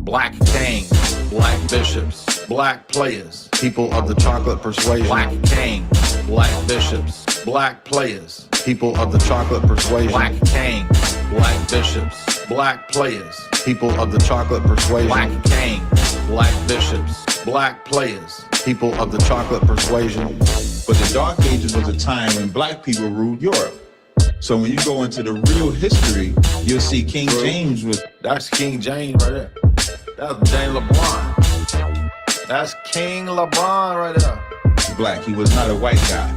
Black kings, black bishops, black players, people of the chocolate persuasion. Black kings, black bishops, black players, people of the chocolate persuasion. Black kings, black bishops, black players, people of the chocolate persuasion. Black kings, black bishops, black players, people of the chocolate persuasion. But the Dark Ages was a time when black people ruled Europe. So when you go into the real history, you'll see King James with... That's King James right there. That's James LeBron. That's King LeBron right there. Black, he was not a white guy.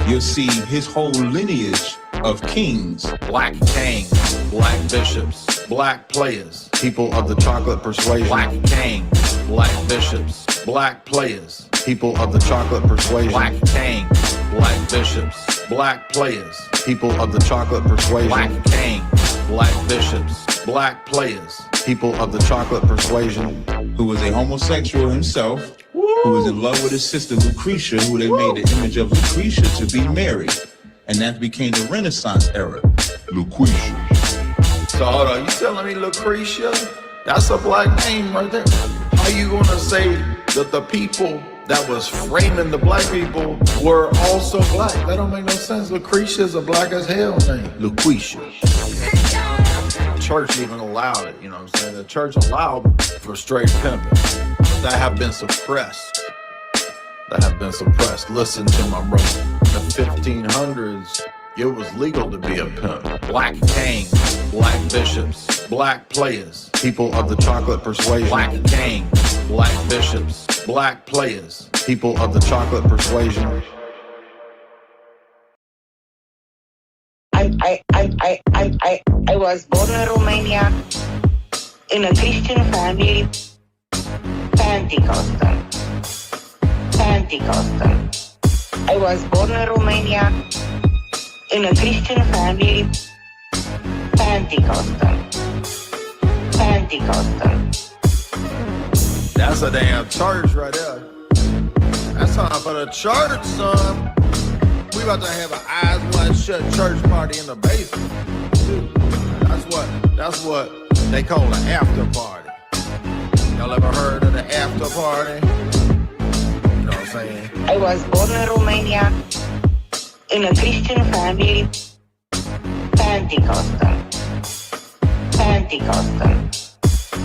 You'll see his whole lineage of kings. Black kings, black bishops, black players, people of the chocolate persuasion. Black kings, black bishops, black players, people of the chocolate persuasion. Black kings, black bishops, black players, people of the chocolate persuasion. Black kings, black bishops, black players, people of the chocolate persuasion. Who was a homosexual himself, who was in love with his sister Lucretia, who they made the image of Lucretia to be Mary. And that became the Renaissance era. Lucretia. So hold on, you telling me Lucretia? That's a black name right there. How you gonna say that the people that was framing the black people were also black? That don't make no sense. Lucretia is a black as hell name. Lucretia. The church even allowed it, you know what I'm saying? The church allowed for straight pimping. But that have been suppressed. Listen to my brother. In the 1500s, it was legal to be a pimp. Black kings, black bishops, black players, people of the chocolate persuasion. Black kings, black bishops, black players, people of the chocolate persuasion. I was born in Romania in a Christian family, Pentecostal. I was born in Romania in a Christian family, Pentecostal. That's a damn church right there. That's time for the church, son. We about to have an eyes wide shut church party in the basement. That's what they call an after party. Y'all ever heard of the after party? You know what I'm saying? I was born in Romania in a Christian family, Pentecostal.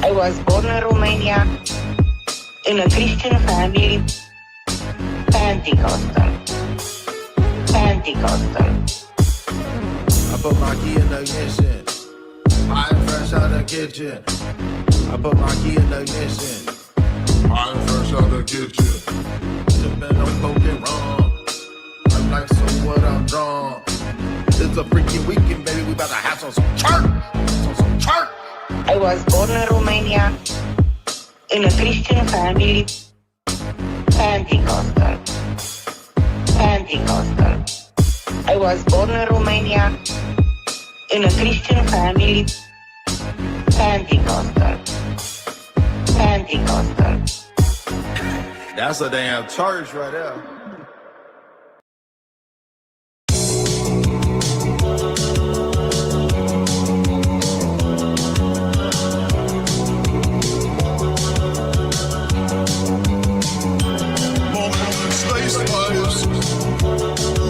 I was born in Romania in a Christian family, Pentecostal. I put my key in the ignition. I'm fresh out the kitchen. I put my key in the ignition. I'm fresh out the kitchen. Sippin' on coke and rum. I'm like, so what, I'm drunk. It's a freaking weekend, baby. We about to have some church. I was born in Romania in a Christian family, Pentecostal. I was born in Romania in a Christian family, Pentecostal. That's a damn church right there.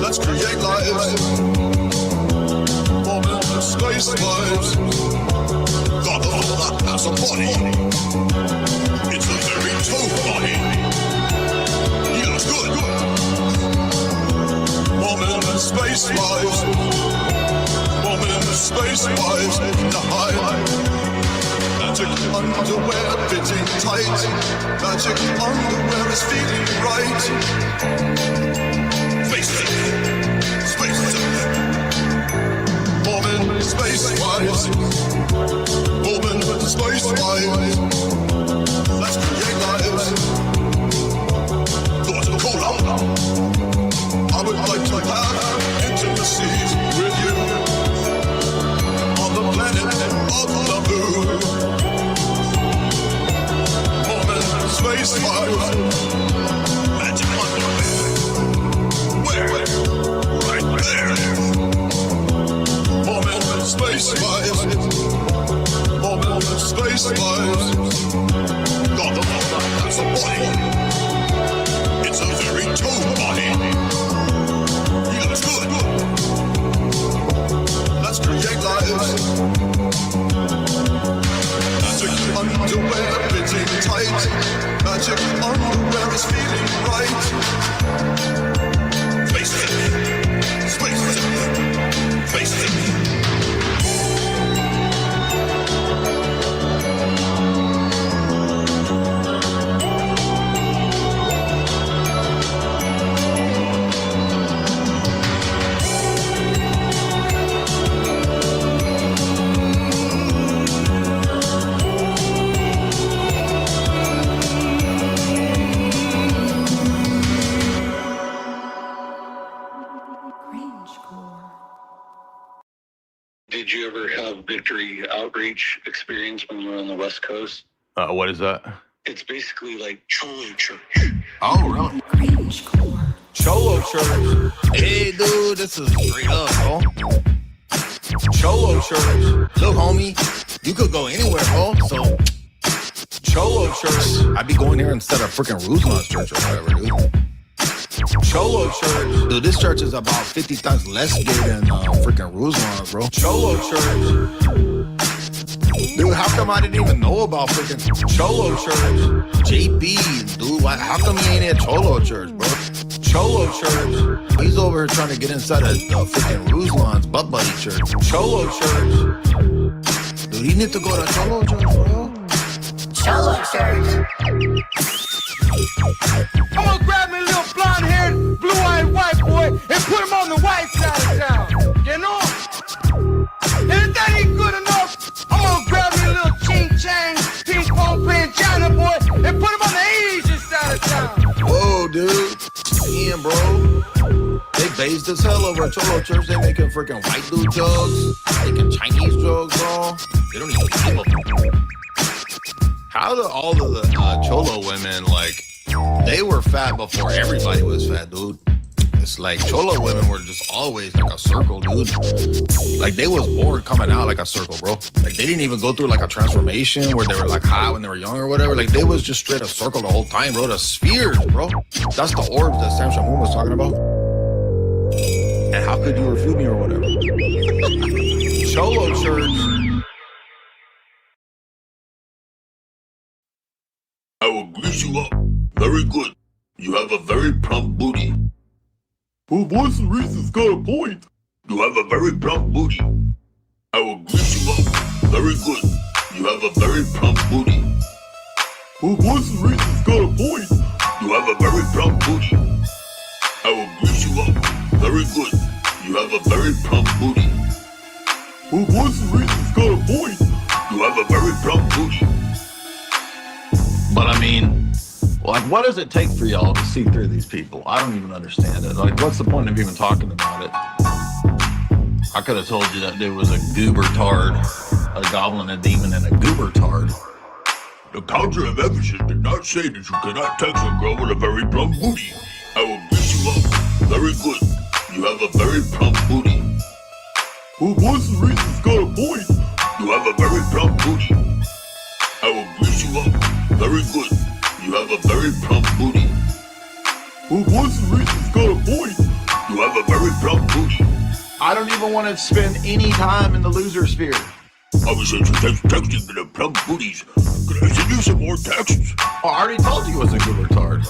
Let's create lives. Moment of space lives. God the Father has a body. It's a very tough body. He looks good. Moment of space lives. Moment of space lives. The high. Magic underwear fitting tight. Magic underwear is feeling right. Space-wise, moving space-wise. Let's create lives. Thoughts of cola. I would like to have intimacies with you on the planet of the moon. Moving space-wise. Magic underwear. Where? Right there. Space-wise, moment of space-wise. Did you ever have victory outreach experience when you were on the West Coast? What is that? It's basically like Cholo Church. Oh, really? Cholo Church. Hey, dude, this is straight up, bro. Cholo Church. Look, homie, you could go anywhere, bro. So, Cholo Church. I'd be going there instead of freaking Ruslan's church or whatever, dude. Cholo Church. Dude, this church is about 50 times less gay than freaking Ruslan's, bro. Cholo Church. Dude, how come I didn't even know about freaking Cholo Church? JB, dude, how come he ain't at Cholo Church, bro? Cholo Church. He's over here trying to get inside of freaking Ruslan's butt buddy church. Cholo Church. Dude, he need to go to Cholo Church, bro. Cholo Church. I'm gonna grab me a little blonde-haired, blue-eyed white boy and put him on the white side of town. You know? And if that ain't good enough, I'm gonna grab me a little ching-chang, ping-pong playing China boy and put him on the Asian side of town. Whoa, dude. Damn, bro. They based as hell over at Cholo Church. They making freaking white dude jokes, making Chinese jokes, bro. They don't even give a fuck. How do all of the Cholo women, like, they were fat before everybody was fat, dude. It's like Cholo women were just always like a circle, dude. Like, they was born coming out like a circle, bro. Like, they didn't even go through like a transformation where they were like hot when they were young or whatever. Like, they was just straight a circle the whole time, bro. The spheres, bro. That's the orbs that Sam Shamoon was talking about. And how could you refute me or whatever? Cholo Church. I will grease you up. Very good. You have a very plump booty. Oh, Voice of Reason's got a point. You have a very plump booty. I will grease you up. Very good. You have a very plump booty. Oh, Voice of Reason's got a point. You have a very plump booty. I will grease you up. Very good. You have a very plump booty. Oh, Voice of Reason's got a point. You have a very plump booty. But I mean, like, what does it take for y'all to see through these people? I don't even understand it. Like, what's the point of even talking about it? I could have told you that dude was a goober tard, a goblin, a demon, and a goober tard. The Council of Ephesus did not say that you cannot text a girl with a very plump booty. I will grease you up. Very good. You have a very plump booty. Oh, Voice of Reason's got a point. You have a very plump booty. I will grease you up. Very good. You have a very plump booty. Oh, Voice of Reason's got a point. You have a very plump booty. I don't even want to spend any time in the loser sphere. I was texting to the plump booties. Can I send you some more texts? Oh, I already told you it was a goober tard.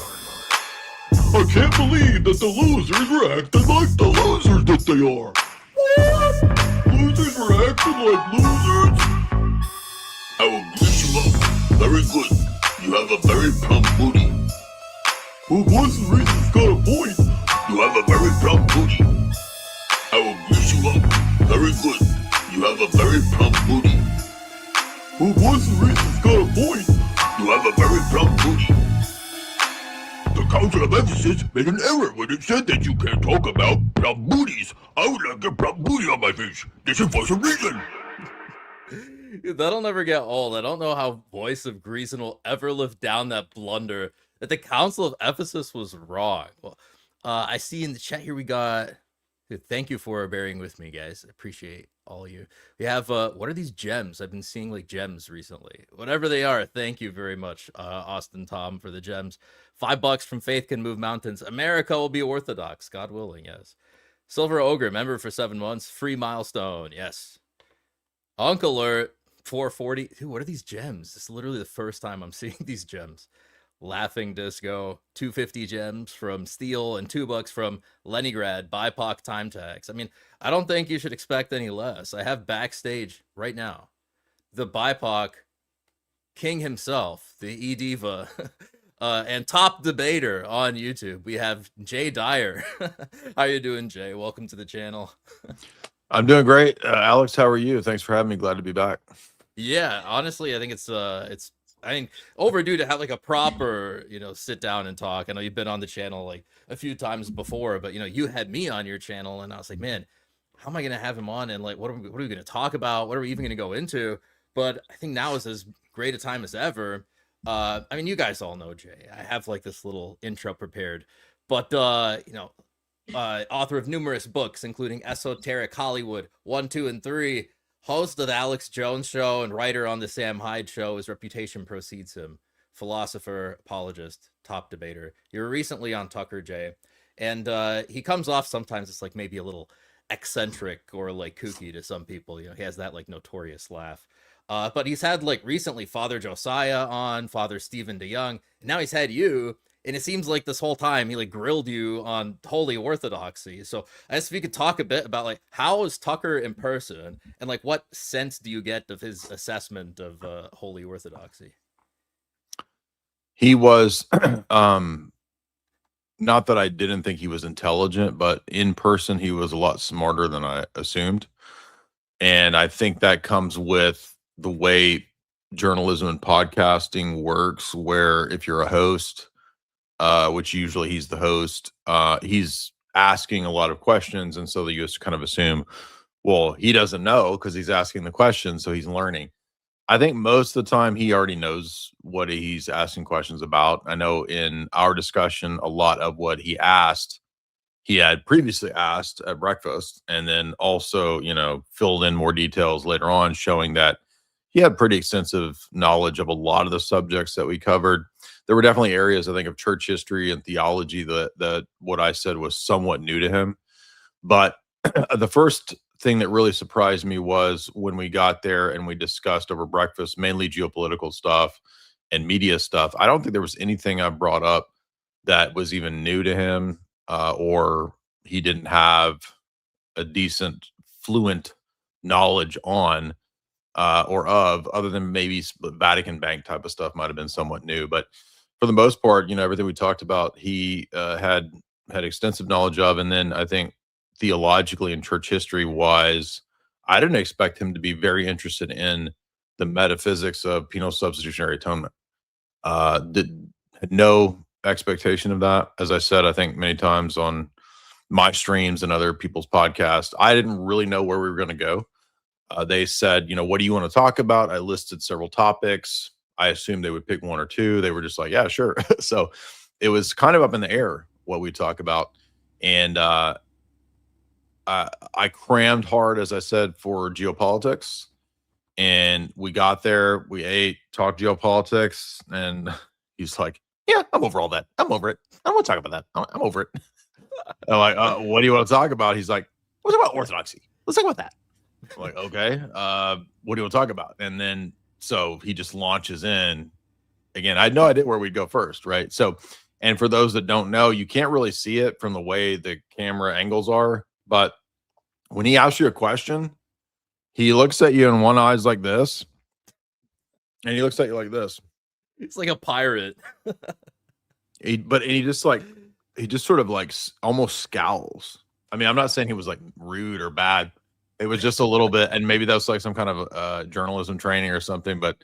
I can't believe that the losers were acting like the losers that they are. What? Losers were acting like losers? I will grease you up. Very good. You have a very plump booty. Oh, Voice of Reason's got a point. You have a very plump booty. I will grease you up. Very good. You have a very plump booty. Oh, Voice of Reason's got a point. You have a very plump booty. The Council of Ephesus made an error when it said that you can't talk about plump booties. I would like a plump booty on my face. This is Voice of Reason. That'll never get old. I don't know how Voice of Reason will ever live down that blunder that the Council of Ephesus was wrong. Well, I see in the chat here we got... Thank you for bearing with me, guys. I appreciate all of you. We have, what are these gems? I've been seeing, like, gems recently. Whatever they are, thank you very much, Austin Tom, for the gems. $5 from Faith Can Move Mountains. America will be Orthodox, God willing, yes. Silver Ogre, member for 7 months. Free milestone, yes. Uncle Alert, 440. Dude, what are these gems? This is literally the first time I'm seeing these gems. Laughing Disco, 250 gems from Steel, and $2 from Leningrad, BIPOC time tags. I mean, I don't think you should expect any less. I have backstage right now the BIPOC king himself, the e-diva, and top debater on YouTube. We have DYER. How you doing, Jay? Welcome to the channel. I'm doing great. Alex, how are you? Thanks for having me. Glad to be back. Yeah, honestly, I think it's I think overdue to have like a proper, sit down and talk. I know you've been on the channel like a few times before, but you had me on your channel and I was like, man, how am I going to have him on? And like, what are we going to talk about? What are we even going to go into? But I think now is as great a time as ever. I mean, you guys all know Jay. I have like this little intro prepared, but author of numerous books, including Esoteric Hollywood 1, 2, and 3, host of the Alex Jones Show, and writer on the Sam Hyde Show. His reputation precedes him. Philosopher, apologist, top debater. You were recently on Tucker, Jay, and he comes off sometimes it's like maybe a little eccentric or like kooky to some people. He has that like notorious laugh. But he's had like recently Father Josiah on, Father Stephen DeYoung, and now he's had you. And it seems like this whole time he like grilled you on holy orthodoxy. So I guess if you could talk a bit about like how is Tucker in person, and like what sense do you get of his assessment of holy orthodoxy? He was not that I didn't think he was intelligent, but in person he was a lot smarter than I assumed. And I think that comes with the way journalism and podcasting works, where if you're a host, which usually he's the host, he's asking a lot of questions. And so you just kind of assume, well, he doesn't know because he's asking the question, so he's learning. I think most of the time he already knows what he's asking questions about. I know in our discussion, a lot of what he asked, he had previously asked at breakfast, and then also, filled in more details later on, showing that he had pretty extensive knowledge of a lot of the subjects that we covered. There were definitely areas, I think, of church history and theology that what I said was somewhat new to him. But the first thing that really surprised me was when we got there and we discussed over breakfast, mainly geopolitical stuff and media stuff. I don't think there was anything I brought up that was even new to him, or he didn't have a decent, fluent knowledge on, or of, other than maybe Vatican Bank type of stuff might have been somewhat new. But for the most part, everything we talked about, he had extensive knowledge of. And then I think theologically and church history wise, I didn't expect him to be very interested in the metaphysics of penal substitutionary atonement. Had no expectation of that. As I said, I think many times on my streams and other people's podcasts, I didn't really know where we were going to go. They said, what do you want to talk about? I listed several topics. I assumed they would pick one or two. They were just like, yeah, sure. So it was kind of up in the air what we talk about. And I crammed hard, as I said, for geopolitics. And we got there, we ate, talked geopolitics, and he's like, yeah, I'm over all that. I'm over it. I don't want to talk about that. I'm over it. I'm like, what do you want to talk about? He's like, what's about orthodoxy? Let's talk about that. I'm like, okay, what do you want to talk about? And then, so he just launches in. Again, I had no idea where we'd go first, right? So, and for those that don't know, you can't really see it from the way the camera angles are, but when he asks you a question, he looks at you and one eye's like this, and he looks at you like this. It's like a pirate. He just sort of like almost scowls. I mean, I'm not saying he was like rude or bad. It was just a little bit, and maybe that's like some kind of journalism training or something. But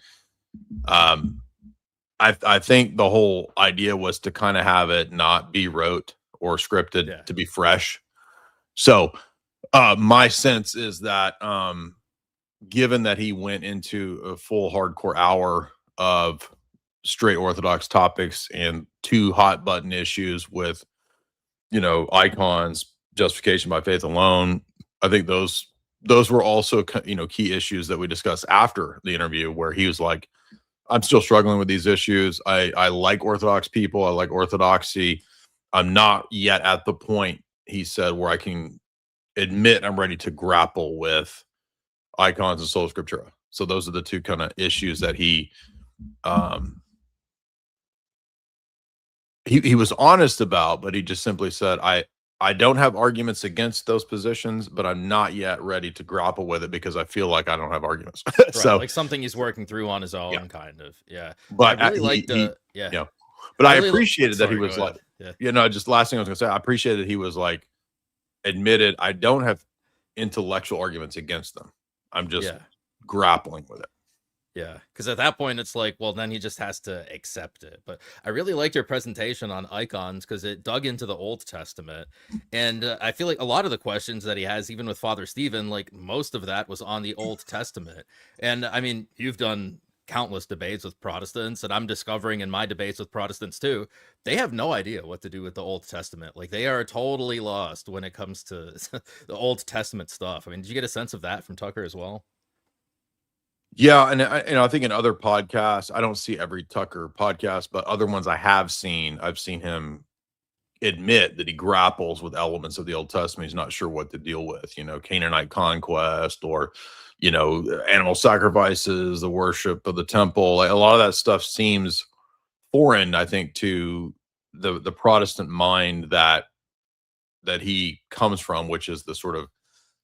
I think the whole idea was to kind of have it not be rote or scripted, to be fresh. So my sense is that given that he went into a full hardcore hour of straight Orthodox topics and two hot button issues with, icons, justification by faith alone, I think those were also, key issues that we discussed after the interview, where he was like, I'm still struggling with these issues. I like Orthodox people. I like orthodoxy. I'm not yet at the point, he said, where I can admit I'm ready to grapple with icons and sola scriptura. So those are the two kind of issues that he was honest about, but he just simply said, I don't have arguments against those positions, but I'm not yet ready to grapple with it because I feel like I don't have arguments. Right, so like something he's working through on his own, kind of. Yeah. But I really liked But I really appreciated that he sorry, was go like, ahead. just last thing I was gonna say, I appreciated that he was like, admitted I don't have intellectual arguments against them. I'm just grappling with it. Yeah, because at that point it's like, well, then he just has to accept it. But I really liked your presentation on icons because it dug into the Old Testament, and I feel like a lot of the questions that he has, even with Father Stephen, like most of that was on the Old Testament. And I mean, you've done countless debates with Protestants, and I'm discovering in my debates with Protestants too, they have no idea what to do with the Old Testament. Like they are totally lost when it comes to the Old Testament stuff. I mean, did you get a sense of that from Tucker as well? Yeah, and I think in other podcasts, I don't see every Tucker podcast, but other ones I've seen him admit that he grapples with elements of the Old Testament. He's not sure what to deal with, Canaanite conquest or, animal sacrifices, the worship of the temple. Like, a lot of that stuff seems foreign, I think, to the Protestant mind that he comes from, which is the sort of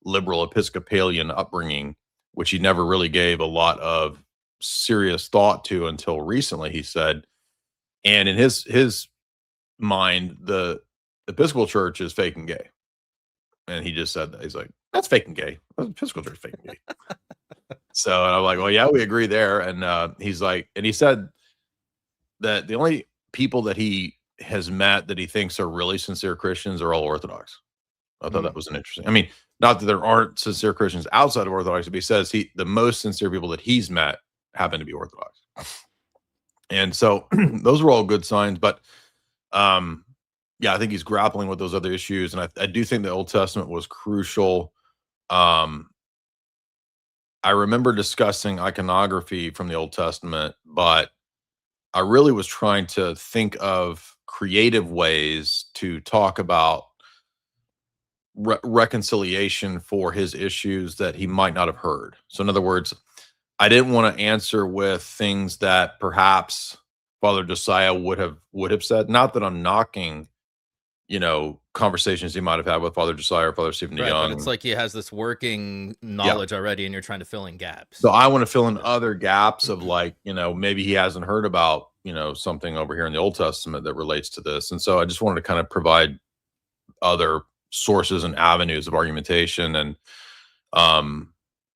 liberal Episcopalian upbringing, which he never really gave a lot of serious thought to until recently, he said. And in his mind, the Episcopal Church is fake and gay. And he just said that. He's like, that's fake and gay. The Episcopal Church is fake and gay. So and I'm like, well, yeah, we agree there. And he's like, and he said that the only people that he has met that he thinks are really sincere Christians are all Orthodox. I thought that was an interesting. I mean, not that there aren't sincere Christians outside of Orthodoxy, but he says the most sincere people that he's met happen to be Orthodox. And so those were all good signs. But yeah, I think he's grappling with those other issues. And I do think the Old Testament was crucial. I remember discussing iconography from the Old Testament, but I really was trying to think of creative ways to talk about reconciliation for his issues that he might not have heard. So in other words, I didn't want to answer with things that perhaps Father Josiah would have said. Not that I'm knocking, conversations he might have had with Father Josiah or Father Stephen DeYoung. But it's like he has this working knowledge already, and you're trying to fill in gaps. So I want to fill in other gaps of like, maybe he hasn't heard about, something over here in the Old Testament that relates to this. And so I just wanted to kind of provide other sources and avenues of argumentation. And,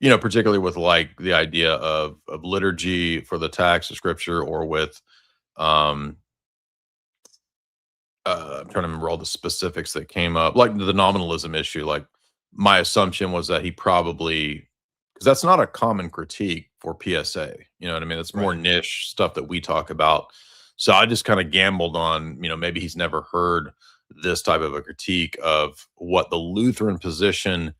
particularly with like the idea of liturgy for the text of scripture, or with, I'm trying to remember all the specifics that came up, like the nominalism issue. Like my assumption was that he probably, because that's not a common critique for PSA, you know what I mean? It's more niche stuff that we talk about. So I just kind of gambled on, maybe he's never heard this type of a critique of what the Lutheran position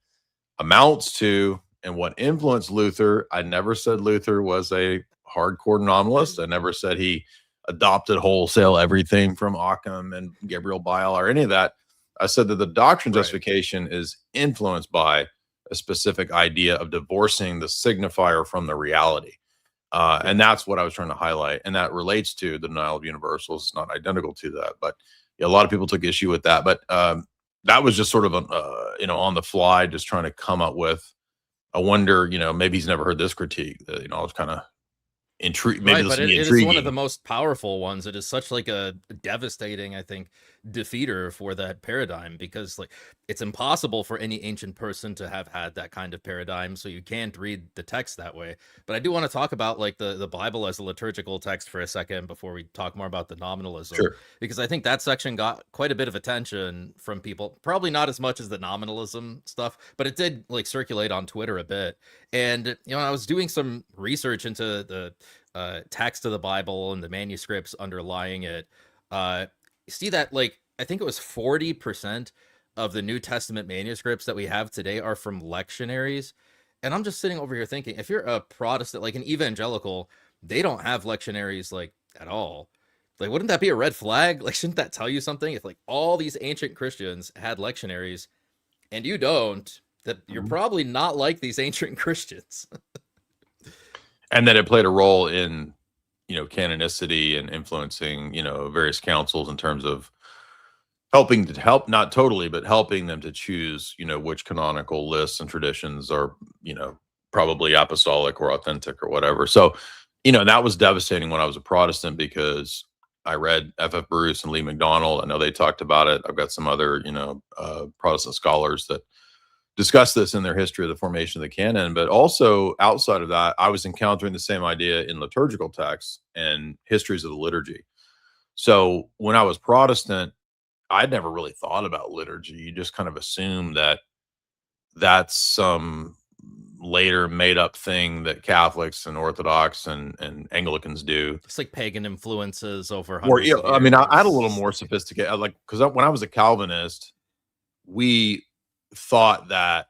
amounts to and what influenced Luther. I never said Luther was a hardcore nominalist. I never said he adopted wholesale everything from Occam and Gabriel Biel or any of that. I said that the doctrine justification is influenced by a specific idea of divorcing the signifier from the reality. And that's what I was trying to highlight. And that relates to the denial of universals. It's not identical to that, but a lot of people took issue with that. But that was just sort of, on the fly, just trying to come up with, I wonder, maybe he's never heard this critique. I was kind of intrigued. Maybe this but will be it is intriguing. one of the most powerful ones. It is such like a devastating, I think, defeater for that paradigm, because like it's impossible for any ancient person to have had that kind of paradigm, so you can't read the text that way. But I do want to talk about like the Bible as a liturgical text for a second before we talk more about the nominalism. Sure. Because I think that section got quite a bit of attention from people, probably not as much as the nominalism stuff, but it did like circulate on Twitter a bit. And I was doing some research into the text of the Bible and the manuscripts underlying it. See that like I think it was 40% of the New Testament manuscripts that we have today are from lectionaries. And I'm just sitting over here thinking, if you're a Protestant, like an evangelical, they don't have lectionaries like at all. Like, wouldn't that be a red flag? Like, shouldn't that tell you something? If like all these ancient Christians had lectionaries and you don't, that you're probably not like these ancient Christians. And that it played a role in, canonicity and influencing, various councils in terms of helping to help, not totally, but helping them to choose, which canonical lists and traditions are, probably apostolic or authentic or whatever. So, that was devastating when I was a Protestant, because I read F.F. Bruce and Lee McDonald. I know they talked about it. I've got some other, Protestant scholars that discuss this in their history of the formation of the canon. But also outside of that, I was encountering the same idea in liturgical texts and histories of the liturgy. So when I was Protestant, I'd never really thought about liturgy. You just kind of assume that that's some later made up thing that Catholics and Orthodox and Anglicans do. It's like pagan influences over Or, hundreds yeah, of I mean, I had a years. little more sophisticated, like, because when I was a Calvinist, we thought that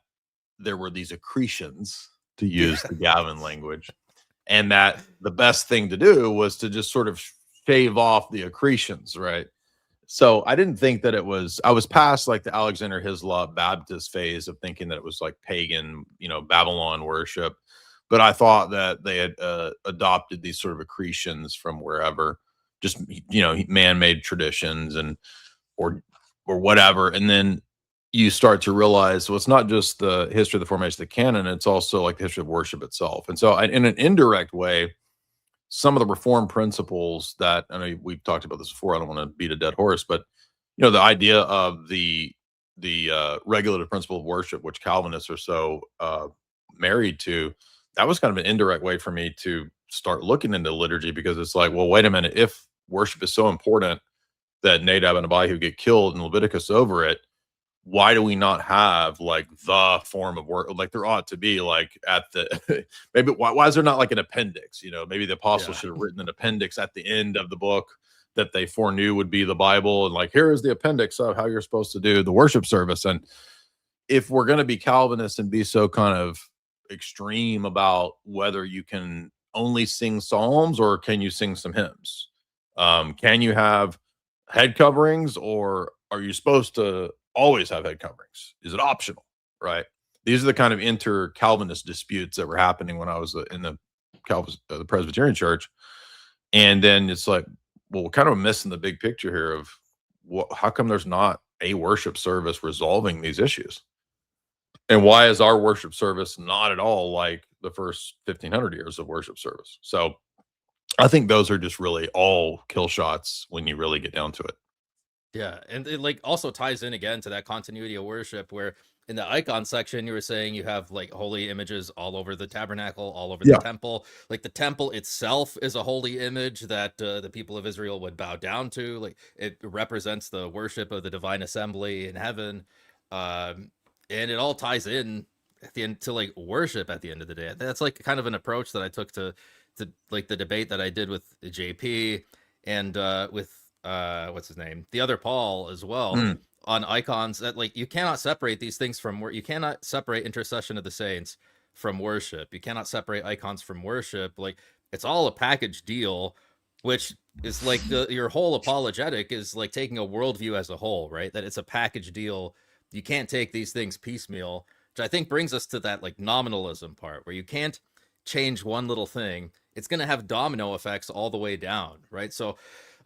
there were these accretions, to use the Gavin language, and that the best thing to do was to just sort of shave off the accretions, right? So I didn't think that I was past like the Alexander Hislop Baptist phase of thinking that it was like pagan, Babylon worship. But I thought that they had adopted these sort of accretions from wherever, just, man-made traditions or whatever. And then you start to realize, well, it's not just the history of the formation of the canon, it's also like the history of worship itself. And so in an indirect way, some of the reform principles that, I know we've talked about this before, I don't want to beat a dead horse, but the idea of the regulative principle of worship, which Calvinists are so married to, that was kind of an indirect way for me to start looking into liturgy, because it's like, well, wait a minute, if worship is so important that Nadab and Abihu get killed in Leviticus over it, why do we not have like the form of work? Like there ought to be like at the maybe why is there not like an appendix? Maybe the apostles should have written an appendix at the end of the book that they foreknew would be the Bible, and like, here is the appendix of how you're supposed to do the worship service. And if we're going to be Calvinists and be so kind of extreme about whether you can only sing psalms or can you sing some hymns, can you have head coverings, or are you supposed to always have head coverings? Is it optional? Right. These are the kind of inter-Calvinist disputes that were happening when I was in the Presbyterian Church. And then it's like, well, we're kind of missing the big picture here of how come there's not a worship service resolving these issues? And why is our worship service not at all like the first 1500 years of worship service? So I think those are just really all kill shots when you really get down to it. Yeah, and it like also ties in again to that continuity of worship, where in the icon section you were saying you have like holy images all over the tabernacle, all over the temple. Like the temple itself is a holy image that the people of Israel would bow down to. Like it represents the worship of the divine assembly in heaven, and it all ties in at the end to like worship at the end of the day. That's like kind of an approach that I took to like the debate that I did with JP and with what's his name, the other Paul as well, on icons, that like you cannot separate these things from you cannot separate intercession of the saints from worship. You cannot separate icons from worship. Like it's all a package deal, which is like your whole apologetic is like taking a worldview as a whole, right? That it's a package deal. You can't take these things piecemeal, which I think brings us to that like nominalism part, where you can't change one little thing. It's going to have domino effects all the way down, right? So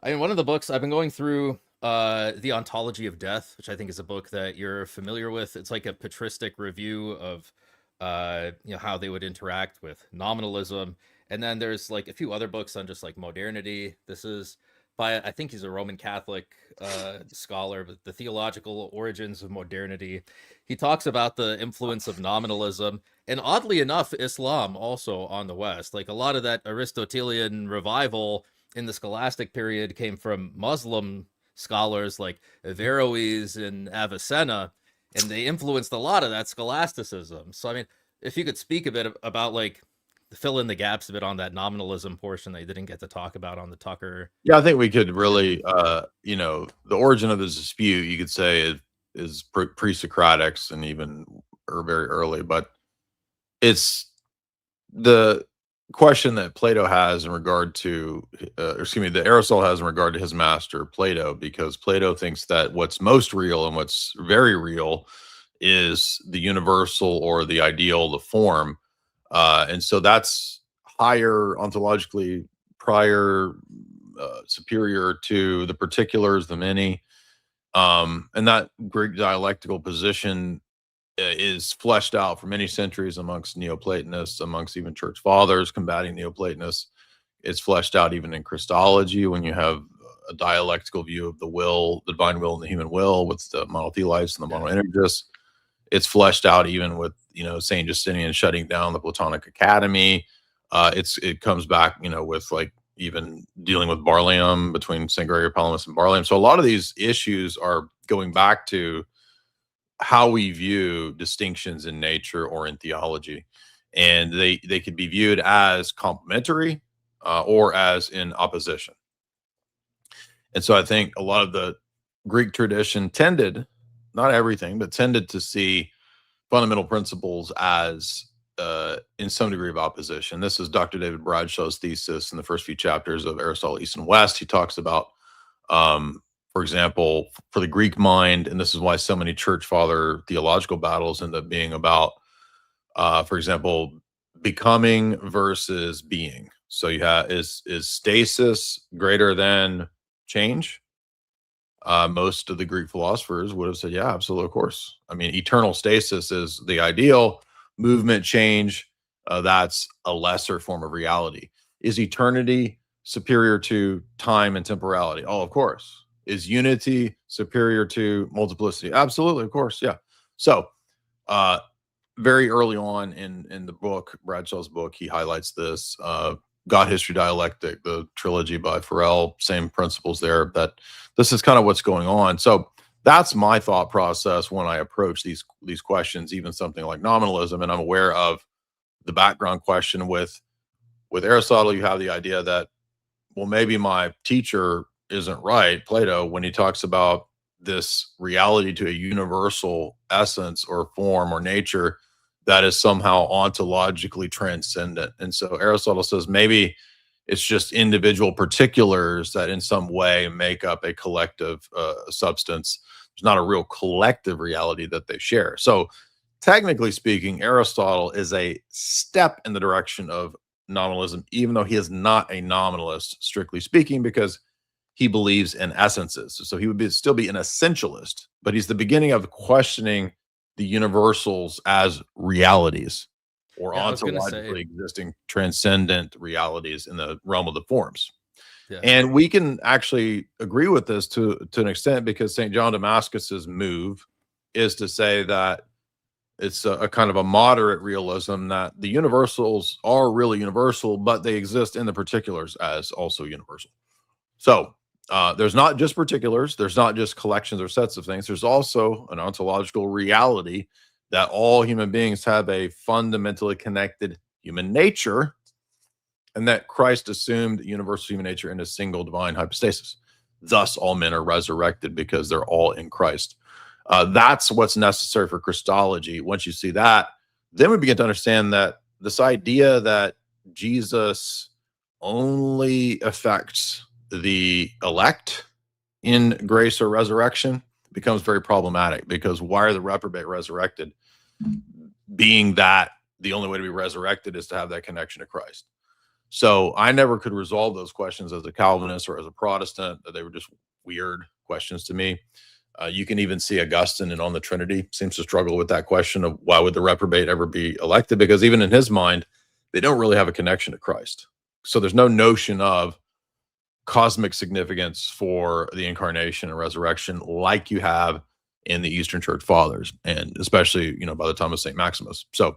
I mean, one of the books I've been going through, The Ontology of Death, which I think is a book that you're familiar with. It's like a patristic review of, how they would interact with nominalism. And then there's like a few other books on just like modernity. This is by, I think he's a Roman Catholic scholar, but The Theological Origins of Modernity. He talks about the influence of nominalism, and oddly enough, Islam also on the West. Like a lot of that Aristotelian revival in the scholastic period came from Muslim scholars like Averroes and Avicenna, and they influenced a lot of that scholasticism. So, I mean, if you could speak a bit about like fill in the gaps a bit on that nominalism portion that you didn't get to talk about on the Tucker. Yeah, I think we could really, the origin of this dispute, you could say is pre-Socratics and even very early, but it's the question that Plato has in regard to, that Aristotle has in regard to his master Plato, because Plato thinks that what's most real and what's very real is the universal or the ideal, the form. And so that's higher ontologically, prior, superior to the particulars, the many. And that Greek dialectical position is fleshed out for many centuries amongst Neoplatonists, amongst even church fathers combating Neoplatonists. It's fleshed out even in Christology, when you have a dialectical view of the will, the divine will and the human will, with the monothelites and the monoenergists. It's fleshed out even with, Saint Justinian shutting down the Platonic Academy. It comes back, with like even dealing with Barlaam, between St. Gregory Palamas and Barlaam. So a lot of these issues are going back to how we view distinctions in nature or in theology, and they could be viewed as complementary or as in opposition. And so I think a lot of the Greek tradition tended, not everything, but tended to see fundamental principles as in some degree of opposition. This is Dr. David Bradshaw's thesis in the first few chapters of Aristotle East and West. He talks about, for example, for the Greek mind, and this is why so many church father theological battles end up being about, for example, becoming versus being. So you have, is stasis greater than change? Most of the Greek philosophers would have said, yeah, absolutely, of course. I mean, eternal stasis is the ideal. Movement, change, that's a lesser form of reality. Is eternity superior to time and temporality? Oh, of course. Is unity superior to multiplicity? Absolutely, of course, yeah. So very early on in the book, Bradshaw's book, he highlights this. God, History, Dialectic, the trilogy by Farrell, same principles there, that this is kind of what's going on. So that's my thought process when I approach these questions, even something like nominalism. And I'm aware of the background question with Aristotle. You have the idea that, well, maybe my teacher isn't right, Plato, when he talks about this reality to a universal essence or form or nature that is somehow ontologically transcendent. And so Aristotle says maybe it's just individual particulars that in some way make up a collective substance. There's not a real collective reality that they share. So technically speaking, Aristotle is a step in the direction of nominalism, even though he is not a nominalist, strictly speaking, because he believes in essences. So he would still be an essentialist, but he's the beginning of questioning the universals as realities, or ontologically existing transcendent realities in the realm of the forms. Yeah. And we can actually agree with this to an extent, because St. John Damascus's move is to say that it's a kind of a moderate realism, that the universals are really universal, but they exist in the particulars as also universal. So there's not just particulars, there's not just collections or sets of things, there's also an ontological reality that all human beings have a fundamentally connected human nature, and that Christ assumed universal human nature in a single divine hypostasis. Thus, all men are resurrected because they're all in Christ. That's what's necessary for Christology. Once you see that, then we begin to understand that this idea that Jesus only affects the elect in grace or resurrection becomes very problematic, because why are the reprobate resurrected, being that the only way to be resurrected is to have that connection to Christ? So I never could resolve those questions as a Calvinist or as a Protestant. They were just weird questions to me. You can even see Augustine in On the Trinity seems to struggle with that question of why would the reprobate ever be elected, because even in his mind, they don't really have a connection to Christ. So there's no notion of cosmic significance for the incarnation and resurrection like you have in the Eastern Church Fathers, and especially, by the time of St. Maximus. So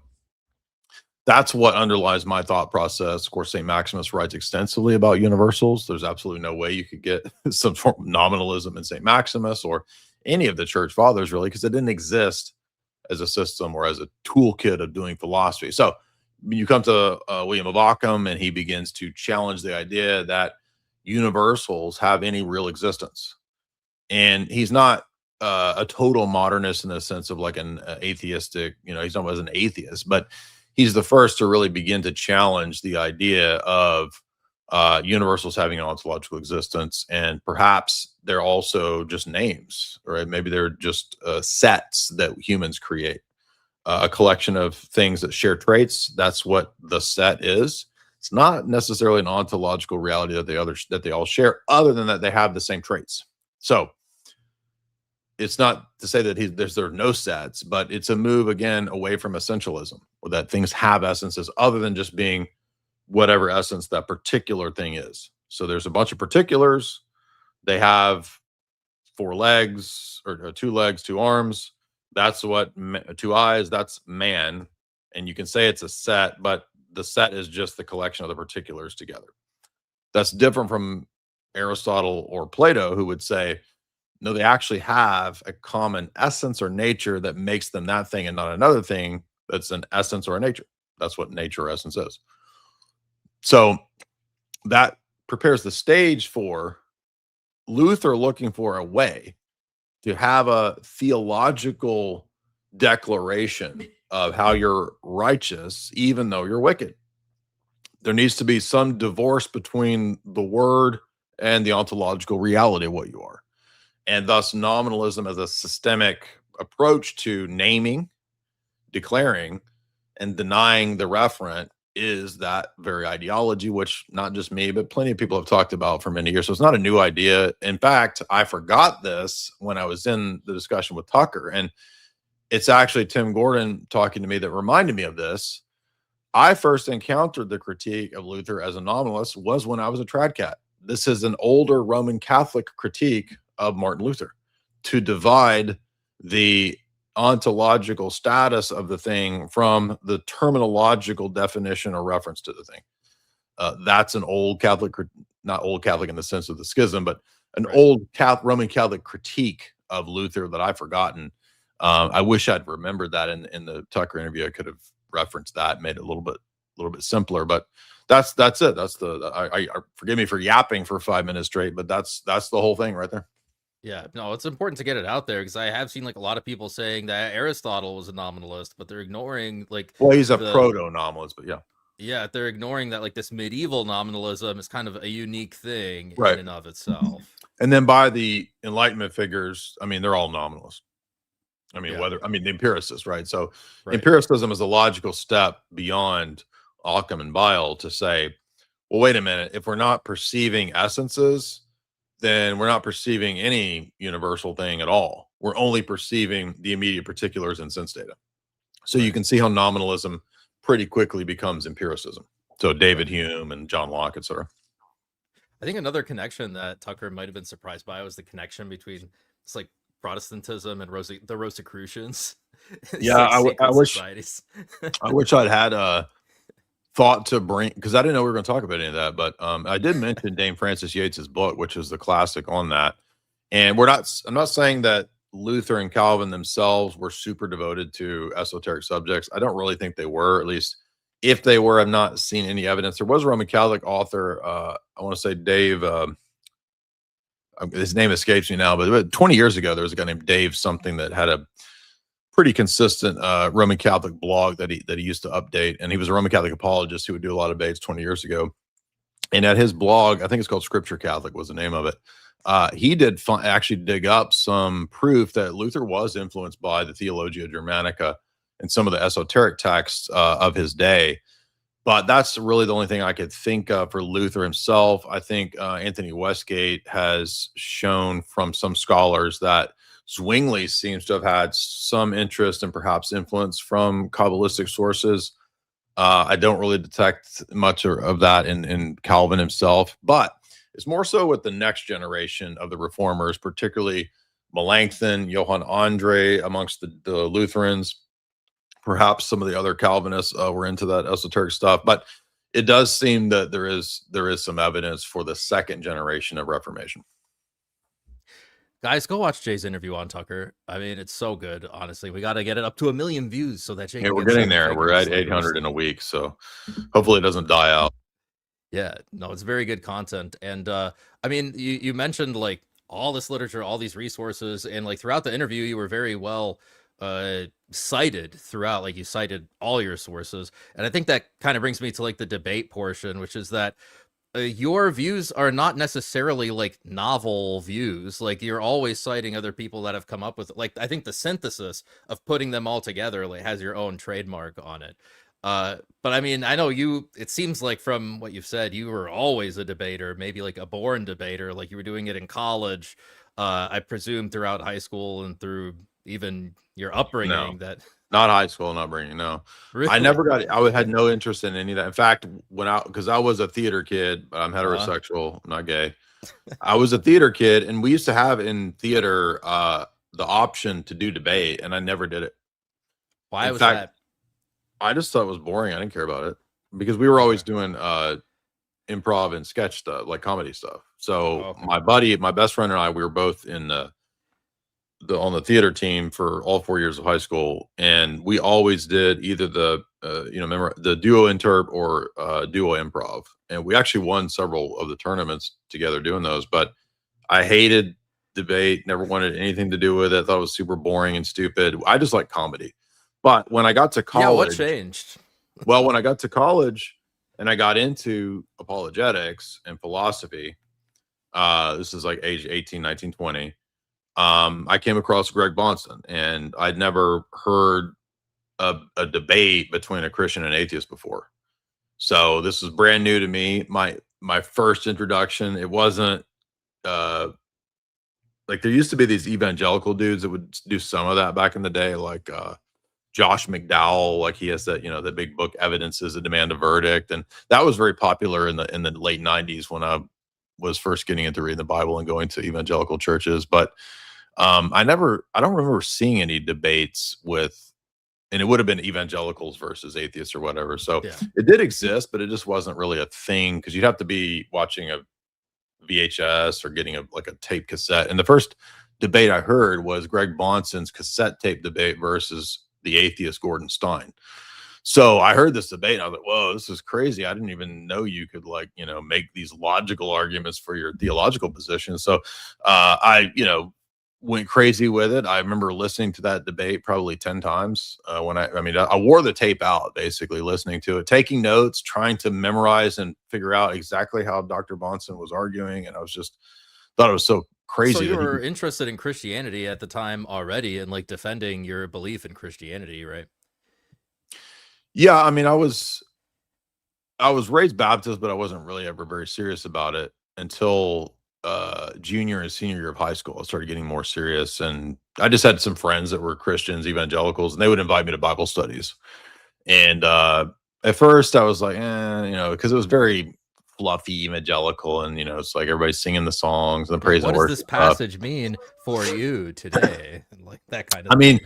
that's what underlies my thought process. Of course, St. Maximus writes extensively about universals. There's absolutely no way you could get some form of nominalism in St. Maximus or any of the Church Fathers, really, because it didn't exist as a system or as a toolkit of doing philosophy. So you come to William of Ockham, and he begins to challenge the idea that universals have any real existence. And he's not a total modernist in the sense of like an atheistic, he's not as an atheist, but he's the first to really begin to challenge the idea of universals having an ontological existence. And perhaps they're also just names, right? Maybe they're just sets that humans create, a collection of things that share traits. That's what the set is. It's not necessarily an ontological reality that they all share, other than that they have the same traits. So it's not to say that there are no sets, but it's a move again away from essentialism, or that things have essences other than just being whatever essence that particular thing is. So there's a bunch of particulars. They have 4 legs, or 2 legs, 2 arms. That's what two eyes, that's man. And you can say it's a set, but the set is just the collection of the particulars together. That's different from Aristotle or Plato, who would say, no, they actually have a common essence or nature that makes them that thing and not another thing that's an essence or a nature. That's what nature or essence is. So that prepares the stage for Luther looking for a way to have a theological declaration of how you're righteous, even though you're wicked. There needs to be some divorce between the word and the ontological reality of what you are. And thus, nominalism as a systemic approach to naming, declaring, and denying the referent is that very ideology, which not just me, but plenty of people have talked about for many years. So it's not a new idea. In fact, I forgot this when I was in the discussion with Tucker. And it's actually Tim Gordon talking to me that reminded me of this. I first encountered the critique of Luther as a nominalist was when I was a trad cat. This is an older Roman Catholic critique of Martin Luther to divide the ontological status of the thing from the terminological definition or reference to the thing. That's an old Catholic, not old Catholic in the sense of the schism, but an old Roman Catholic critique of Luther that I've forgotten. I wish I'd remembered that in the Tucker interview. I could have referenced that, made it a little bit simpler, but that's it. That's I forgive me for yapping for 5 minutes straight, but that's the whole thing right there. Yeah, no, it's important to get it out there because I have seen like a lot of people saying that Aristotle was a nominalist, but they're ignoring like, well, he's a proto-nominalist, but yeah, they're ignoring that like this medieval nominalism is kind of a unique thing right in and of itself. And then by the Enlightenment figures, I mean, they're all nominalists. I mean, Yeah. the empiricists, right? So Right. empiricism is a logical step beyond Occam and Bile to say, well, wait a minute, if we're not perceiving essences, then we're not perceiving any universal thing at all. We're only perceiving the immediate particulars and sense data. So you can see how nominalism pretty quickly becomes empiricism. So David Hume and John Locke, etc. I think another connection that Tucker might have been surprised by was the connection between it's like Protestantism and the Rosicrucians. Yeah, like I wish societies. I wish I'd had a thought to bring, because I didn't know we were going to talk about any of that, but I did mention Dame Frances Yates's book, which is the classic on that. And I'm not saying that Luther and Calvin themselves were super devoted to esoteric subjects. I don't really think they were, at least if they were, I've not seen any evidence. There was a Roman Catholic author, I want to say Dave, his name escapes me now, but 20 years ago, there was a guy named Dave something that had a pretty consistent Roman Catholic blog that he used to update. And he was a Roman Catholic apologist who would do a lot of debates 20 years ago. And at his blog, I think it's called Scripture Catholic was the name of it. He did actually dig up some proof that Luther was influenced by the Theologia Germanica and some of the esoteric texts of his day. But that's really the only thing I could think of for Luther himself. I think Anthony Westgate has shown from some scholars that Zwingli seems to have had some interest and perhaps influence from Kabbalistic sources. I don't really detect much of that in Calvin himself, but it's more so with the next generation of the reformers, particularly Melanchthon, Johann Andre amongst the Lutherans. Perhaps some of the other Calvinists were into that esoteric stuff, but it does seem that there is some evidence for the second generation of Reformation. Guys, go watch Jay's interview on Tucker. I mean, it's so good. Honestly, we got to get it up to 1 million views so that Jay. Yeah, we're getting there. We're at 800 in a week, so hopefully it doesn't die out. Yeah, no, it's very good content. And I mean, you mentioned like all this literature, all these resources, and like throughout the interview, you were very well cited throughout. Like you cited all your sources, and I think that kind of brings me to like the debate portion, which is that your views are not necessarily like novel views. Like you're always citing other people that have come up with, like, I think the synthesis of putting them all together like has your own trademark on it. But I mean, I know it seems like from what you've said, you were always a debater, maybe like a born debater, like you were doing it in college, I presume throughout high school and through even your upbringing. No. Not high school, not bringing, no. Really? I had no interest in any of that. In fact, because I was a theater kid, but I'm heterosexual, not gay. I was a theater kid, and we used to have in theater the option to do debate, and I never did it. Why In was fact, that? I just thought it was boring. I didn't care about it because we were always doing improv and sketch stuff, like comedy stuff. So Okay. my best friend and I, we were both in on the theater team for all 4 years of high school, and we always did either the remember the duo interp or duo improv, and we actually won several of the tournaments together doing those. But I hated debate, never wanted anything to do with it. Thought it was super boring and stupid. I just like comedy. But when I got to college, Yeah, what changed? well, when I got to college and I got into apologetics and philosophy, this is like age 18, 19, 20. I came across Greg Bonson, and I'd never heard a debate between a Christian and atheist before. So this was brand new to me. My first introduction, it wasn't like there used to be these evangelical dudes that would do some of that back in the day, like Josh McDowell, like he has that, the big book Evidences that Demand a Verdict. And that was very popular in the late 90s when I was first getting into reading the Bible and going to evangelical churches. But I don't remember seeing any debates with, and it would have been evangelicals versus atheists or whatever. So Yeah. it did exist, but it just wasn't really a thing because you'd have to be watching a VHS or getting a tape cassette. And the first debate I heard was Greg Bonson's cassette tape debate versus the atheist Gordon Stein. So I heard this debate and I was like, whoa, this is crazy. I didn't even know you could make these logical arguments for your theological position. So I went crazy with it. I remember listening to that debate probably 10 times I wore the tape out, basically listening to it, taking notes, trying to memorize and figure out exactly how Dr. Bonson was arguing. And I was just thought it was so crazy. So you were interested in Christianity at the time already and defending your belief in Christianity, right? Yeah. I mean, I was raised Baptist, but I wasn't really ever very serious about it until junior and senior year of high school. I started getting more serious, and I just had some friends that were Christians, evangelicals, and they would invite me to Bible studies. And at first I was like, because it was very fluffy evangelical, and it's like everybody's singing the songs and the praise and worship. What worship does this passage mean for you today? Like that kind of I mean,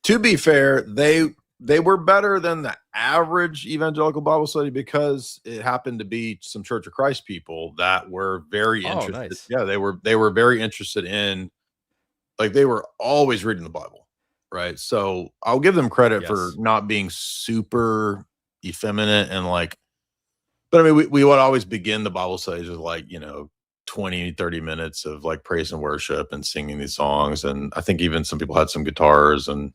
to be fair, they were better than the average evangelical Bible study because it happened to be some Church of Christ people that were very interested. Nice. Yeah, they were very interested in, they were always reading the Bible, right? So I'll give them credit for not being super effeminate and but I mean, we would always begin the Bible studies with 20, 30 minutes of praise and worship and singing these songs. And I think even some people had some guitars and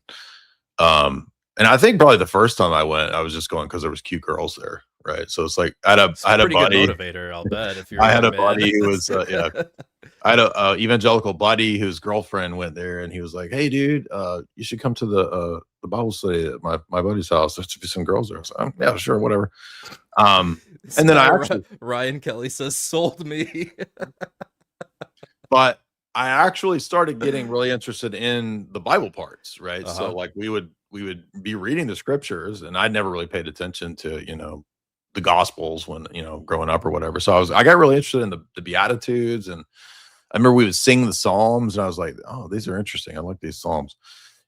I think probably the first time I went, I was just going because there was cute girls there, right? So it's like I had a buddy motivator, I'll bet. If you're I had a buddy who was I had a evangelical buddy whose girlfriend went there, and he was like, "Hey, dude, you should come to the Bible study at my buddy's house. There should be some girls there." So yeah, sure, whatever. And then Ryan Kelly says, "Sold me." But I actually started getting really interested in the Bible parts, right? So we would be reading the scriptures, and I'd never really paid attention to, the gospels when, growing up or whatever. So I got really interested in the Beatitudes, and I remember we would sing the Psalms, and I was like, oh, these are interesting. I like these Psalms.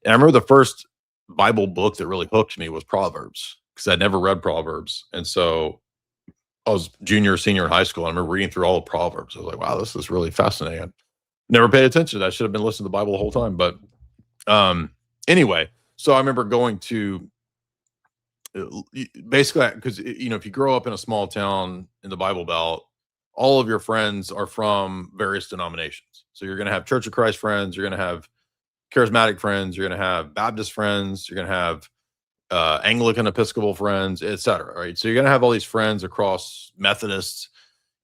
And I remember the first Bible book that really hooked me was Proverbs, because I'd never read Proverbs. And so I was junior, senior in high school, and I remember reading through all the Proverbs. I was like, wow, this is really fascinating. I never paid attention. I should have been listening to the Bible the whole time. But anyway, so I remember going to basically, because if you grow up in a small town in the Bible Belt, all of your friends are from various denominations. So you're going to have Church of Christ friends, you're going to have charismatic friends, you're going to have Baptist friends, you're going to have Anglican Episcopal friends, etc. Right? So you're going to have all these friends across Methodists.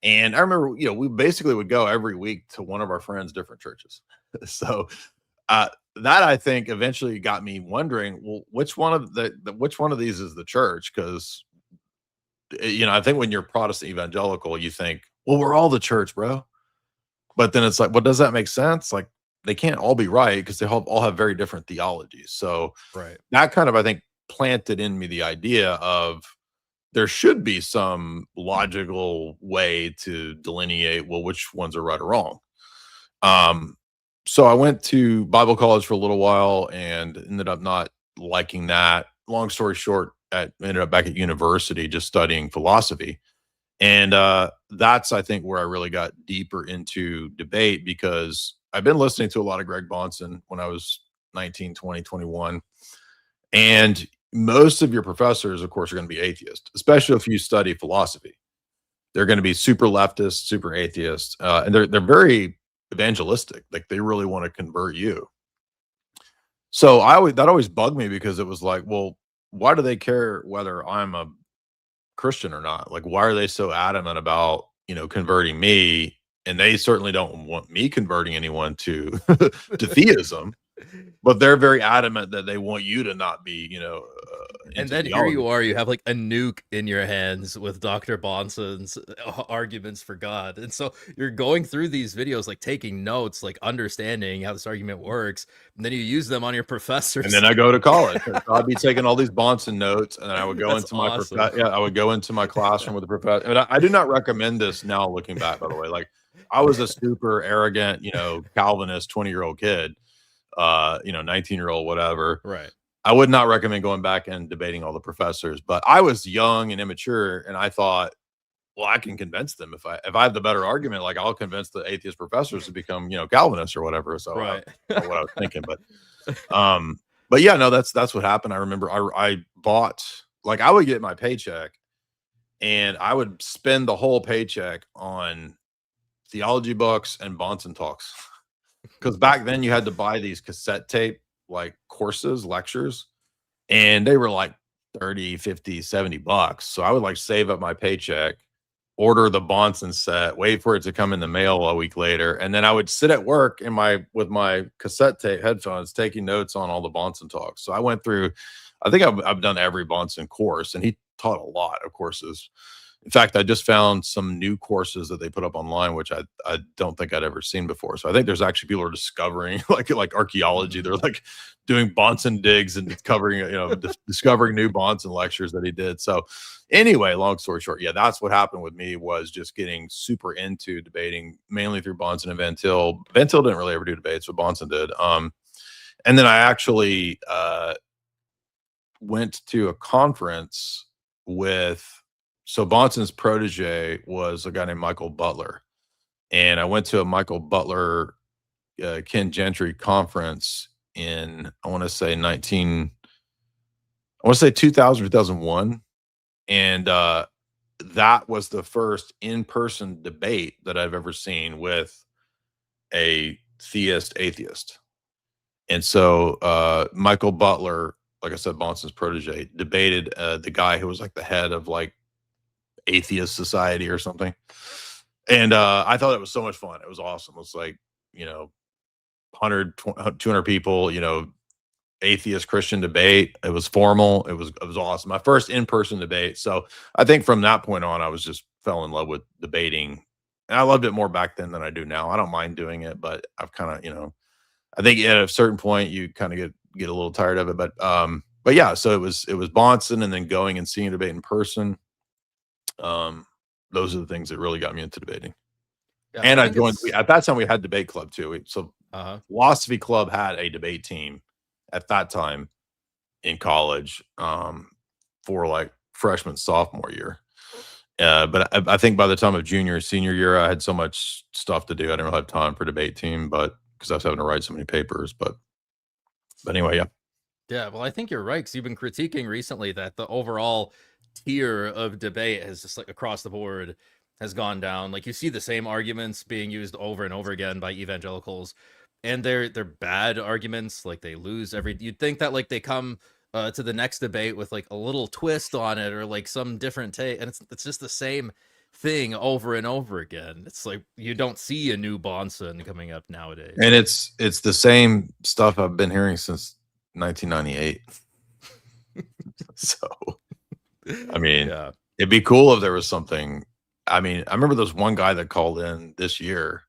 And I remember, we basically would go every week to one of our friends' different churches. So that I think eventually got me wondering, well, which one of these is the church? Because I think when you're Protestant evangelical, you think, well, we're all the church, bro. But then it's like, well, does that make sense? Like, they can't all be right because they all have very different theologies. So that kind of, I think, planted in me the idea of there should be some logical way to delineate, well, which ones are right or wrong. So I went to Bible college for a little while and ended up not liking that. Long story short, ended up back at university just studying philosophy. And that's, I think, where I really got deeper into debate, because I've been listening to a lot of Greg Bonson when I was 19, 20, 21. And most of your professors, of course, are going to be atheist, especially if you study philosophy. They're going to be super leftist, super atheist, and they're very evangelistic. Like, they really want to convert you. So that always bugged me, because it was like, well, why do they care whether I'm a Christian or not? Like, why are they so adamant about, converting me? And they certainly don't want me converting anyone to to theism, but they're very adamant that they want you to not be, And into then here theology. you are, you have like a nuke in your hands with Dr. Bonson's arguments for God. And so you're going through these videos, like taking notes, like understanding how this argument works. And then you use them on your professors. And then I go to college. So I'd be taking all these Bonson notes, and then I would go That's into my awesome. I would go into my classroom with the professor. And I do not recommend this now, looking back, by the way. Like, I was a super arrogant, Calvinist 20-year-old kid, 19-year-old, whatever. Right. I would not recommend going back and debating all the professors, but I was young and immature, and I thought, well, I can convince them if I have the better argument. Like, I'll convince the atheist professors to become, Calvinists or whatever. So Right. I what I was thinking, but yeah, no, that's what happened. I remember I bought, like, I would get my paycheck and I would spend the whole paycheck on theology books and Bonson talks. Because back then you had to buy these cassette tape, like, courses, lectures, and they were like 30, 50, $70. So I would, like, save up my paycheck, order the Bonson set, wait for it to come in the mail a week later, and then I would sit at work with my cassette tape headphones, taking notes on all the Bonson talks. So I went through, I think I've done every Bonson course, and he taught a lot of courses. In fact, I just found some new courses that they put up online, which I don't think I'd ever seen before. So I think there's actually people are discovering, like archaeology. They're like doing Bonson digs and covering, discovering new Bonson lectures that he did. So anyway, long story short, yeah, that's what happened with me, was just getting super into debating, mainly through Bonson and Van Til. Van Til didn't really ever do debates, but Bonson did. And then I actually went to a conference with, so Bonson's protege was a guy named Michael Butler. And I went to a Michael Butler, Ken Gentry conference in, I want to say 2000, 2001. And that was the first in-person debate that I've ever seen with a theist atheist. And so Michael Butler, like I said, Bonson's protege, debated the guy who was like the head of like Atheist Society or something. And I thought it was so much fun. It was awesome. It was like, 100, 200 people, atheist Christian debate. It was formal. It was awesome. My first in-person debate. So I think from that point on, I was just fell in love with debating. And I loved it more back then than I do now. I don't mind doing it, but I've kind of, I think at a certain point you kind of get a little tired of it. But yeah, so it was Bonson, and then going and seeing a debate in person. Those are the things that really got me into debating. Yeah, and I joined, at that time we had debate club too. Philosophy club had a debate team at that time in college, for like freshman, sophomore year. But I think by the time of junior, senior year, I had so much stuff to do. I didn't really have time for debate team, but because I was having to write so many papers, but anyway, yeah. Yeah, well, I think you're right, because you've been critiquing recently that the overall tier of debate has just, like, across the board has gone down. Like, you see the same arguments being used over and over again by evangelicals, and they're bad arguments. Like, they lose you'd think that, like, they come to the next debate with like a little twist on it, or like some different take, and it's just the same thing over and over again. It's like you don't see a new Bonson coming up nowadays. And it's the same stuff I've been hearing since 1998. So I mean, yeah. It'd be cool if there was something. I mean, I remember there's one guy that called in this year,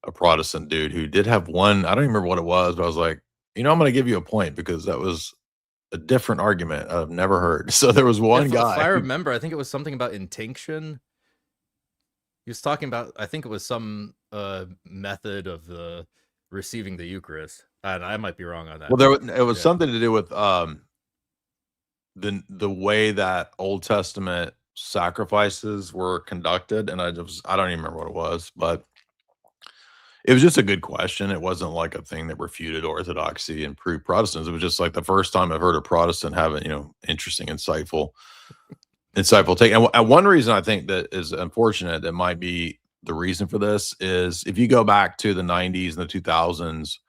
a Protestant dude who did have one, I don't even remember what it was, but I was like, I'm going to give you a point because that was a different argument I've never heard. So there was one guy. If I remember, I think it was something about intinction. He was talking about, I think it was some method of the receiving the Eucharist. And I might be wrong on that. Well, it was Yeah. something to do with the way that Old Testament sacrifices were conducted, and I don't even remember what it was, but it was just a good question. It wasn't like a thing that refuted orthodoxy and proved Protestants. It was just like the first time I've heard a Protestant have an interesting, insightful take. And one reason I think that is unfortunate, that might be the reason for this, is if you go back to the 90s and the 2000s,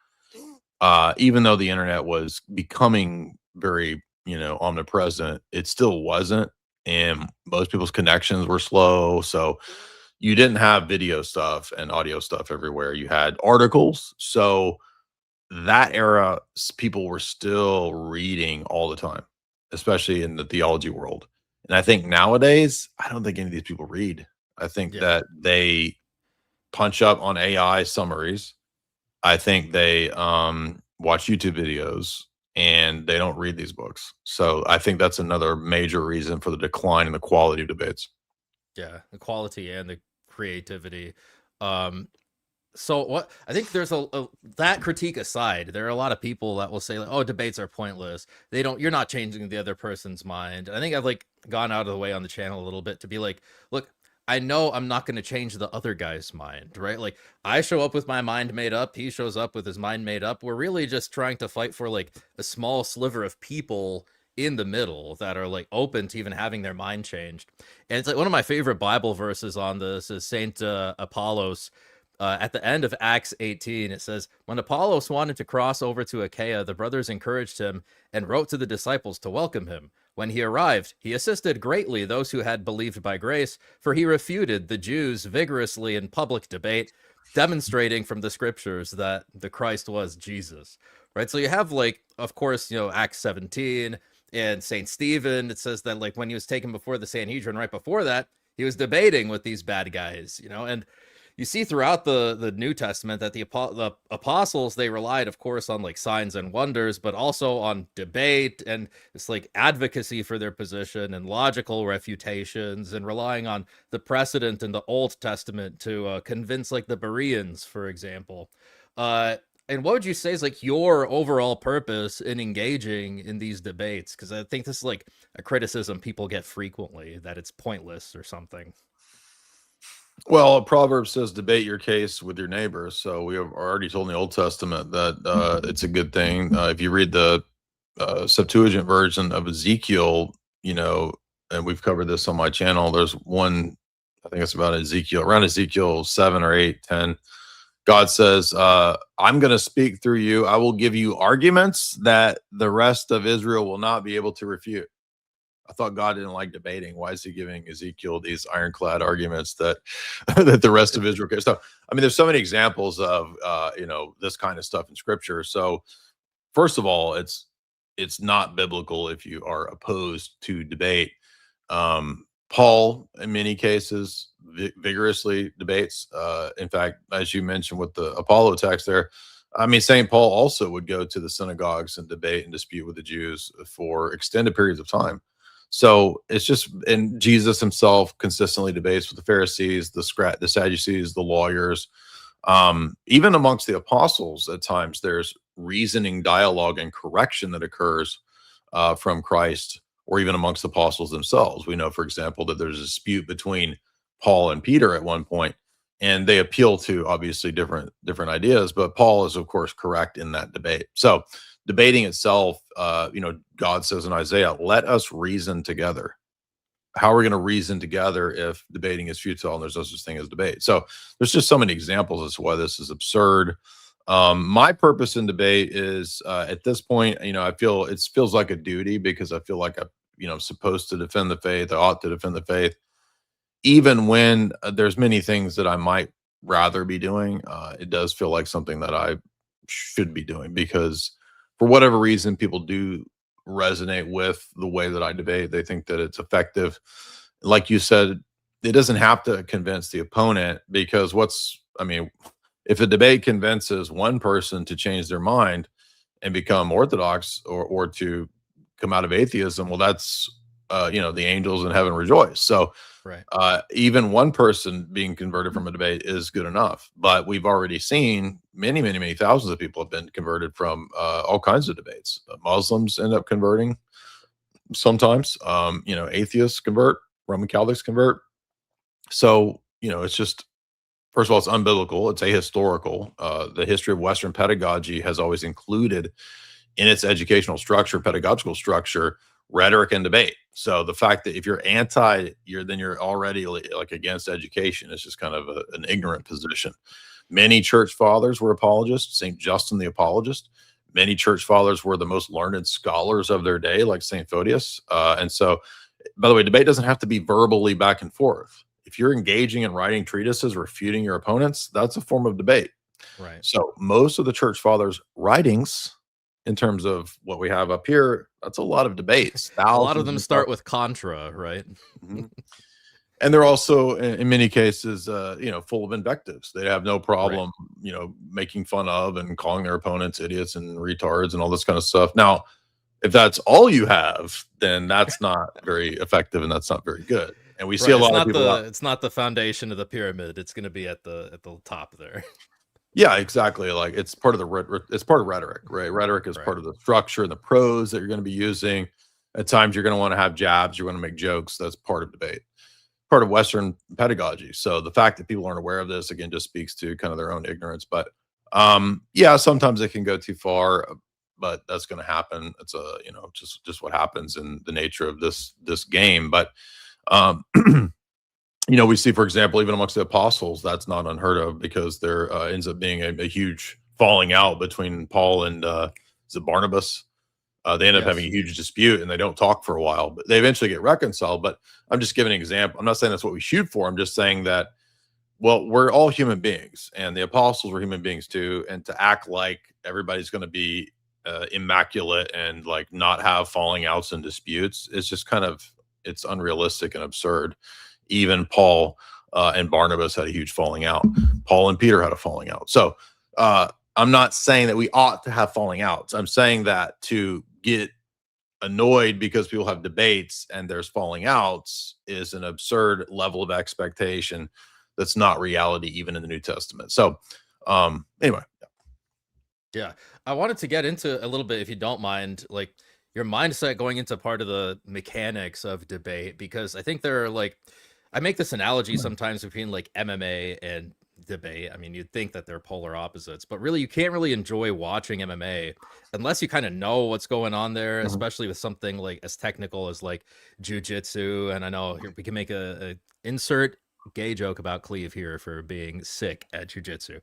even though the internet was becoming very omnipresent, it still wasn't, and most people's connections were slow, so you didn't have video stuff and audio stuff everywhere. You had articles. So that era, people were still reading all the time, especially in the theology world. And I think nowadays, I don't think any of these people read. I think that they punch up on AI summaries. I think they watch YouTube videos, and they don't read these books. So I think that's another major reason for the decline in the quality of debates. Yeah, the quality and the creativity. So what I think there's that critique aside, there are a lot of people that will say like, oh, debates are pointless. You're not changing the other person's mind. And I think I've like gone out of the way on the channel a little bit to be like, look, I know I'm not going to change the other guy's mind, right? Like I show up with my mind made up. He shows up with his mind made up. We're really just trying to fight for like a small sliver of people in the middle that are like open to even having their mind changed. And it's like one of my favorite Bible verses on this is Saint Apollos. At the end of Acts 18, it says, when Apollos wanted to cross over to Achaia, the brothers encouraged him and wrote to the disciples to welcome him. When he arrived, he assisted greatly those who had believed by grace, for he refuted the Jews vigorously in public debate, demonstrating from the scriptures that the Christ was Jesus. Right? So you have like, of course, Acts 17 and Saint Stephen. It says that like when he was taken before the Sanhedrin, right before that, he was debating with these bad guys, and you see throughout the New Testament that the apostles, they relied, of course, on like signs and wonders, but also on debate and it's like advocacy for their position and logical refutations, and relying on the precedent in the Old Testament to convince like the Bereans, for example. And what would you say is like your overall purpose in engaging in these debates? Because I think this is like a criticism people get frequently, that it's pointless or something. Well, a proverb says, debate your case with your neighbor. So we have already told in the Old Testament that it's a good thing. If you read the Septuagint version of Ezekiel, and we've covered this on my channel, there's one, I think it's about around Ezekiel 7 or 8, 10. God says, I'm going to speak through you. I will give you arguments that the rest of Israel will not be able to refute. I thought God didn't like debating. Why is he giving Ezekiel these ironclad arguments that that the rest of Israel cares? So, I mean, there's so many examples of this kind of stuff in Scripture. So, first of all, it's not biblical if you are opposed to debate. Paul, in many cases, vigorously debates. In fact, as you mentioned with the Apollo text there, I mean, St. Paul also would go to the synagogues and debate and dispute with the Jews for extended periods of time. So it's just, and Jesus himself consistently debates with the Pharisees, the Sadducees, the lawyers, even amongst the apostles. At times, there's reasoning, dialogue, and correction that occurs from Christ, or even amongst the apostles themselves. We know, for example, that there's a dispute between Paul and Peter at one point, and they appeal to obviously different ideas. But Paul is, of course, correct in that debate. So debating itself, God says in Isaiah, let us reason together. How are we going to reason together if debating is futile and there's no such thing as debate? So there's just so many examples as to why this is absurd. My purpose in debate is at this point, I feel it feels like a duty, because I feel like I'm supposed to defend the faith. I ought to defend the faith, even when there's many things that I might rather be doing. It does feel like something that I should be doing, because for whatever reason, people do resonate with the way that I debate. They think that it's effective. Like you said, it doesn't have to convince the opponent, because if a debate convinces one person to change their mind and become orthodox or to come out of atheism, well, that's the angels in heaven rejoice. So Right. even one person being converted from a debate is good enough. But we've already seen many thousands of people have been converted from all kinds of debates. Muslims end up converting sometimes. Atheists convert, Roman Catholics convert. So, it's just, first of all, it's unbiblical. It's ahistorical. The history of Western pedagogy has always included in its educational structure, pedagogical structure, rhetoric and debate. So the fact that if you're then you're already like against education. It's just kind of an ignorant position. Many church fathers were apologists. St. Justin the Apologist. Many church fathers were the most learned scholars of their day, like St. Photius. And so, by the way, debate doesn't have to be verbally back and forth. If you're engaging in writing treatises, refuting your opponents, that's a form of debate. Right. So most of the church fathers' writings, in terms of what we have up here, that's a lot of debates. A lot of them start with contra, right? Mhm. And they're also, in many cases, full of invectives. They have no problem, making fun of and calling their opponents idiots and retards and all this kind of stuff. Now, if that's all you have, then that's not very effective and that's not very good. And we see a lot of people. It's not the foundation of the pyramid. It's going to be at the top there. Yeah, exactly. Like it's part of it's part of rhetoric, right? Rhetoric is part of the structure and the prose that you're going to be using. At times, you're going to want to have jabs. You're going to make jokes. That's part of debate, part of Western pedagogy. So the fact that people aren't aware of this again just speaks to kind of their own ignorance. But sometimes it can go too far. But that's going to happen. It's just what happens in the nature of this game. But we see, for example, even amongst the apostles, that's not unheard of because there ends up being a huge falling out between Paul and Barnabas. They end up having a huge dispute and they don't talk for a while, but they eventually get reconciled. But I'm just giving an example. I'm not saying that's what we shoot for. I'm just saying that, well, we're all human beings and the apostles were human beings too. And to act like everybody's going to be immaculate and like not have falling outs and disputes, it's just it's unrealistic and absurd. Even Paul and Barnabas had a huge falling out. Paul and Peter had a falling out. So I'm not saying that we ought to have falling outs. I'm saying that to get annoyed because people have debates and there's falling outs is an absurd level of expectation that's not reality even in the New Testament. So anyway. Yeah. I wanted to get into a little bit, if you don't mind, like your mindset going into part of the mechanics of debate, because I think there are I make this analogy sometimes between like MMA and debate. I mean, you'd think that they're polar opposites, but really you can't really enjoy watching MMA unless you kind of know what's going on there, especially with something like as technical as like jujitsu. And I know here we can make a insert gay joke about Cleve here for being sick at jujitsu.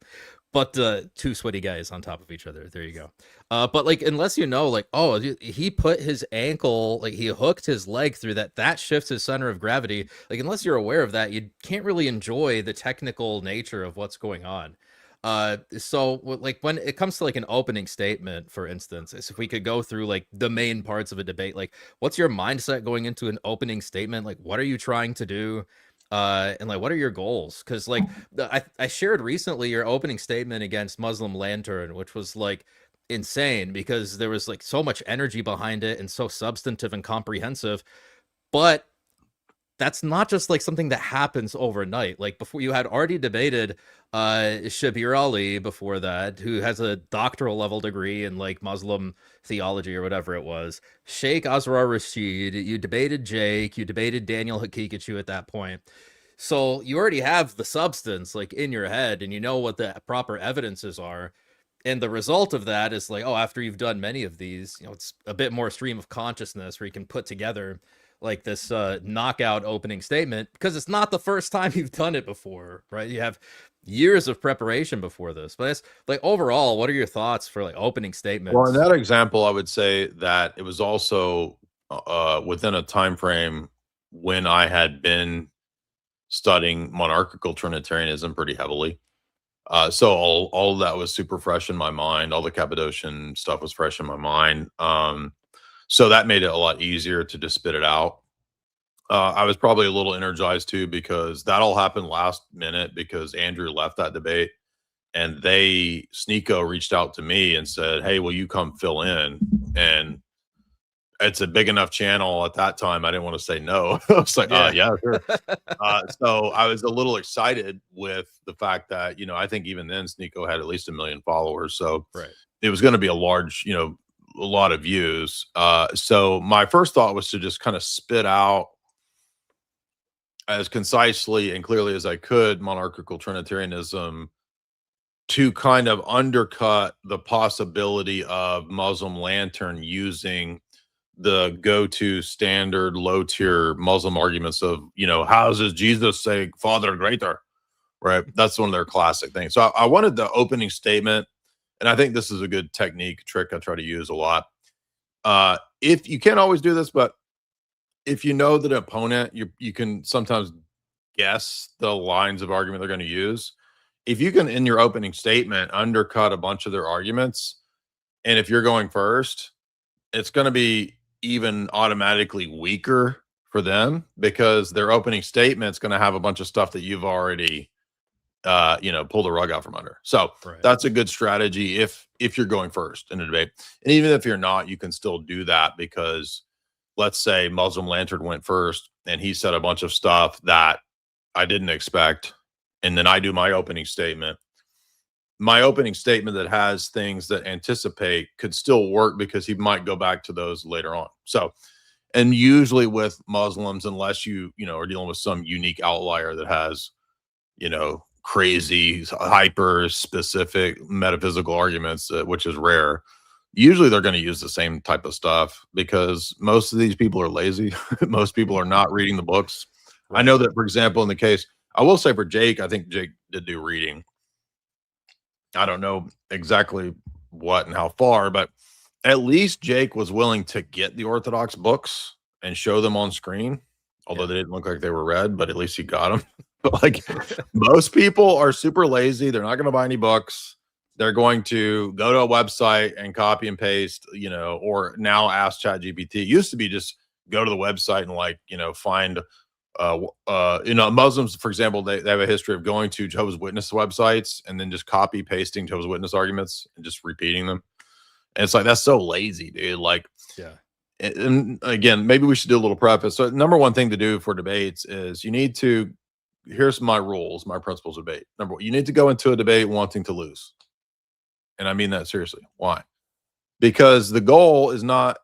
But two sweaty guys on top of each other. There you go. But like, unless you know, like, oh, he put his ankle, like he hooked his leg through that shifts his center of gravity. Like, unless you're aware of that, you can't really enjoy the technical nature of what's going on. So like when it comes to like an opening statement, for instance, if we could go through like the main parts of a debate, like what's your mindset going into an opening statement? Like, what are you trying to do? And like, what are your goals? Because like I shared recently your opening statement against Muslim Lantern, which was like insane because there was like so much energy behind it and so substantive and comprehensive. But that's not just like something that happens overnight. Like before, you had already debated Shabir Ali before that, who has a doctoral level degree in like Muslim theology or whatever it was. Sheikh Azrar Rashid, you debated Jake, you debated Daniel Hakikachu at that point. So you already have the substance like in your head and you know what the proper evidences are. And the result of that is like, oh, after you've done many of these, it's a bit more stream of consciousness where you can put together like this knockout opening statement, because it's not the first time you've done it before, right? You have years of preparation before this. But it's like, overall, what are your thoughts for like opening statements? Well, in that example, I would say that it was also within a time frame when I had been studying monarchical Trinitarianism pretty heavily. So all of that was super fresh in my mind. All the Cappadocian stuff was fresh in my mind. So that made it a lot easier to just spit it out. I was probably a little energized too, because that all happened last minute because Andrew left that debate and Sneeko reached out to me and said, hey, will you come fill in? And it's a big enough channel at that time. I didn't want to say no. I was like, yeah, sure. So I was a little excited with the fact that, I think even then Sneeko had at least 1 million followers. So Right. it was going to be a large, a lot of views. So my first thought was to just kind of spit out as concisely and clearly as I could monarchical Trinitarianism to kind of undercut the possibility of Muslim Lantern using the go-to standard low-tier Muslim arguments of, how does Jesus say Father greater? Right. That's one of their classic things. So I wanted the opening statement, and I think this is a good technique trick I try to use a lot. If you can't always do this, but if you know that an opponent, you can sometimes guess the lines of argument they're going to use. If you can, in your opening statement, undercut a bunch of their arguments, and if you're going first, it's going to be even automatically weaker for them because their opening statement is going to have a bunch of stuff that you've already, pulled the rug out from under. So that's a good strategy if you're going first in a debate. And even if you're not, you can still do that because let's say Muslim Lantern went first and he said a bunch of stuff that I didn't expect. And then I do my opening statement. My opening statement that has things that anticipate could still work because he might go back to those later on. So, and usually with Muslims, unless you are dealing with some unique outlier that has, crazy, hyper specific metaphysical arguments, which is rare, usually they're going to use the same type of stuff because most of these people are lazy. Most people are not reading the books. I know that, for example, in the case, I will say for Jake, I think Jake did do reading. I don't know exactly what and how far, but at least Jake was willing to get the Orthodox books and show them on screen, although they didn't look like they were read, but at least he got them. But like most people are super lazy. They're not going to buy any books. They're going to go to a website and copy and paste, or now ask ChatGPT. It used to be just go to the website and find Muslims, for example, they have a history of going to Jehovah's Witness websites and then just copy pasting Jehovah's Witness arguments and just repeating them. And it's like, that's so lazy, dude. Like, yeah. And again, maybe we should do a little preface. So number one thing to do for debates is you need to, here's my rules, my principles of debate. Number one, you need to go into a debate wanting to lose. And I mean that seriously. Why? Because the goal is not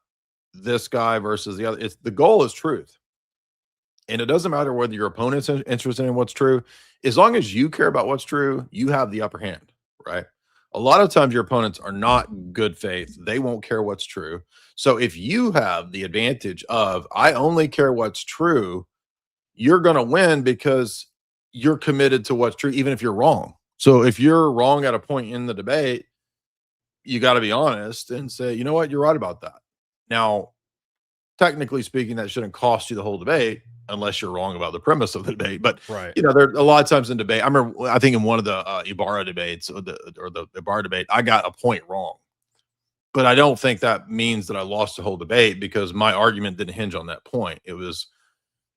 this guy versus the other. The goal is truth. And it doesn't matter whether your opponent's interested in what's true. As long as you care about what's true, you have the upper hand, right? A lot of times your opponents are not good faith. They won't care what's true. So if you have the advantage of, I only care what's true, you're going to win because you're committed to what's true, even if you're wrong. So if you're wrong at a point in the debate, you got to be honest and say, you know what, you're right about that. Now, technically speaking, that shouldn't cost you the whole debate unless you're wrong about the premise of the debate. But, there are a lot of times in debate. I think in one of the Ibarra debates or the Ibarra debate, I got a point wrong. But I don't think that means that I lost the whole debate because my argument didn't hinge on that point. It was,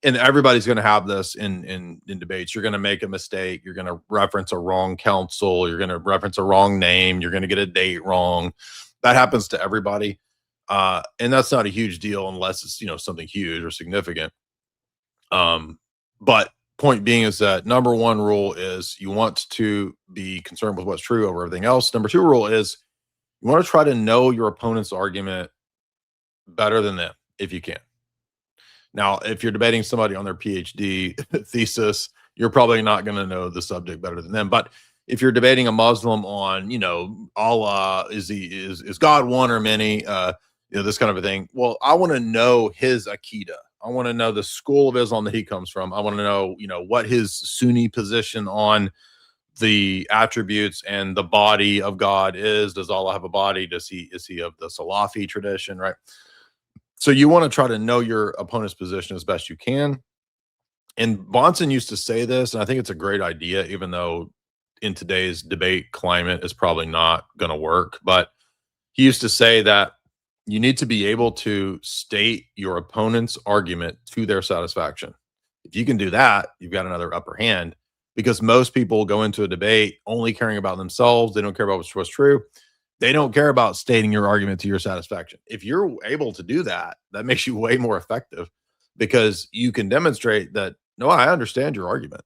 and everybody's going to have this in debates. You're going to make a mistake. You're going to reference a wrong counsel. You're going to reference a wrong name. You're going to get a date wrong. That happens to everybody. And that's not a huge deal unless it's, something huge or significant. But point being is that number one rule is you want to be concerned with what's true over everything else. Number two rule is you want to try to know your opponent's argument better than them if you can. Now, if you're debating somebody on their PhD thesis, you're probably not going to know the subject better than them. But if you're debating a Muslim on, Allah, is God one or many, this kind of a thing. Well, I want to know his Aqidah. I want to know the school of Islam that he comes from. I want to know, what his Sunni position on the attributes and the body of God is. Does Allah have a body? Is he of the Salafi tradition? Right. So you want to try to know your opponent's position as best you can. And Bonson used to say this, and I think it's a great idea, even though in today's debate climate is probably not going to work. But he used to say that you need to be able to state your opponent's argument to their satisfaction. If you can do that, you've got another upper hand, because most people go into a debate only caring about themselves. They don't care about what's true. They don't care about stating your argument to your satisfaction. If you're able to do that, that makes you way more effective because you can demonstrate that, no, I understand your argument.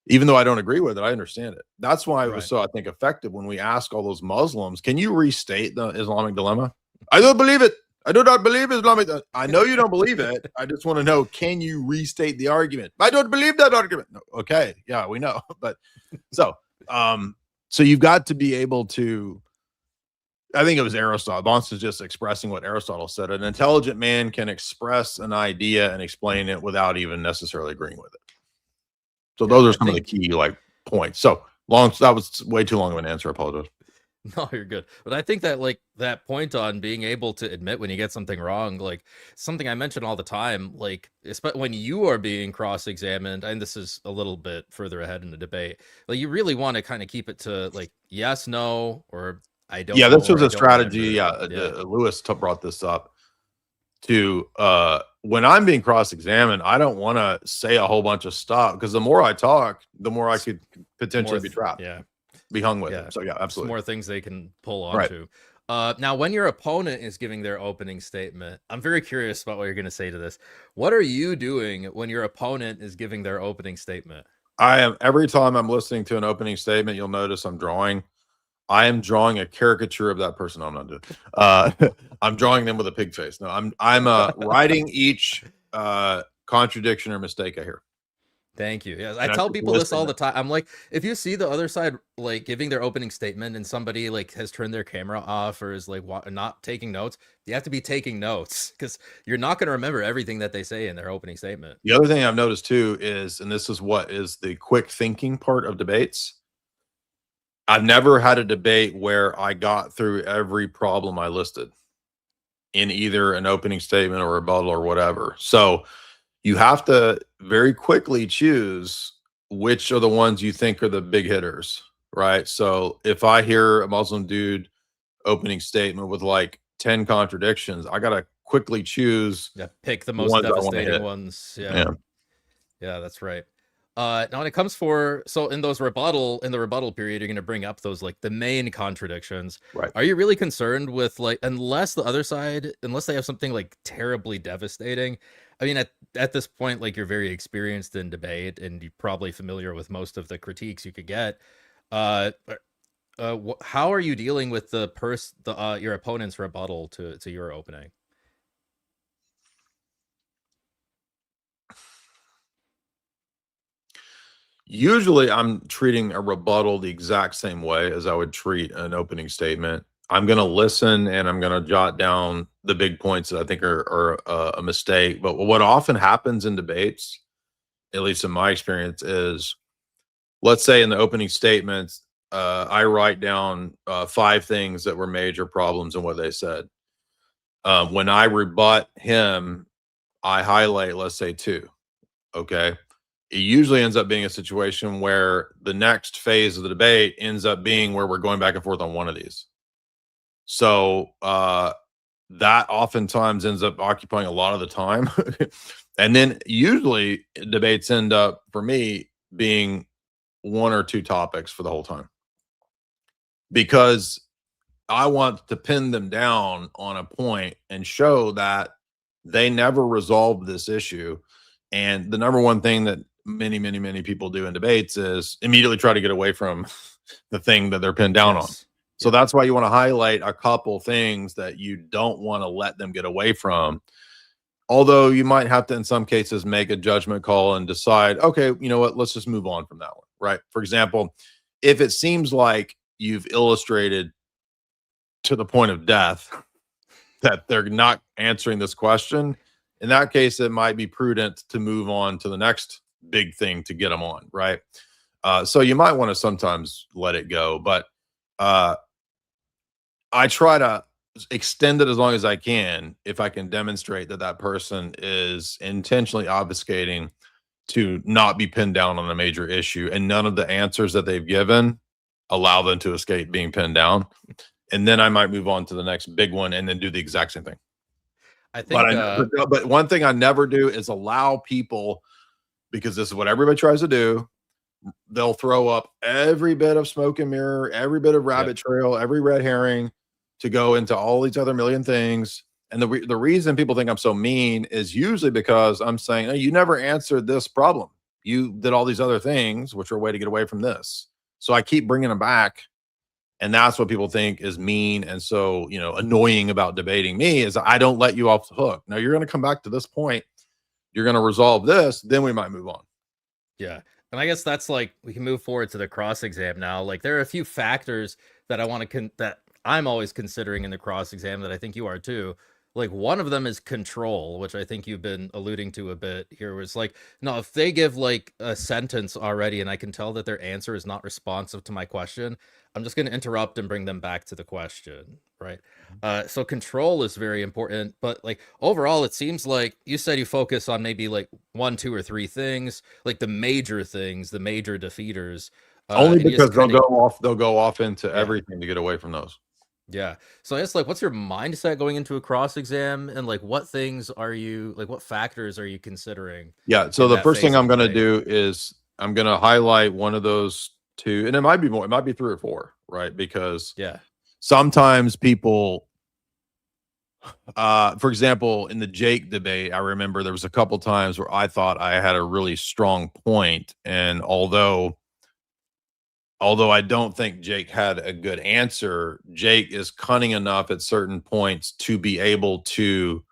Even though I don't agree with it, I understand it. That's why it was Right. so, I think, effective when we ask all those Muslims, can you restate the Islamic dilemma? I don't believe it. I do not believe Islamic. I know you don't believe it. I just want to know, can you restate the argument? I don't believe that argument. No, okay. Yeah, we know. But so you've got to be able to, I think it was Aristotle. Bonds is just expressing what Aristotle said. An intelligent man can express an idea and explain it without even necessarily agreeing with it. So those are some of the key points. So long, that was way too long of an answer. I apologize. No, you're good. But I think that that point on being able to admit when you get something wrong, something I mention all the time, especially when you are being cross-examined, and this is a little bit further ahead in the debate, you really want to kind of keep it to yes, no, or I don't. Yeah, this know, was or I a don't strategy. remember. Lewis brought this up to when I'm being cross-examined, I don't want to say a whole bunch of stuff because the more I talk, the more I could potentially be trapped. Yeah. Be hung with it. So yeah, Some absolutely. more things they can pull onto. Now, when your opponent is giving their opening statement, I'm very curious about what you're going to say to this. What are you doing when your opponent is giving their opening statement? I am, every time I'm listening to an opening statement, you'll notice I'm drawing. I am drawing a caricature of that person. I'm not doing. I'm drawing them with a pig face. No, I'm writing each contradiction or mistake I hear. Thank you. Yeah, I tell people this all the time. I'm like, if you see the other side giving their opening statement and somebody has turned their camera off or is not taking notes, you have to be taking notes because you're not going to remember everything that they say in their opening statement. The other thing I've noticed too is, and this is what is the quick thinking part of debates, I've never had a debate where I got through every problem I listed in either an opening statement or a rebuttal or whatever. So you have to very quickly choose which are the ones you think are the big hitters, right? So if I hear a Muslim dude opening statement with 10 contradictions, I got to quickly choose. Yeah, pick the most devastating ones. Yeah, that's right. Now when it comes in the rebuttal period, you're going to bring up those the main contradictions. Right. Are you really concerned with unless the other side, unless they have something terribly devastating? I mean, at this point, you're very experienced in debate and you're probably familiar with most of the critiques you could get. How are you dealing with your opponent's rebuttal to your opening? Usually I'm treating a rebuttal the exact same way as I would treat an opening statement. I'm going to listen and I'm going to jot down the big points that I think are a mistake. But what often happens in debates, at least in my experience, is let's say in the opening statements, I write down 5 things that were major problems in what they said. When I rebut him, I highlight, let's say 2. Okay. It usually ends up being a situation where the next phase of the debate ends up being where we're going back and forth on one of these. So that oftentimes ends up occupying a lot of the time. And then usually debates end up, for me, being 1 or 2 topics for the whole time. Because I want to pin them down on a point and show that they never resolved this issue. And the number one thing that many people do in debates is immediately try to get away from the thing that they're pinned down on. So that's why you want to highlight a couple things that you don't want to let them get away from. Although you might have to, in some cases, make a judgment call and decide, okay, you know what, let's just move on from that one, right? For example, if it seems like you've illustrated to the point of death that they're not answering this question, in that case, it might be prudent to move on to the next big thing to get them on, right? So you might want to sometimes let it go, but I try to extend it as long as I can if I can demonstrate that that person is intentionally obfuscating to not be pinned down on a major issue, and none of the answers that they've given allow them to escape being pinned down. And then I might move on to the next big one and then do the exact same thing. I think, but one thing I never do is allow people, because this is what everybody tries to do. They'll throw up every bit of smoke and mirror, every bit of rabbit trail, every red herring, to go into all these other million things. And the reason people think I'm so mean is usually because I'm saying, oh, you never answered this problem. You did all these other things, which are a way to get away from this. So I keep bringing them back. And that's what people think is mean and so, annoying about debating me is I don't let you off the hook. Now you're going to come back to this point. You're going to resolve this. Then we might move on. Yeah. And I guess that's like, we can move forward to the cross exam now. Like there are a few factors that I want to, that I'm always considering in the cross exam that I think you are too. Like one of them is control, which I think you've been alluding to a bit here, was like, no, if they give like a sentence already and I can tell that their answer is not responsive to my question, I'm just going to interrupt and bring them back to the question, right? So control is very important, but like overall, it seems like you said you focus on maybe like 1, 2, or 3 things, like the major things, the major defeaters. Only because they'll go off into everything to get away from those. Yeah. So I guess like, what's your mindset going into a cross exam, and like, what things are you like? What factors are you considering? Yeah. So the first thing I'm going to do is I'm going to highlight one of those 2, and it might be more. It might be 3 or 4, right? Because sometimes people, for example, in the Jake debate, I remember there was a couple times where I thought I had a really strong point, and although I don't think Jake had a good answer, Jake is cunning enough at certain points to be able to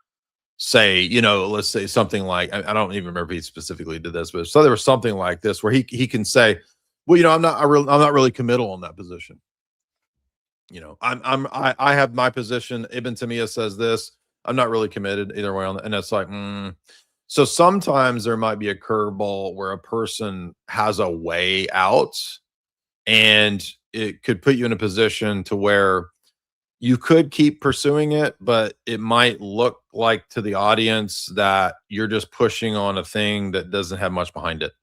say, let's say something like, I don't even remember if he specifically did this, but so there was something like this where he can say, well, I'm not really committal on that position. I have my position. Ibn Taymiyyah says this. I'm not really committed either way on that. And it's like, So sometimes there might be a curveball where a person has a way out, and it could put you in a position to where you could keep pursuing it, but it might look like to the audience that you're just pushing on a thing that doesn't have much behind it.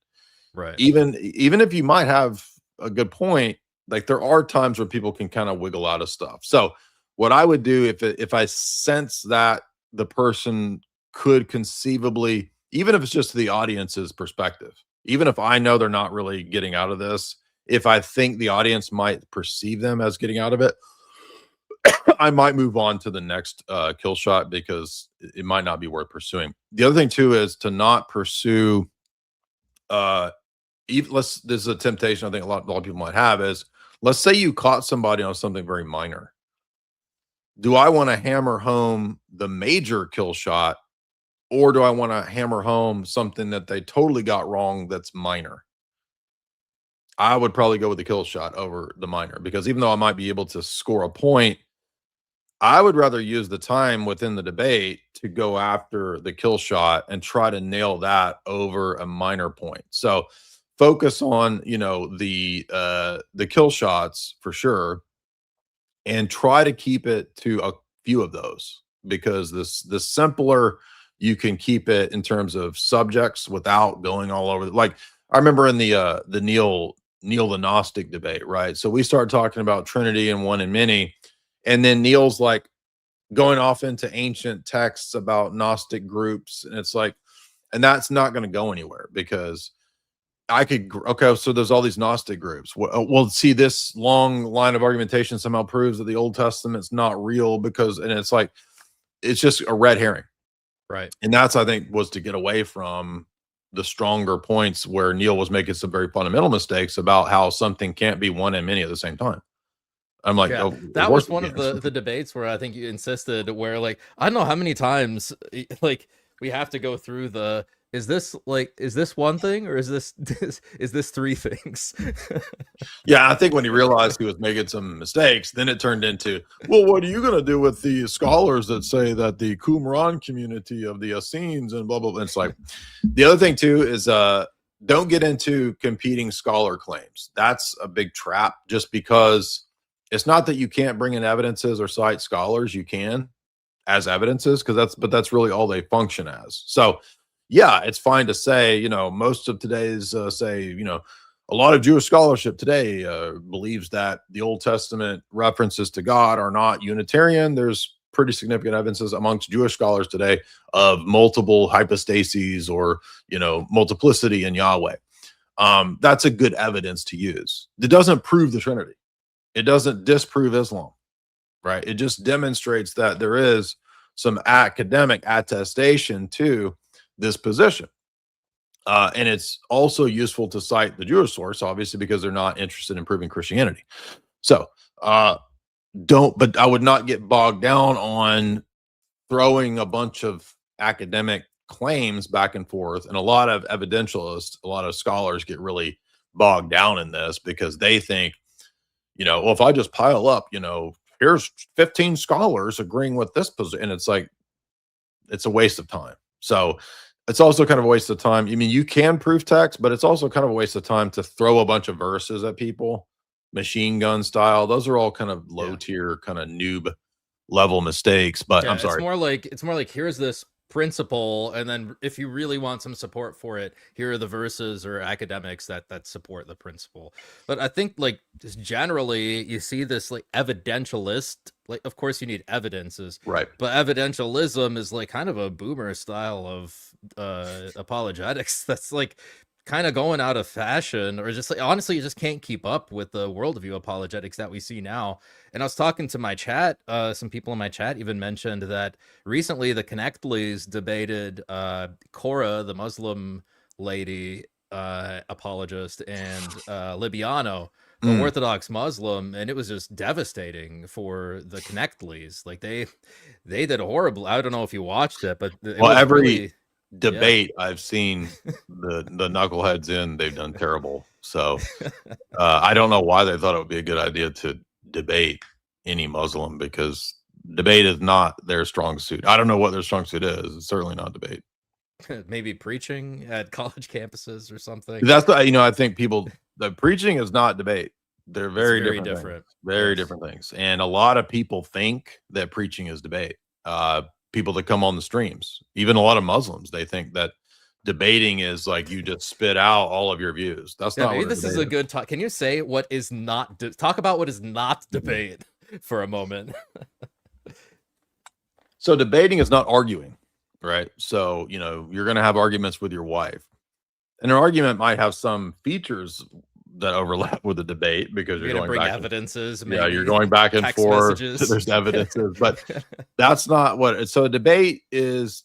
Right. Even if you might have a good point, like there are times where people can kind of wiggle out of stuff. So what I would do if I sense that the person could conceivably, even if it's just the audience's perspective, even if I know they're not really getting out of this, if I think the audience might perceive them as getting out of it, I might move on to the next kill shot because it might not be worth pursuing. The other thing too is to not pursue. This is a temptation I think a lot of people might have is, let's say you caught somebody on something very minor. Do I want to hammer home the major kill shot, or do I want to hammer home something that they totally got wrong that's minor? I would probably go with the kill shot over the minor, because even though I might be able to score a point, I would rather use the time within the debate to go after the kill shot and try to nail that over a minor point. So focus on, the kill shots for sure, and try to keep it to a few of those, because the simpler you can keep it in terms of subjects without going all over. Like I remember in the Neil the Gnostic debate, right? So we started talking about Trinity and one and many, and then Neil's like going off into ancient texts about Gnostic groups, and it's like, and that's not going to go anywhere, because so there's all these Gnostic groups. Well, see, this long line of argumentation somehow proves that the Old Testament's not real, and it's like, it's just a red herring. Right. And that's, I think, was to get away from the stronger points where Neil was making some very fundamental mistakes about how something can't be one and many at the same time. I'm like, that was one of the debates where I think you insisted, where like, I don't know how many times like we have to go through is this one thing, or is this 3 things? Yeah, I think when he realized he was making some mistakes, then it turned into, well, what are you going to do with the scholars that say that the Qumran community of the Essenes and blah, blah, blah. It's like, the other thing too is don't get into competing scholar claims. That's a big trap, just because it's not that you can't bring in evidences or cite scholars. You can as evidences, but that's really all they function as. So yeah, it's fine to say, most of today's a lot of Jewish scholarship today believes that the Old Testament references to God are not Unitarian. There's pretty significant evidences amongst Jewish scholars today of multiple hypostases or, multiplicity in Yahweh. That's a good evidence to use. It doesn't prove the Trinity. It doesn't disprove Islam. right? It just demonstrates that there is some academic attestation to this position. And it's also useful to cite the Jewish source, obviously, because they're not interested in proving Christianity. So but I would not get bogged down on throwing a bunch of academic claims back and forth. And a lot of evidentialists, a lot of scholars get really bogged down in this because they think, well, if I just pile up, here's 15 scholars agreeing with this position. And it's like, it's a waste of time. So it's also kind of a waste of time. I mean, you can prove text, but it's also kind of a waste of time to throw a bunch of verses at people, machine gun style. Those are all kind of low tier, kind of noob level mistakes. But I'm sorry. It's more like here's this principle, and then if you really want some support for it, here are the verses or academics that support the principle. But I think like just generally you see this like evidentialist, like of course you need evidences, right? But evidentialism is like kind of a boomer style of apologetics that's like kind of going out of fashion, or just like honestly you just can't keep up with the worldview apologetics that we see now. And I was talking to my chat, some people in my chat even mentioned that recently the Connectleys debated Cora, the Muslim lady apologist, and Libiano, the Orthodox Muslim, and it was just devastating for the Connectleys. Like they did horrible. I don't know if you watched it, but every debate I've seen the knuckleheads in, they've done terrible. So I don't know why they thought it would be a good idea to debate any Muslim, because debate is not their strong suit. I don't know what their strong suit is. It's certainly not debate. Maybe preaching at college campuses or something. That's the, I think the preaching is not debate. They're very different. Very different things. And a lot of people think that preaching is debate. People that come on the streams, even a lot of Muslims, they think that debating is like you just spit out all of your views. That's not. Maybe this is a good talk. Can you say what is not talk about what is not debate for a moment? So debating is not arguing, right? So you're going to have arguments with your wife, and an argument might have some features that overlap with the debate because you're going bring back evidences. You're going back and forth. Messages. There's evidences, but that's not what it's. So a debate is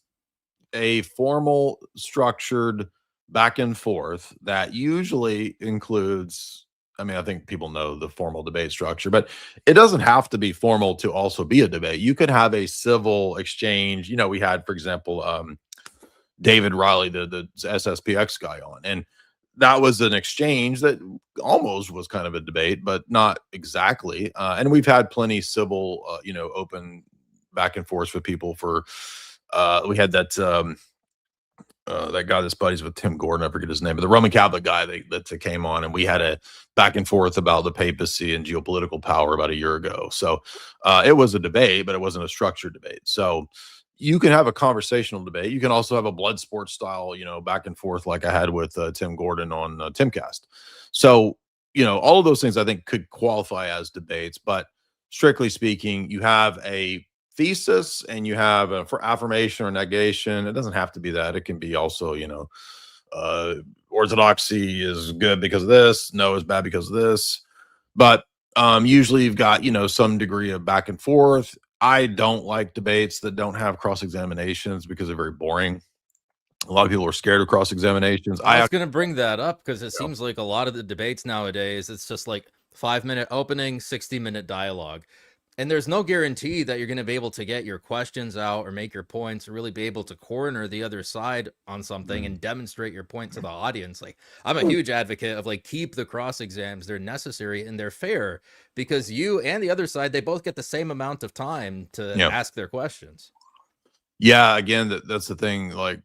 a formal, structured back and forth that usually includes, I think people know the formal debate structure, but it doesn't have to be formal to also be a debate. You could have a civil exchange. We had, for example, David Riley, the SSPX guy on, and that was an exchange that almost was kind of a debate, but not exactly. And we've had plenty civil, open back and forth with people for, we had that guy that's buddies with Tim Gordon, I forget his name, but the Roman Catholic guy that came on, and we had a back and forth about the papacy and geopolitical power about a year ago. So it was a debate, but it wasn't a structured debate. So you can have a conversational debate. You can also have a blood sport style, back and forth like I had with Tim Gordon on Timcast. So, all of those things I think could qualify as debates, but strictly speaking, you have a thesis and you have a for affirmation or negation. It doesn't have to be that. It can be also, orthodoxy is good because of this, no is bad because of this. But usually you've got, some degree of back and forth. I don't like debates that don't have cross-examinations because they're very boring. A lot of people are scared of cross-examinations. I was going to bring that up because it seems like a lot of the debates nowadays, it's just like 5-minute opening, 60-minute dialogue. And there's no guarantee that you're going to be able to get your questions out or make your points or really be able to corner the other side on something and demonstrate your point to the audience. Like, I'm a huge advocate of like, keep the cross exams. They're necessary and they're fair because you and the other side, they both get the same amount of time to ask their questions. Yeah. Again, that's the thing. Like,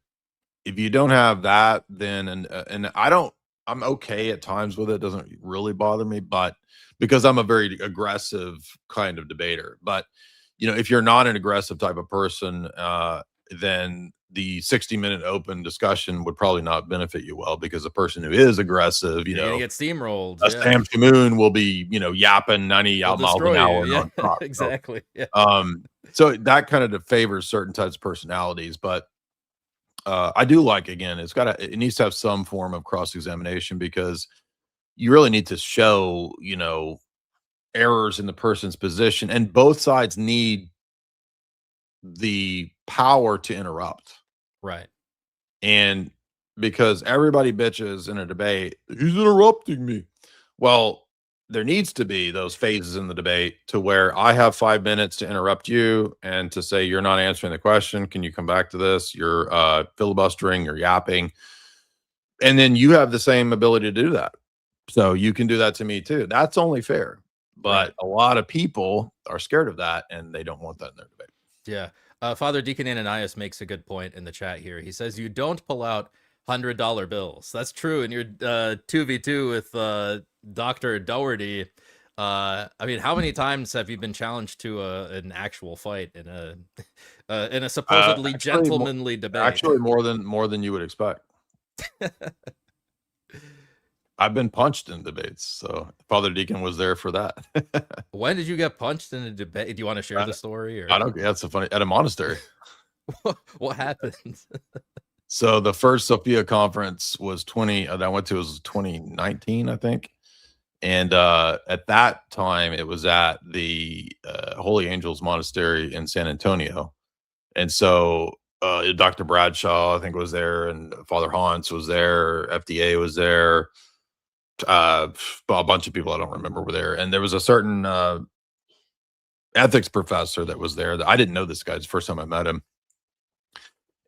if you don't have that, then, and I'm okay at times with it. It doesn't really bother me, but because I'm a very aggressive kind of debater. But, if you're not an aggressive type of person, then the 60-minute open discussion would probably not benefit you well, because the person who is aggressive, you're gonna get steamrolled. Sam Shamoon will be, yapping 90 miles an hour. Yeah, exactly. So that kind of favors certain types of personalities, but I do like, again, it needs to have some form of cross-examination, because you really need to show, errors in the person's position, and both sides need the power to interrupt. Right. And because everybody bitches in a debate, he's interrupting me. Well, there needs to be those phases in the debate to where I have 5 minutes to interrupt you and to say, you're not answering the question. Can you come back to this? You're filibustering, you're yapping. And then you have the same ability to do that. So you can do that to me too. That's only fair. But a lot of people are scared of that and they don't want that in their debate. Yeah. Father Deacon Ananias makes a good point in the chat here. He says you don't pull out $100 bills. That's true. In your 2v2 with Dr. Dougherty, I mean, how many times have you been challenged to an actual fight in a supposedly gentlemanly debate? Actually, more than you would expect. I've been punched in debates, so Father Deacon was there for that. When did you get punched in a debate? Do you want to share the story? Or? I don't. That's so funny. At a monastery. What happened? So the first Sophia conference was that I went to was 2019, I think. And at that time, it was at the Holy Angels Monastery in San Antonio. And so Dr. Bradshaw, I think, was there, and Father Hans was there, FDA was there. A bunch of people I don't remember were there. And there was a certain ethics professor that was there. That I didn't know this guy. It's the first time I met him.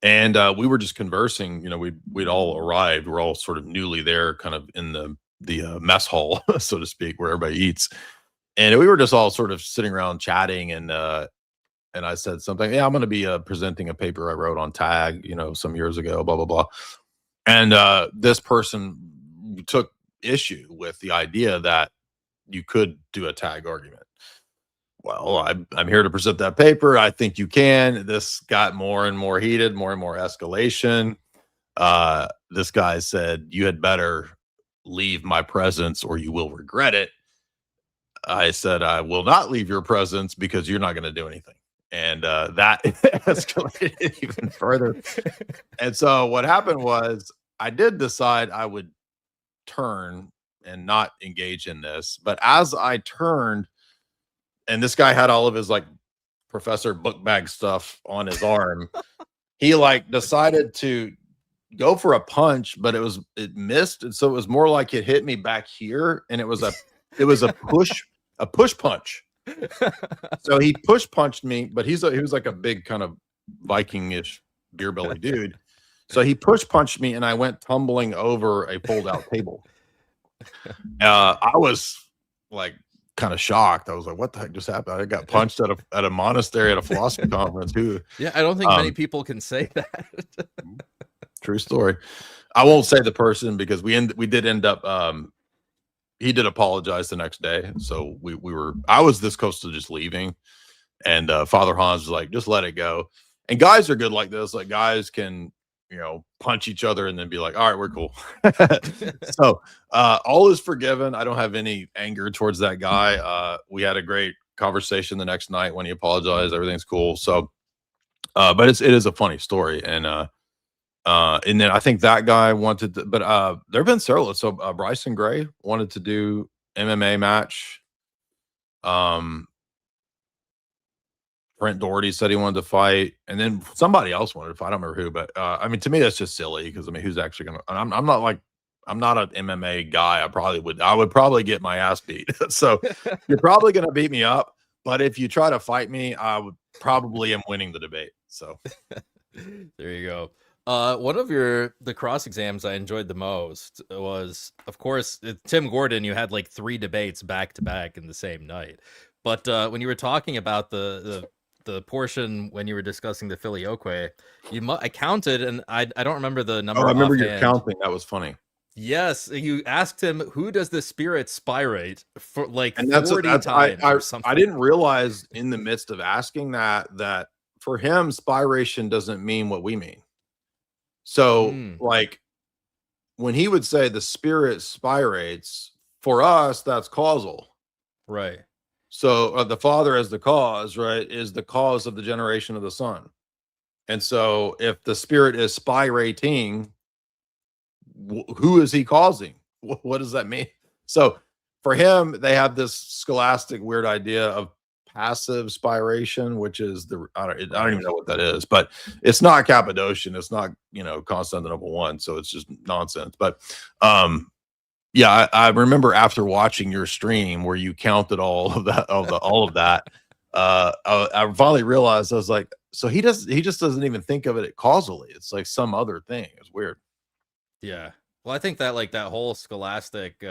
And we were just conversing. You know, we'd all arrived. We're all sort of newly there, kind of in the mess hall, so to speak, where everybody eats. And we were just all sort of sitting around chatting. And I said something. Yeah, I'm going to be presenting a paper I wrote on tag, you know, some years ago. Blah blah blah. And this person took issue with the idea that you could do a tag argument. Well, I'm here to present that paper. I think you can. This got more and more heated, more and more escalation. This guy said, you had better leave my presence or you will regret it. I said, I will not leave your presence because you're not going to do anything. And that escalated even further. And so what happened was I did decide I would turn and not engage in this. But as I turned, and this guy had all of his like professor book bag stuff on his arm, he like decided to go for a punch, but it missed. And so it was more like it hit me back here. And it was a push punch. So he push punched me, but he was like a big kind of Viking-ish beer belly dude. So he push punched me and I went tumbling over a fold out table. I was like kind of shocked. I was like, what the heck just happened? I got punched at a monastery at a philosophy conference. Yeah, I don't think many people can say that. True story. I won't say the person because we did end up he did apologize the next day. So I was this close to just leaving. And Father Hans was like, just let it go. And guys are good like this. Like guys can, you know, punch each other and then be like, all right, we're cool. So all is forgiven. I don't have any anger towards that guy. We had a great conversation the next night when he apologized. Everything's cool. So, but it is a funny story. And then I think that guy wanted to, but there have been several. So Bryson Gray wanted to do MMA match. Brent Doherty said he wanted to fight, and then somebody else wanted to fight. I don't remember who, but I mean, to me, that's just silly because I mean, who's actually gonna? I'm not an MMA guy. I would probably get my ass beat. So you're probably gonna beat me up, but if you try to fight me, I would probably am winning the debate. So there you go. One of the cross exams I enjoyed the most was, of course, Tim Gordon. You had like 3 debates back to back in the same night. But when you were talking about the portion when you were discussing the filioque, I counted, and I don't remember the number. Oh, I remember offhand. you counting. That was funny. Yes, you asked him, who does the spirit spirate for like and 40 times or something. I didn't realize in the midst of asking that for him, spiration doesn't mean what we mean. So like when he would say the spirit spirates, for us, that's causal. Right. So the Father as the cause, right, is the cause of the generation of the Son. And so if the Spirit is spirating, who is he causing? What does that mean? So for him, they have this scholastic weird idea of passive spiration, which is I don't even know what that is, but it's not Cappadocian. It's not, Constantinople 1. So it's just nonsense. But, yeah, I remember after watching your stream where you counted all of that, I finally realized, I was like, so he just doesn't even think of it causally. It's like some other thing. It's weird. Yeah. Well, I think that like that whole scholastic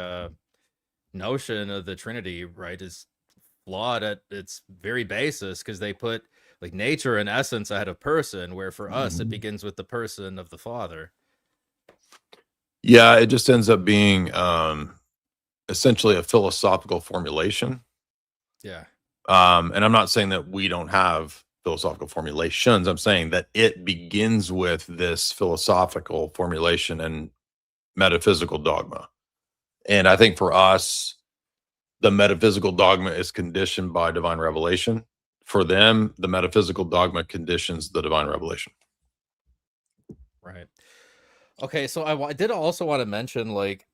notion of the Trinity, right, is flawed at its very basis, because they put like nature and essence ahead of person, where for us it begins with the person of the Father. Yeah, it just ends up being essentially a philosophical formulation. Yeah. And I'm not saying that we don't have philosophical formulations. I'm saying that it begins with this philosophical formulation and metaphysical dogma. And I think for us, the metaphysical dogma is conditioned by divine revelation. For them, the metaphysical dogma conditions the divine revelation. Right. Okay, so I did also want to mention, like,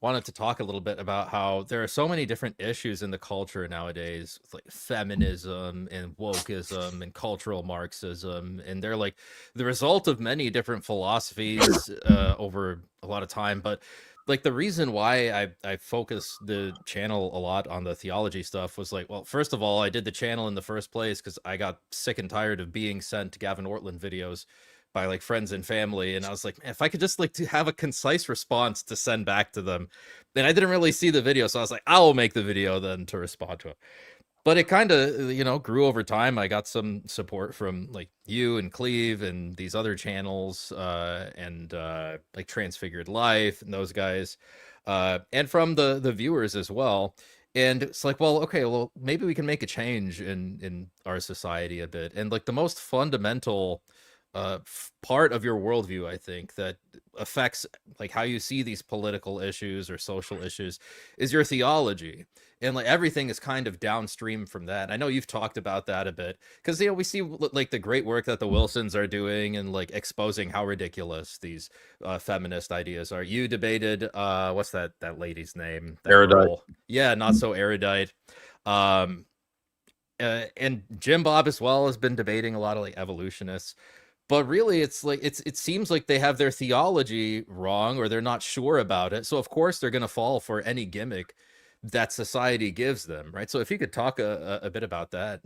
wanted to talk a little bit about how there are so many different issues in the culture nowadays, with like feminism and wokeism and cultural Marxism, and they're like the result of many different philosophies over a lot of time. But like the reason why I focus the channel a lot on the theology stuff was like, well, first of all, I did the channel in the first place because I got sick and tired of being sent Gavin Ortland videos by like friends and family, and I was like, man, if I could just like to have a concise response to send back to them. And I didn't really see the video, so I was like, I'll make the video then to respond to it. But it kind of grew over time. I got some support from like you and Cleve and these other channels, and like Transfigured Life and those guys, and from the viewers as well. And it's like, well, okay, well, maybe we can make a change in our society a bit. And like the most fundamental part of your worldview, I think, that affects like how you see these political issues or social issues is your theology. And like everything is kind of downstream from that. I know you've talked about that a bit, because we see like the great work that the Wilsons are doing and like exposing how ridiculous these feminist ideas are. You debated what's that lady's name? That Erudite. girl. Yeah, not so erudite. And Jim Bob as well has been debating a lot of like evolutionists. But really, it's like it seems like they have their theology wrong, or they're not sure about it. So of course they're going to fall for any gimmick that society gives them, right? So if you could talk a bit about that.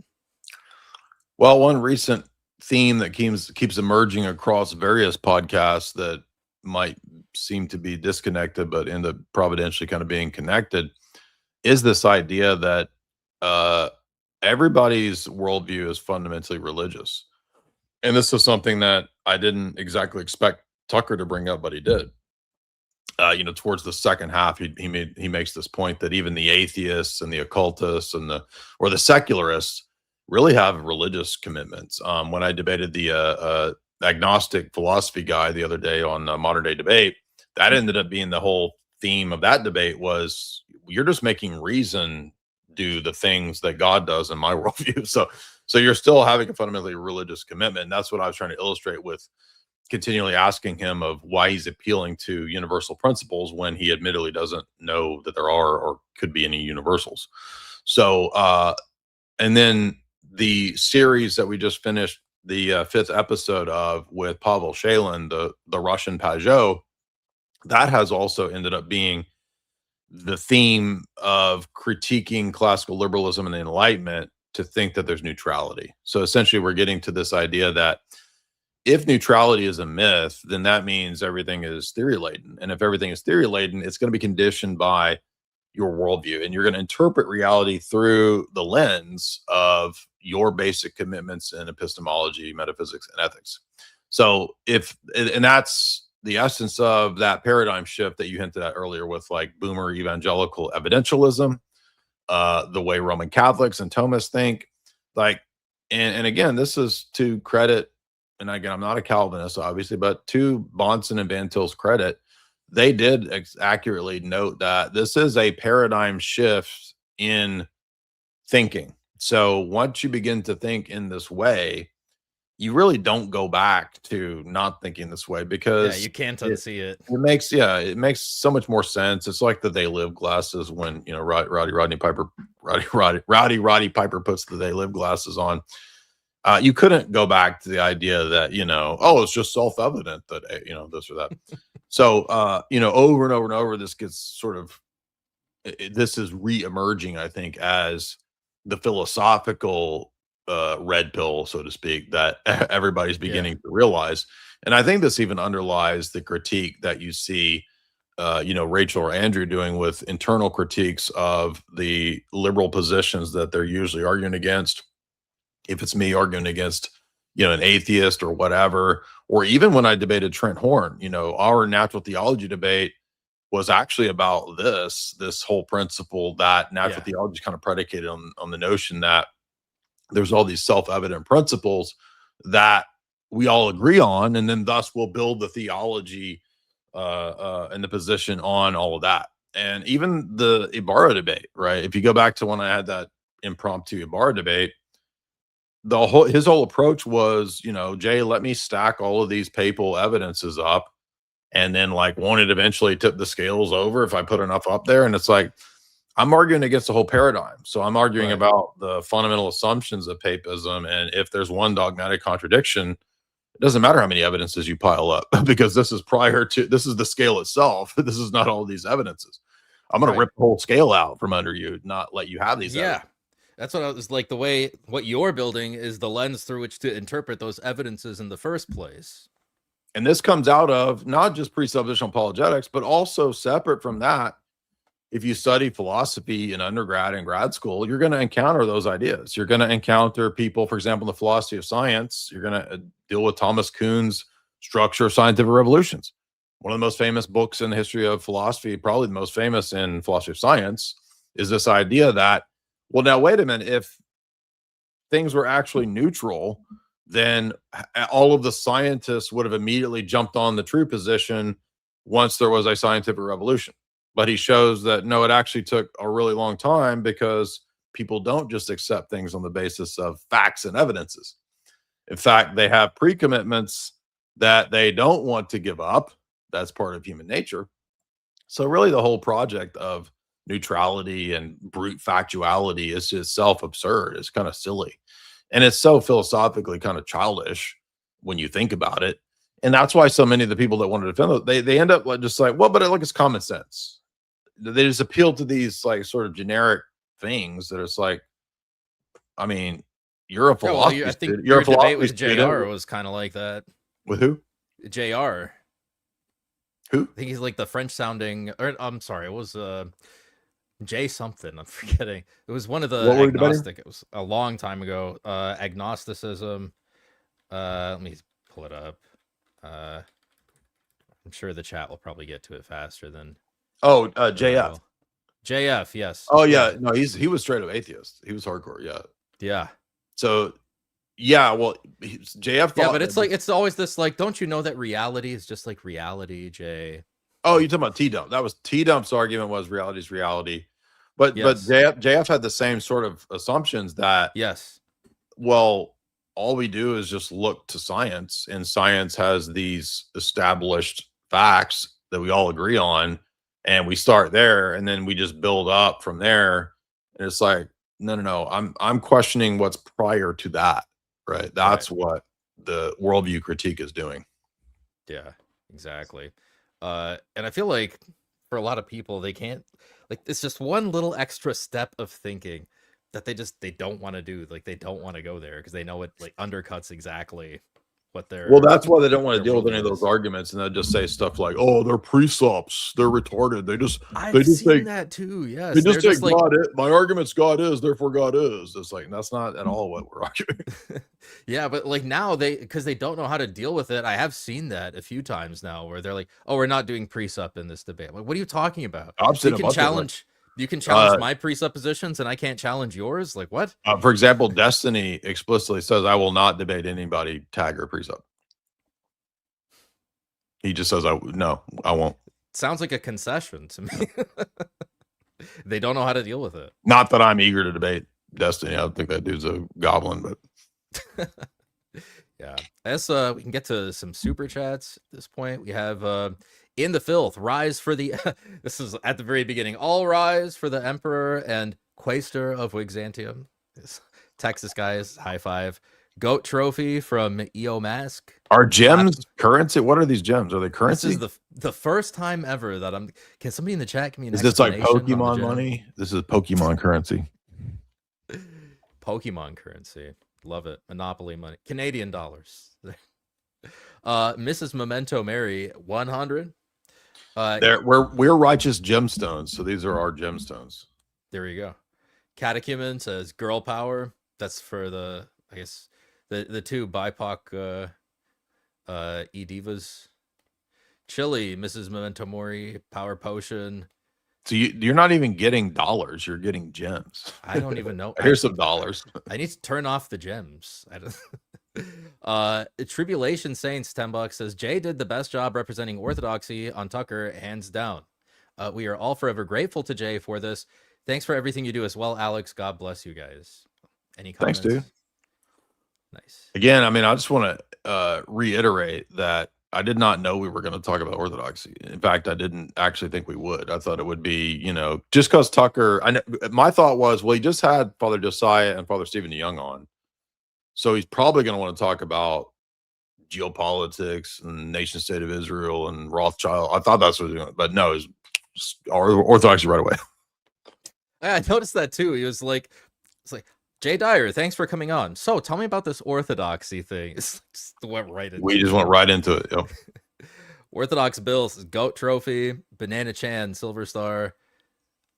Well, one recent theme that keeps emerging across various podcasts that might seem to be disconnected, but end up providentially kind of being connected, is this idea that everybody's worldview is fundamentally religious. And this is something that I didn't exactly expect Tucker to bring up, but he did. Towards the second half, he makes this point that even the atheists and the occultists and the secularists really have religious commitments. When I debated the agnostic philosophy guy the other day on Modern Day Debate, that ended up being the whole theme of that debate was, you're just making reason do the things that God does in my worldview. So you're still having a fundamentally religious commitment. And that's what I was trying to illustrate with continually asking him of why he's appealing to universal principles when he admittedly doesn't know that there are or could be any universals. So, and then the series that we just finished, the 5th episode of with Pavel Shalin, the Russian Pajot, that has also ended up being the theme of critiquing classical liberalism and the Enlightenment to think that there's neutrality. So essentially we're getting to this idea that if neutrality is a myth, then that means everything is theory laden. And if everything is theory laden, it's going to be conditioned by your worldview, and you're going to interpret reality through the lens of your basic commitments in epistemology, metaphysics, and ethics. So and that's the essence of that paradigm shift that you hinted at earlier with like boomer evangelical evidentialism, the way Roman Catholics and Thomists think, like, and again, this is to credit, and again, I'm not a Calvinist, obviously, but to Bahnsen and Van Til's credit, they did accurately note that this is a paradigm shift in thinking. So once you begin to think in this way, you really don't go back to not thinking this way, Yeah, because you can't unsee it. it makes so much more sense. It's like the They Live glasses when, you know, Roddy Piper puts the They Live glasses on. You couldn't go back to the idea that, you know, oh, it's just self-evident that, you know, this or that. So, you know, over and over and over, this gets sort of, this is re-emerging, I think, as the philosophical red pill, so to speak, that everybody's beginning to realize. And I think this even underlies the critique that you see, you know, Rachel or Andrew doing with internal critiques of the liberal positions that they're usually arguing against. If it's me arguing against, you know, an atheist or whatever, or even when I debated Trent Horn, you know, our natural theology debate was actually about this whole principle that natural theology is kind of predicated on the notion that there's all these self-evident principles that we all agree on, and then thus we'll build the theology and the position on all of that. And even the Ibarra debate, right? If you go back to when I had that impromptu Ibarra debate, his whole approach was, you know, Jay, let me stack all of these papal evidences up, and then like won't it eventually tip the scales over if I put enough up there? And it's like, I'm arguing against the whole paradigm. So I'm arguing about the fundamental assumptions of papism. And if there's one dogmatic contradiction, it doesn't matter how many evidences you pile up, because this is this is the scale itself. This is not all these evidences. I'm going to rip the whole scale out from under you, not let you have these. Yeah. That's what I was like. The way what you're building is the lens through which to interpret those evidences in the first place. And this comes out of not just presuppositional apologetics, but also separate from that. If you study philosophy in undergrad and grad school, you're going to encounter those ideas. You're going to encounter people, for example, in the philosophy of science, you're going to deal with Thomas Kuhn's Structure of Scientific Revolutions. One of the most famous books in the history of philosophy, probably the most famous in philosophy of science, is this idea that, well, now, wait a minute, if things were actually neutral, then all of the scientists would have immediately jumped on the true position once there was a scientific revolution. But he shows that, no, it actually took a really long time, because people don't just accept things on the basis of facts and evidences. In fact, they have pre-commitments that they don't want to give up. That's part of human nature. So really the whole project of neutrality and brute factuality is itself absurd. It's kind of silly. And it's so philosophically kind of childish when you think about it. And that's why so many of the people that want to defend it, they end up like just like, well, but look, it's common sense. They just appeal to these like sort of generic things that it's like, I mean, you're a philosophy. I think you're your a philosophy debate with student. JR was kind of like that. With who? JR. Who? I think he's like the French sounding, or I'm sorry, it was J something. I'm forgetting. It was one of the agnostic. It was a long time ago. Agnosticism. Let me pull it up. I'm sure the chat will probably get to it faster than. Oh, JF. JF, yes. Oh yeah, no, he was straight up atheist. He was hardcore. Yeah. Yeah. So, yeah, well, JF. Yeah, but it's like it's always this like, don't you know that reality is just like reality, Jay? Oh, you're talking about T-Dump. That was T-Dump's argument was reality is reality. But JF had the same sort of assumptions that well, all we do is just look to science, and science has these established facts that we all agree on, and we start there, and then we just build up from there. And it's like, no. I'm questioning what's prior to that, right? That's what the worldview critique is doing. Yeah, exactly. And I feel like for a lot of people, they can't, like, it's just one little extra step of thinking that they don't want to do. Like, they don't want to go there because they know it like undercuts exactly what they're. Well, that's why they don't want to deal with any of those arguments, and they'll just say stuff like, "Oh, they're precepts. They're retarded. They just seen that too. Yes, they just say God. My argument's God is, therefore God is." It's like that's not at all what we're arguing. Yeah, but like now because they don't know how to deal with it. I have seen that a few times now where they're like, "Oh, we're not doing precept in this debate." I'm like, what are you talking about? You can challenge my presuppositions, and I can't challenge yours. Like what? For example, Destiny explicitly says, "I will not debate anybody tag or precept." He just says, "No, I won't." Sounds like a concession to me. They don't know how to deal with it. Not that I'm eager to debate Destiny. I don't think that dude's a goblin, but Yeah. I guess we can get to some super chats at this point. We have In the Filth, rise for the this is at the very beginning. All rise for the Emperor and Quaestor of Wixantium. This Texas guys, high five. Goat trophy from EO Mask. Are gems currency? What are these gems? Are they currency? This is the first time ever that I'm. Can somebody in the chat give me an Is this like explanation on the Pokemon gem? money? This is Pokemon currency. Pokemon currency. Love it. Monopoly money. Canadian dollars. Mrs. Memento Mary, 100. We're righteous gemstones, so these are our gemstones. There you go. Catechumen says girl power. That's for the, I guess, the two BIPOC e-divas. Chili, Mrs. Memento Mori, power potion. So you're not even getting dollars, you're getting gems. I don't even know. Here's some dollars. I need to turn off the gems. I don't Tribulation Saints, $10 says Jay did the best job representing orthodoxy on Tucker, hands down. We are all forever grateful to Jay for this. Thanks for everything you do as well, Alex. God bless you guys. Any comments? Thanks, dude. Nice. Again, I mean, I just want to reiterate that I did not know we were going to talk about orthodoxy. In fact, I didn't actually think we would. I thought it would be, just because Tucker, my thought was, well, he just had Father Josiah and Father Stephen DeYoung on. So he's probably going to want to talk about geopolitics and nation state of Israel and Rothschild. I thought that's what he was doing, but no, it's orthodoxy right away. I noticed that too. He was like, Jay Dyer, thanks for coming on. So tell me about this orthodoxy thing. It's just went right into We just went right into it. Yep. Orthodox Bill says Goat Trophy, Banana Chan, Silver Star,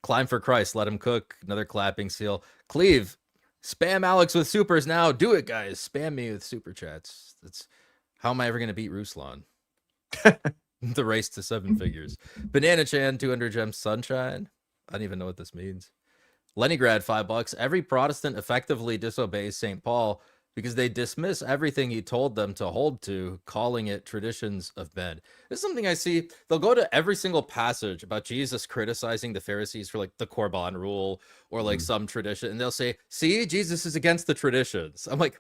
Climb for Christ, Let Him Cook, another clapping seal. Cleve, spam Alex with supers now. Do it, guys. Spam me with super chats. That's how am I ever going to beat Ruslan? The race to 7 figures. Banana Chan, 200 gems, Sunshine. I don't even know what this means. Leningrad, $5. Every Protestant effectively disobeys St. Paul because they dismiss everything he told them to hold to, calling it traditions of men. This is something I see. They'll go to every single passage about Jesus criticizing the Pharisees for like the Korban rule or like some tradition, and they'll say, see, Jesus is against the traditions. I'm like,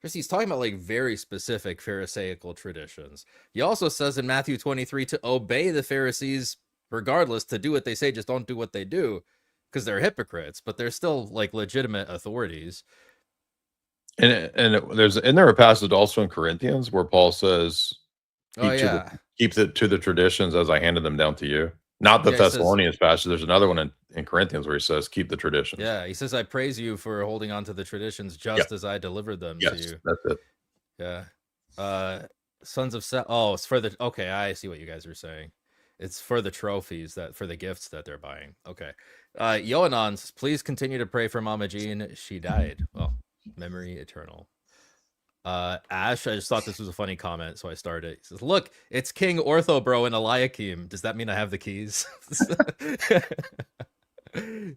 he's talking about like very specific Pharisaical traditions. He also says in Matthew 23 to obey the Pharisees regardless, to do what they say, just don't do what they do. Because they're hypocrites, but they're still like legitimate authorities. And isn't there a passage also in Corinthians where Paul says, keep it to the traditions as I handed them down to you? Not the Thessalonians passage. There's another one in Corinthians where he says, keep the traditions. Yeah, he says, I praise you for holding on to the traditions just as I delivered them to you. That's it. Yeah. Sons of Seth. Oh, it's for the. Okay, I see what you guys are saying. It's for the trophies, for the gifts that they're buying. Okay. Yohanan says, please continue to pray for Mama Jean. She died. Well, memory eternal. Ash, I just thought this was a funny comment, so I started. He says, look, it's King Ortho Bro and Eliakim. Does that mean I have the keys?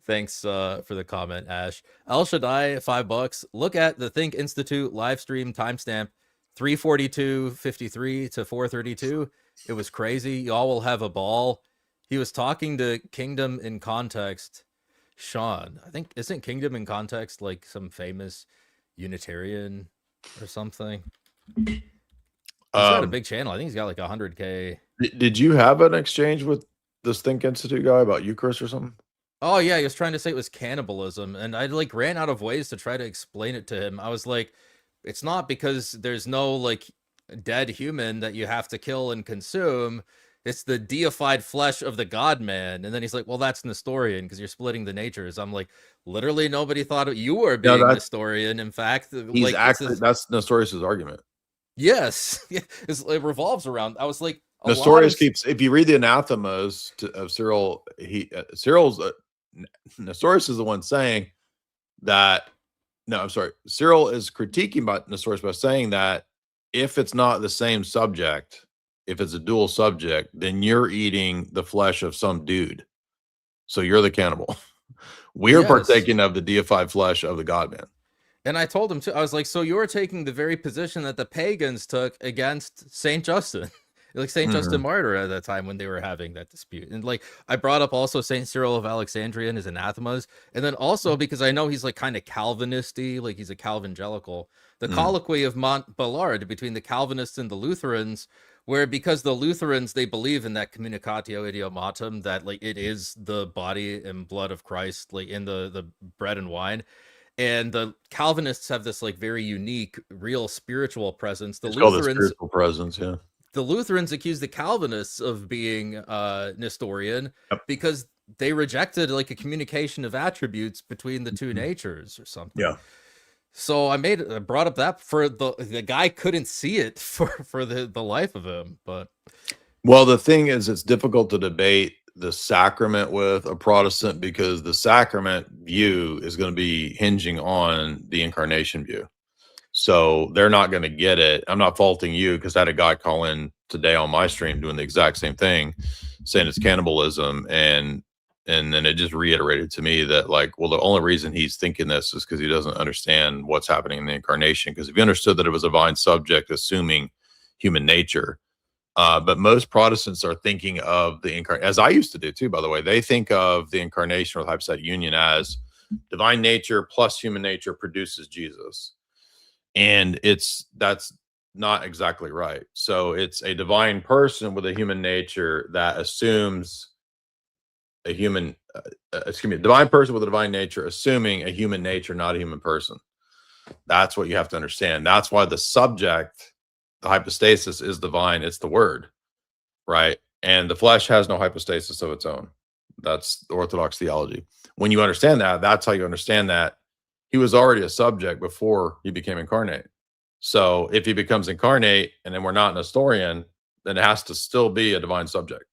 Thanks for the comment, Ash. El Shaddai, $5. Look at the Think Institute live stream timestamp 3:42:53 to 4:32. It was crazy. Y'all will have a ball. He was talking to Kingdom in Context. Sean, I think, isn't Kingdom in Context like some famous Unitarian or something? He's got a big channel. I think he's got like 100K. Did you have an exchange with this Think Institute guy about Eucharist or something? Oh yeah, he was trying to say it was cannibalism, and I like ran out of ways to try to explain it to him. I was like, it's not because there's no like dead human that you have to kill and consume. It's the deified flesh of the God-man. And then he's like, well, that's Nestorian because you're splitting the natures. I'm like, literally nobody thought you were being Nestorian. In fact, he's actually, that's Nestorius' argument. Yes. It revolves around. I was like, Nestorius keeps, if you read the anathemas of Cyril, Nestorius is the one saying that, no, I'm sorry. Cyril is critiquing about Nestorius by saying that if it's not the same subject, if it's a dual subject, then you're eating the flesh of some dude. So you're the cannibal. We're partaking of the deified flesh of the God-man. And I told him too, I was like, so you're taking the very position that the pagans took against St. Justin. like Saint Justin Martyr at that time when they were having that dispute. And like I brought up also Saint Cyril of Alexandria and his anathemas, and then also because I know he's like kind of Calvinisty, like he's a Calvangelical, the colloquy of Montballard between the Calvinists and the Lutherans, where because the Lutherans, they believe in that communicatio idiomatum, that like it is the body and blood of Christ, like in the bread and wine. And the Calvinists have this like very unique, real spiritual presence. It's called the spiritual presence, yeah. The Lutherans accuse the Calvinists of being Nestorian because they rejected like a communication of attributes between the two natures or something. Yeah. So I brought up that for the guy couldn't see it for the life of him. But well, the thing is, it's difficult to debate the sacrament with a Protestant because the sacrament view is going to be hinging on the incarnation view. So they're not going to get it. I'm not faulting you because I had a guy call in today on my stream doing the exact same thing, saying it's cannibalism. And then it just reiterated to me that like, well, the only reason he's thinking this is because he doesn't understand what's happening in the incarnation. Because if he understood that it was a divine subject assuming human nature, but most Protestants are thinking of the incarnation, as I used to do too, by the way. They think of the incarnation or the hypostatic union as divine nature plus human nature produces Jesus. And that's not exactly right. So it's a divine person with a human nature that assumes a human, divine person with a divine nature, assuming a human nature, not a human person. That's what you have to understand. That's why the subject, the hypostasis, is divine. It's the word, right? And the flesh has no hypostasis of its own. That's the Orthodox theology. When you understand that, that's how you understand that he was already a subject before he became incarnate. So if he becomes incarnate and then we're not Nestorian, then it has to still be a divine subject.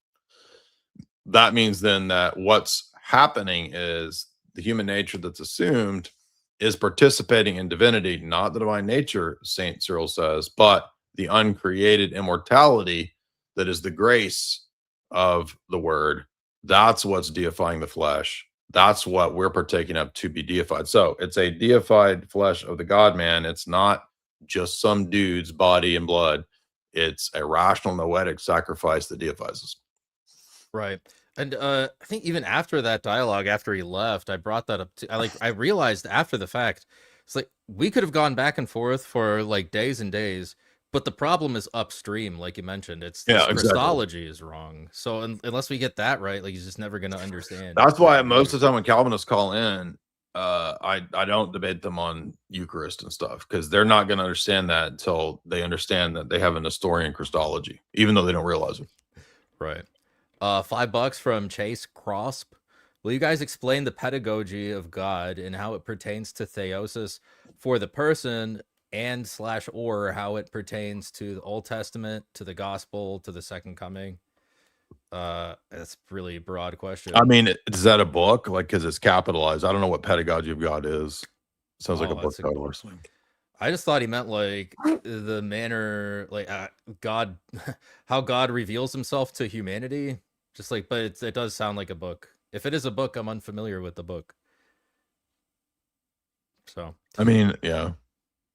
That means then that what's happening is the human nature that's assumed is participating in divinity, not the divine nature, St. Cyril says, but the uncreated immortality that is the grace of the word. That's what's deifying the flesh. That's what we're partaking of to be deified. So it's a deified flesh of the God-man. It's not just some dude's body and blood. It's a rational noetic sacrifice that deifies us. Right. And I think even after that dialogue, after he left, I brought that up to, I realized after the fact, it's like we could have gone back and forth for like days and days, but the problem is upstream, like you mentioned. It's Christology is wrong. So unless we get that right, like he's just never going to understand. That's why most of the time when Calvinists call in, I don't debate them on Eucharist and stuff because they're not going to understand that until they understand that they have a Nestorian Christology, even though they don't realize it. Right. $5 from Chase Crosp. Will you guys explain the pedagogy of God and how it pertains to theosis for the person and / or how it pertains to the Old Testament, to the gospel, to the second coming? That's a really broad question. I mean, is that a book? Like, because it's capitalized. I don't know what pedagogy of God is. Sounds like a book title or something. I just thought he meant like the manner, like God, how God reveals himself to humanity. Just like, but it does sound like a book. If it is a book, I'm unfamiliar with the book. So, I mean, yeah,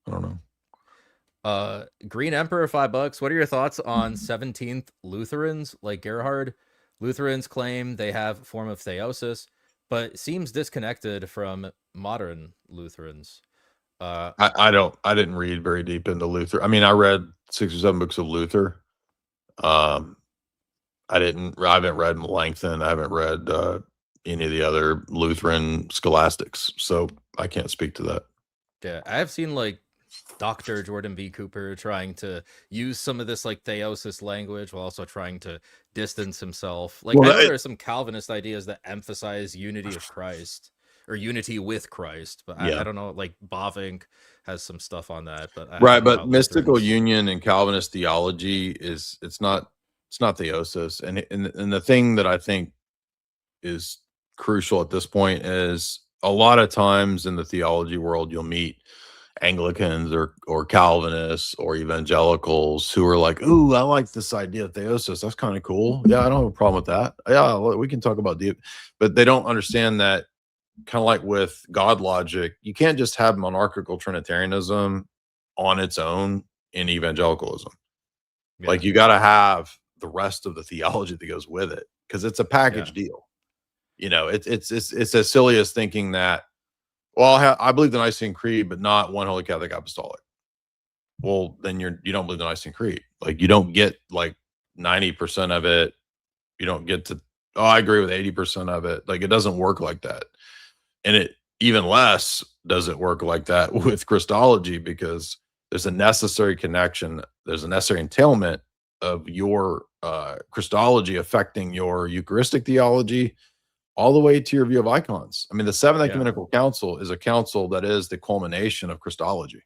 I don't know. Green Emperor, $5. What are your thoughts on 17th Lutherans like Gerhard? Lutherans claim they have a form of theosis, but it seems disconnected from modern Lutherans. I didn't read very deep into Luther. I mean, I read 6 or 7 books of Luther. I haven't read Melanchthon. I haven't read any of the other Lutheran scholastics, so I can't speak to that. Yeah, I have seen like Dr. Jordan B. Cooper trying to use some of this like theosis language while also trying to distance himself. Like, well, I know there are some Calvinist ideas that emphasize unity of Christ or unity with Christ, but I don't know. Like Bavinck has some stuff on that, but right. But mystical union and Calvinist theology it's not theosis, and the thing that I think is crucial at this point is a lot of times in the theology world you'll meet Anglicans or Calvinists or evangelicals who are like, "Ooh, I like this idea of theosis. That's kind of cool. Yeah, I don't have a problem with that. Yeah, we can talk about but they don't understand that, kind of like with God logic, you can't just have monarchical Trinitarianism on its own in evangelicalism. Yeah. Like you got to have the rest of the theology that goes with it, because it's a package deal. You know, it's as silly as thinking that, well, I believe the Nicene Creed, but not one Holy Catholic Apostolic. Well, then you don't believe the Nicene Creed. Like, you don't get like 90% of it. You don't get to, oh, I agree with 80% of it. Like, it doesn't work like that. And it even less doesn't work like that with Christology, because there's a necessary connection. There's a necessary entailment of your Christology affecting your Eucharistic theology, all the way to your view of icons. I mean, the Seventh Ecumenical Council is a council that is the culmination of Christology.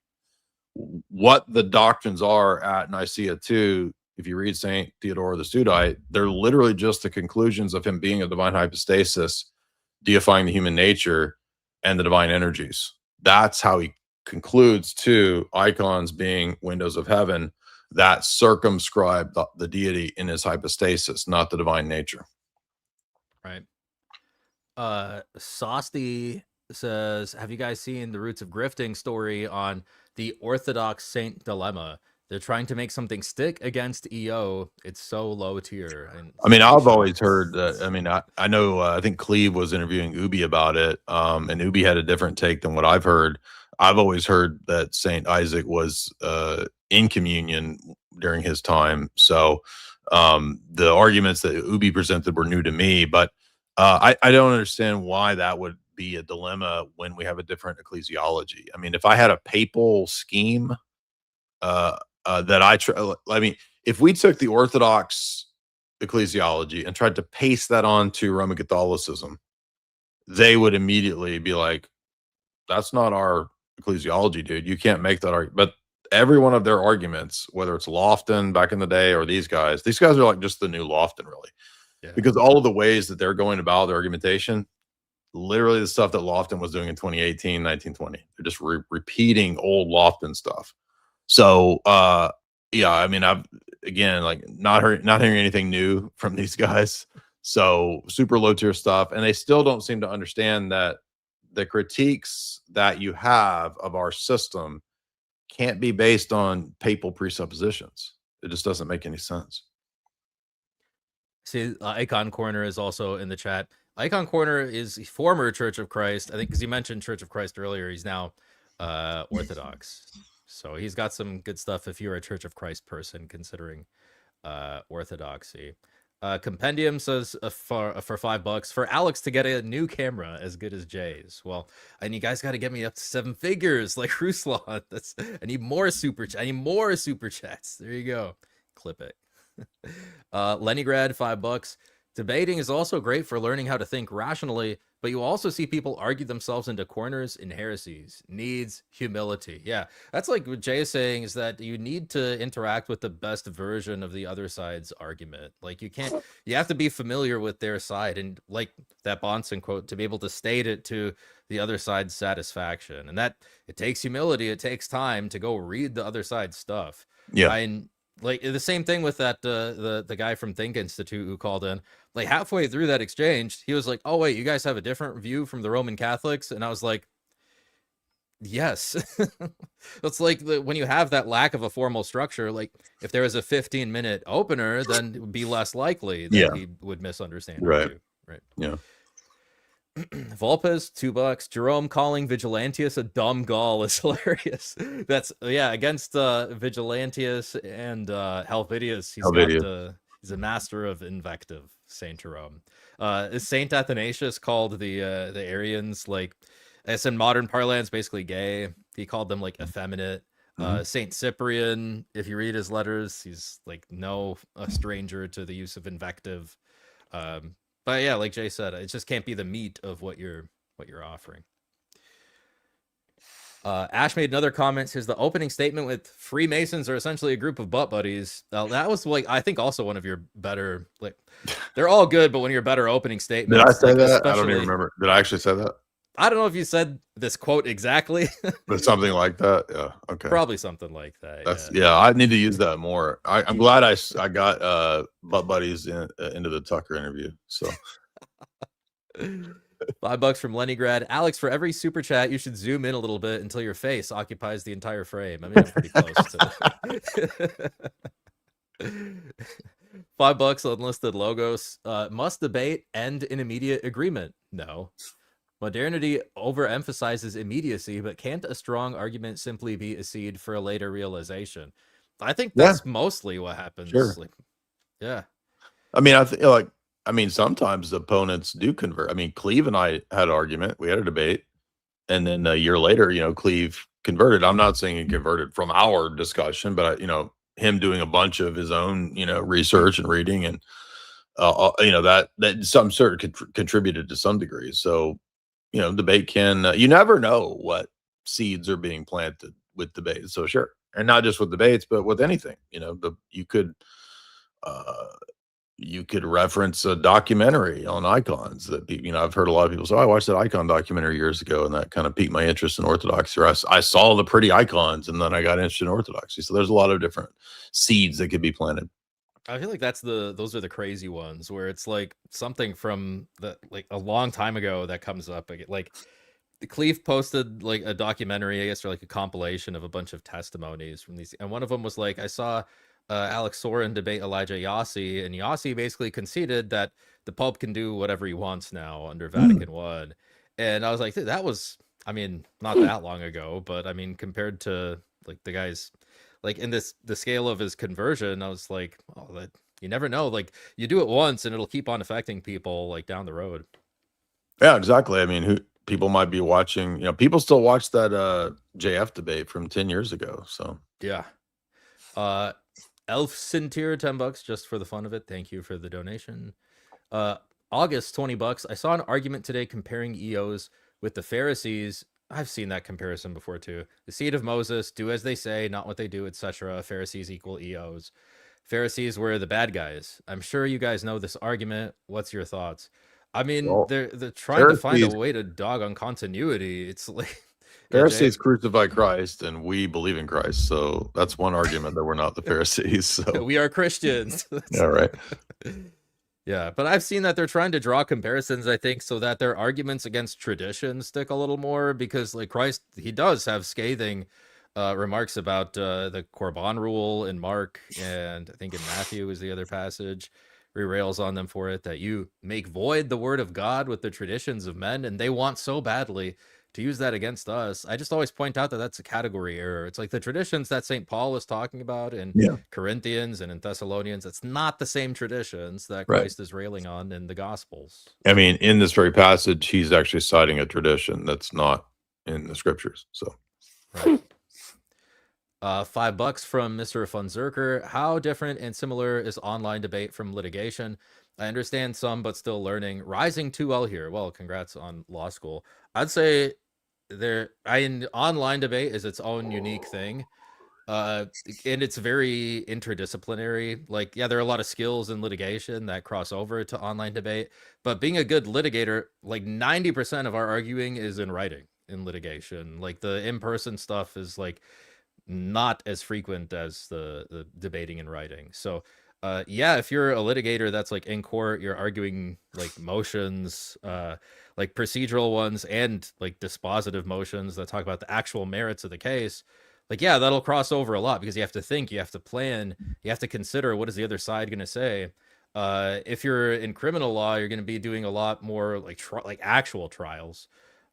What the doctrines are at Nicaea II, if you read St. Theodore the Studite, they're literally just the conclusions of him being a divine hypostasis, deifying the human nature and the divine energies. That's how he concludes to icons being windows of heaven that circumscribe the deity in his hypostasis, not the divine nature. Right. Sosti says, have you guys seen the Roots of Grifting story on the Orthodox Saint dilemma? They're trying to make something stick against EO. It's so low tier. And I mean, I've always heard that. I mean, I know, I think Cleve was interviewing Ubi about it, and Ubi had a different take than what I've heard. I've always heard that Saint Isaac was in communion during his time. So the arguments that Ubi presented were new to me, but I don't understand why that would be a dilemma when we have a different ecclesiology. I mean, if I had a papal scheme I mean, if we took the Orthodox ecclesiology and tried to paste that onto Roman Catholicism, they would immediately be like, that's not our ecclesiology, dude. You can't make that argument. But every one of their arguments, whether it's Lofton back in the day or these guys are like just the new Lofton, really. Yeah. Because all of the ways that they're going about their argumentation, literally the stuff that Lofton was doing in 2018, 1920. They're just repeating old Lofton stuff. So, yeah, I mean, I've, again, like not hearing anything new from these guys. So super low tier stuff. And they still don't seem to understand that the critiques that you have of our system can't be based on papal presuppositions. It just doesn't make any sense. See, Icon Corner is also in the chat. Icon Corner is former Church of Christ. I think because you mentioned Church of Christ earlier, he's now Orthodox. So he's got some good stuff if you're a Church of Christ person considering orthodoxy. Compendium says for $5 for Alex to get a new camera as good as Jay's. Well, and you guys got to get me up to 7 figures like Ruslan. I need more super chats. There you go. Clip it. Leningrad, $5. Debating is also great for learning how to think rationally, but you also see people argue themselves into corners in heresies. Needs humility. Yeah, that's like what Jay is saying, is that you need to interact with the best version of the other side's argument. Like you have to be familiar with their side, and like that Bonson quote, to be able to state it to the other side's satisfaction. And that it takes humility. It takes time to go read the other side's stuff. Yeah. Like the same thing with that the guy from Think Institute who called in. Like halfway through that exchange, he was like, "Oh wait, you guys have a different view from the Roman Catholics?" And I was like, "Yes." It's like when you have that lack of a formal structure. Like if there was a 15-minute opener, then it would be less likely that he would misunderstand. Right. Right. Yeah. Volpes, $2. Jerome calling Vigilantius a dumb Gaul is hilarious. That's against Vigilantius and Helvidius. He's a master of invective, Saint Jerome. Saint Athanasius called the Arians, like, as in modern parlance, basically gay. He called them like effeminate. Saint Cyprian, if you read his letters, he's like a stranger to the use of invective. But yeah, like Jay said, it just can't be the meat of what you're offering. Ash made another comment. Says the opening statement with Freemasons are essentially a group of butt buddies. That was like, I think also one of your better, like, they're all good, but one of your better opening statements. Did I say that? I don't even remember. Did I actually say that? I don't know if you said this quote exactly, but something like that. Yeah. Okay. Probably something like that. Yeah. I need to use that more. I'm glad I got butt buddies into the Tucker interview. So $5 from Leningrad. Alex, for every super chat, you should zoom in a little bit until your face occupies the entire frame. I mean, I'm pretty close to $5 unlisted logos. Must debate end in immediate agreement? No. Modernity overemphasizes immediacy, but can't a strong argument simply be a seed for a later realization? I think Yeah, that's mostly what happens. sure. Like, yeah. I mean, sometimes the opponents do convert. I mean, Cleve and I had an argument. We had a debate, and then a year later, Cleve converted. I'm not saying he converted from our discussion, but him doing a bunch of his own, research and reading, and that some sort of contributed to some degree. So, debate can. You never know what seeds are being planted with debate. So sure, and not just with debates, but with anything. You could reference a documentary on icons that I've heard a lot of people say, I watched that icon documentary years ago, and that kind of piqued my interest in Orthodoxy. Or I saw the pretty icons, and then I got interested in Orthodoxy. So there's a lot of different seeds that could be planted. I feel like those are the crazy ones where it's like something from a long time ago that comes up. Like the Cleve posted like a documentary, I guess, or like a compilation of a bunch of testimonies from these, and one of them was like, I saw Alex Sorin debate Elijah Yossi, and Yossi basically conceded that the Pope can do whatever he wants now under Vatican I. And I was like, dude, that was, I mean, not that long ago, but I mean, compared to like the guys, like in the scale of his conversion, I was like, oh, that you never know. Like you do it once and it'll keep on affecting people like down the road. Yeah, exactly. I mean, people might be watching, people still watch that JF debate from 10 years ago. So yeah. Elf Sintier, $10 just for the fun of it. Thank you for the donation. August, $20. I saw an argument today comparing EOs with the Pharisees. I've seen that comparison before too. The seed of Moses, do as they say, not what they do, etc. Pharisees equal EOs. Pharisees were the bad guys. I'm sure you guys know this argument. What's your thoughts? I mean, Well, they're trying to find a Pharisees- way to dog on continuity. It's like Pharisees crucify Christ, and we believe in Christ. So that's one argument that we're not the Pharisees. So we are Christians. yeah, right. Yeah, but I've seen that they're trying to draw comparisons, I think, so that their arguments against tradition stick a little more, because like Christ, he does have scathing remarks about the Korban rule in Mark, and I think in Matthew is the other passage where he rails on them for it, that you make void the word of God with the traditions of men, and they want so badly to use that against us. I just always point out that that's a category error. It's like the traditions that St. Paul was talking about in Corinthians and in Thessalonians. It's not the same traditions that Christ is railing on in the Gospels. I mean, in this very passage, he's actually citing a tradition that's not in the scriptures. So, right. $5 from Mr. Funzerker. How different and similar is online debate from litigation? I understand some, but still learning. Rising too well here. Well, congrats on law school. I'd say online debate is its own unique thing. And it's very interdisciplinary. Like, yeah, there are a lot of skills in litigation that cross over to online debate, but being a good litigator, like 90% of our arguing is in writing in litigation. Like the in-person stuff is like not as frequent as the debating and writing. So yeah, if you're a litigator that's like in court, you're arguing like motions, like procedural ones and like dispositive motions that talk about the actual merits of the case. Like, yeah, that'll cross over a lot because you have to think, you have to plan, you have to consider what is the other side going to say. If you're in criminal law, you're going to be doing a lot more like actual trials.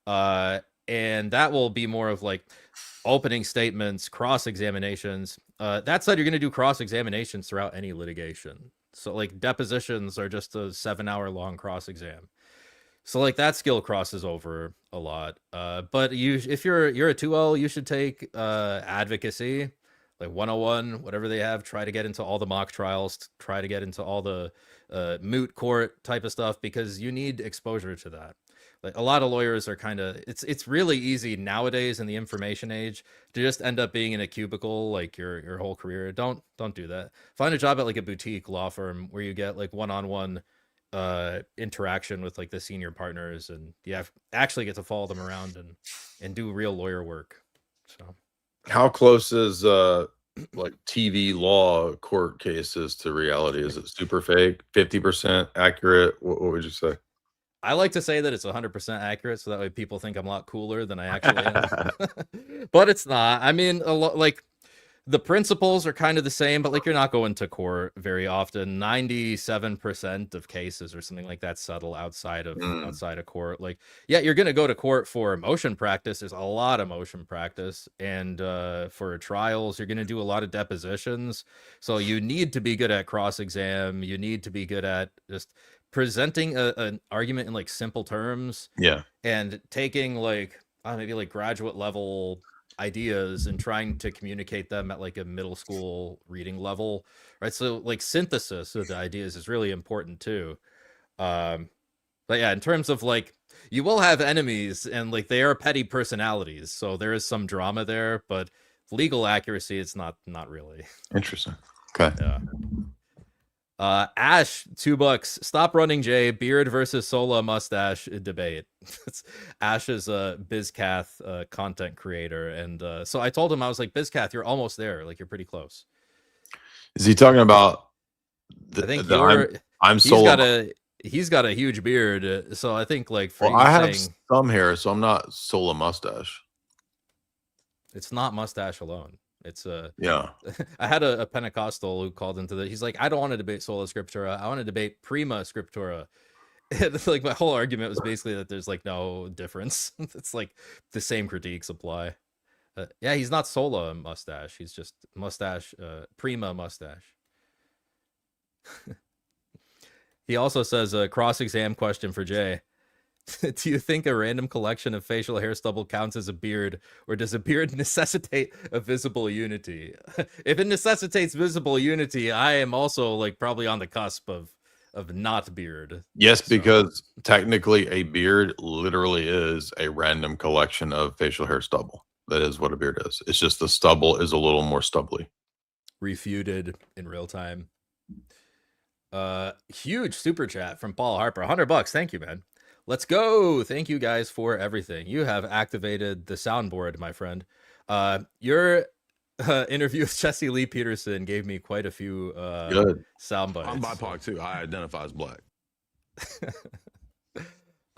And that will be more of like opening statements, cross-examinations. That said, you're going to do cross-examinations throughout any litigation. So like depositions are just a 7-hour long cross-exam. So like that skill crosses over a lot. But if you're a 2L, you should take advocacy, like 101, whatever they have. Try to get into all the mock trials, try to get into all the moot court type of stuff, because you need exposure to that. Like a lot of lawyers are kind of, it's really easy nowadays in the information age to just end up being in a cubicle like your whole career. Don't do that. Find a job at like a boutique law firm where you get like one-on-one interaction with like the senior partners, and you actually get to follow them around and do real lawyer work. So how close is like TV law court cases to reality? Is it super fake, 50% accurate? What would you say? I like to say that it's 100% accurate, so that way people think I'm a lot cooler than I actually am. But it's not. I mean, like The principles are kind of the same, but like you're not going to court very often. 97% of cases or something like that settle outside of court. Like, yeah, you're gonna go to court for motion practice. There's a lot of motion practice, and for trials, you're gonna do a lot of depositions. So you need to be good at cross exam. You need to be good at just presenting an argument in like simple terms. Yeah. And taking like maybe like graduate level ideas and trying to communicate them at like a middle school reading level, right? So like synthesis of the ideas is really important too. But yeah, in terms of like, you will have enemies and like they are petty personalities, so there is some drama there, but legal accuracy, it's not really. Interesting. Okay. Yeah. Ash, $2. Stop running, Jay. Beard versus Sola mustache debate. Ash is a BizCath content creator, and so I told him, I was like, BizCath, you're almost there. Like, you're pretty close. Is he talking about? I think I'm Sola. He's got a huge beard, so I think like for I have some hair, so I'm not Sola mustache. It's not mustache alone. It's yeah. I had a Pentecostal who called into he's like, I don't want to debate sola scriptura. I want to debate prima scriptura. And like my whole argument was basically that there's like no difference. It's like the same critiques apply. Yeah, he's not sola mustache. He's just mustache, prima mustache. He also says a cross-exam question for Jay. Do you think a random collection of facial hair stubble counts as a beard, or does a beard necessitate a visible unity? If it necessitates visible unity, I am also like probably on the cusp of not beard. Yes, because technically a beard literally is a random collection of facial hair stubble. That is what a beard is. It's just the stubble is a little more stubbly. Refuted in real time. Huge super chat from Paul Harper. $100. Thank you, man. Let's go. Thank you guys for everything. You have activated the soundboard, my friend. Your interview with Jesse Lee Peterson gave me quite a few sound bites. I'm BIPOC too. I identify as black.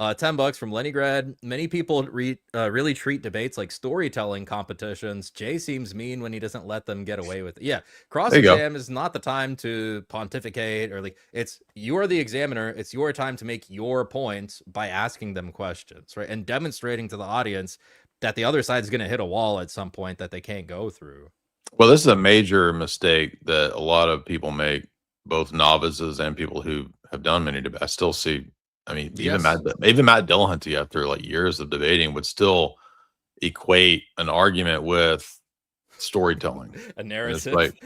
$10 from Leningrad. Many people really treat debates like storytelling competitions. Jay seems mean when he doesn't let them get away with it. Yeah, cross-exam is not the time to pontificate, or like, you are the examiner. It's your time to make your point by asking them questions, right? And demonstrating to the audience that the other side is going to hit a wall at some point that they can't go through. Well, this is a major mistake that a lot of people make, both novices and people who have done many debates. I still see. I mean, even Matt Dillahunty, after like years of debating, would still equate an argument with storytelling. A narrative. Like,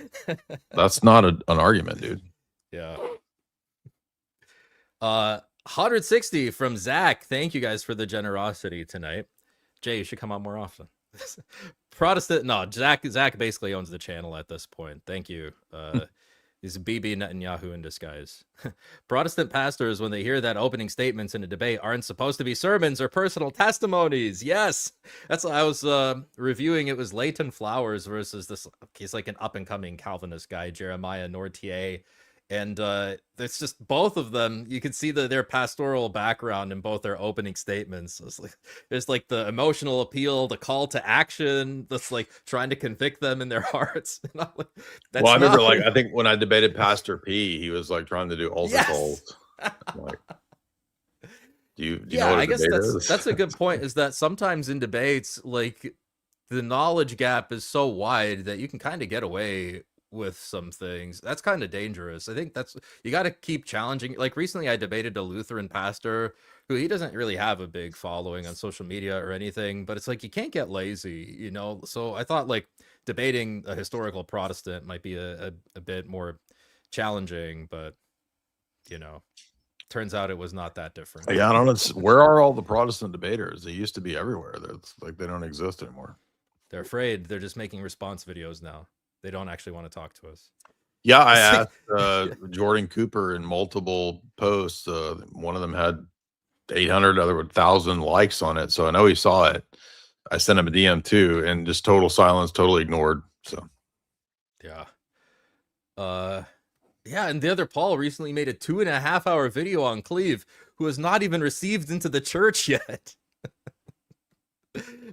that's not an argument, dude. Yeah. 160 from Zach. Thank you guys for the generosity tonight. Jay, you should come on more often. Protestant. No, Zach basically owns the channel at this point. Thank you. He's Bibi Netanyahu in disguise. Protestant pastors, when they hear that opening statements in a debate aren't supposed to be sermons or personal testimonies. Yes, that's what I was reviewing. It was Leighton Flowers versus this. He's like an up-and-coming Calvinist guy, Jeremiah Nortier. And it's just both of them. You can see their pastoral background in both their opening statements. It's like, there's like the emotional appeal, the call to action that's like trying to convict them in their hearts. Like, well, I remember like, I think when I debated Pastor P, he was like trying to do altar calls. Like, do you know what I guess that's a good point, is that sometimes in debates, like the knowledge gap is so wide that you can kind of get away with some things. That's kind of dangerous. I think you got to keep challenging. Like recently I debated a Lutheran pastor who he doesn't really have a big following on social media or anything, but it's like, you can't get lazy, you know? So I thought like debating a historical Protestant might be a bit more challenging, but you know, turns out it was not that different. Yeah, I don't know. Where are all the Protestant debaters? They used to be everywhere. It's like they don't exist anymore. They're afraid. They're just making response videos now. They don't actually want to talk to us. Yeah, I asked Jordan Cooper in multiple posts. One of them had 800, other 1,000 likes on it. So I know he saw it. I sent him a DM too, and just total silence, totally ignored. So yeah. Yeah, and the other Paul recently made a 2.5-hour video on Cleve, who has not even received into the church yet.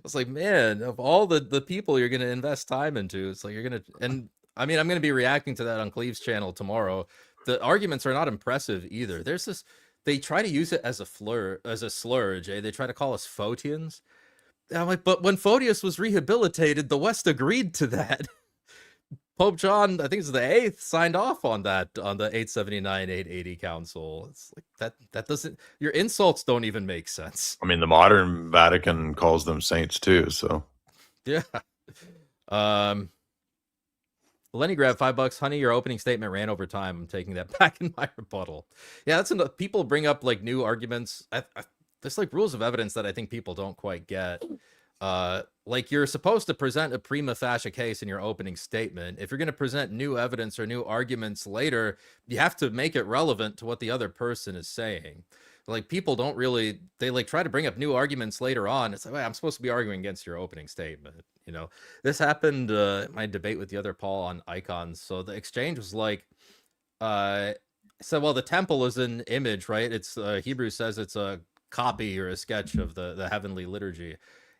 It's like, man, of all the people you're gonna invest time into, it's like you're gonna, and I mean, I'm gonna be reacting to that on Cleve's channel tomorrow. The arguments are not impressive either. There's this, they try to use it as a slur, Jay. They try to call us Photians. And I'm like, but when Photius was rehabilitated, the West agreed to that. Pope John, I think it's the 8th, signed off on that on the 879, 880 council. It's like that doesn't, your insults don't even make sense. I mean, the modern Vatican calls them saints too, so. Yeah. Lenny grabbed $5. Honey, your opening statement ran over time. I'm taking that back in my rebuttal. Yeah, that's enough. People bring up like new arguments. There's like rules of evidence that I think people don't quite get. Like you're supposed to present a prima facie case in your opening statement. If you're going to present new evidence or new arguments later, you have to make it relevant to what the other person is saying. Like people don't really, they like try to bring up new arguments later on. It's like, well, I'm supposed to be arguing against your opening statement. You know, this happened in my debate with the other Paul on icons. So the exchange was like, so well, the temple is an image, right? It's Hebrews says it's a copy or a sketch of the heavenly liturgy.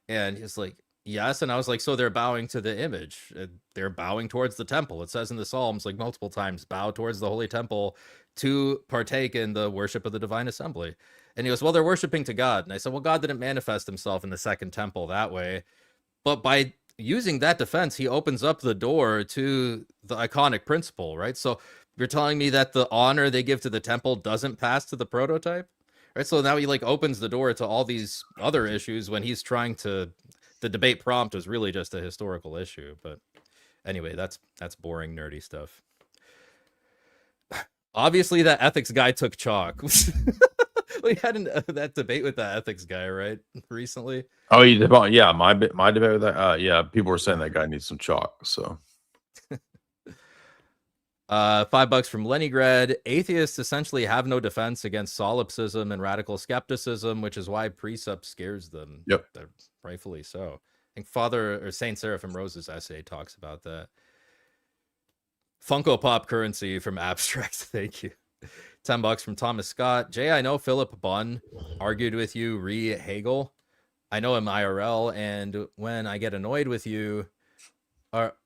And he's like, yes. And I was like, so they're bowing to the image. They're bowing towards the temple. It says in the Psalms, like multiple times, bow towards the holy temple to partake in the worship of the divine assembly. And he goes, well, they're worshiping to God. And I said, well, God didn't manifest himself in the second temple that way. But by using that defense, he opens up the door to the iconic principle, right? So you're telling me that the honor they give to the temple doesn't pass to the prototype? Right, so now he like opens the door to all these other issues when he's trying to. The debate prompt was really just a historical issue, but anyway, that's boring, nerdy stuff. Obviously, that ethics guy took chalk. We had that debate with that ethics guy, right? Recently. Oh, you did? Yeah, my debate with that. Yeah, people were saying that guy needs some chalk. So. $5 from Leningrad. Atheists essentially have no defense against solipsism and radical skepticism, which is why precept scares them. Yep. They're rightfully so. I think Father or Saint Seraphim Rose's essay talks about that. Funko Pop currency from Abstract. Thank you. $10 from Thomas Scott. Jay, I know Philip Bunn argued with you re Hegel. I know him IRL, and when I get annoyed with you,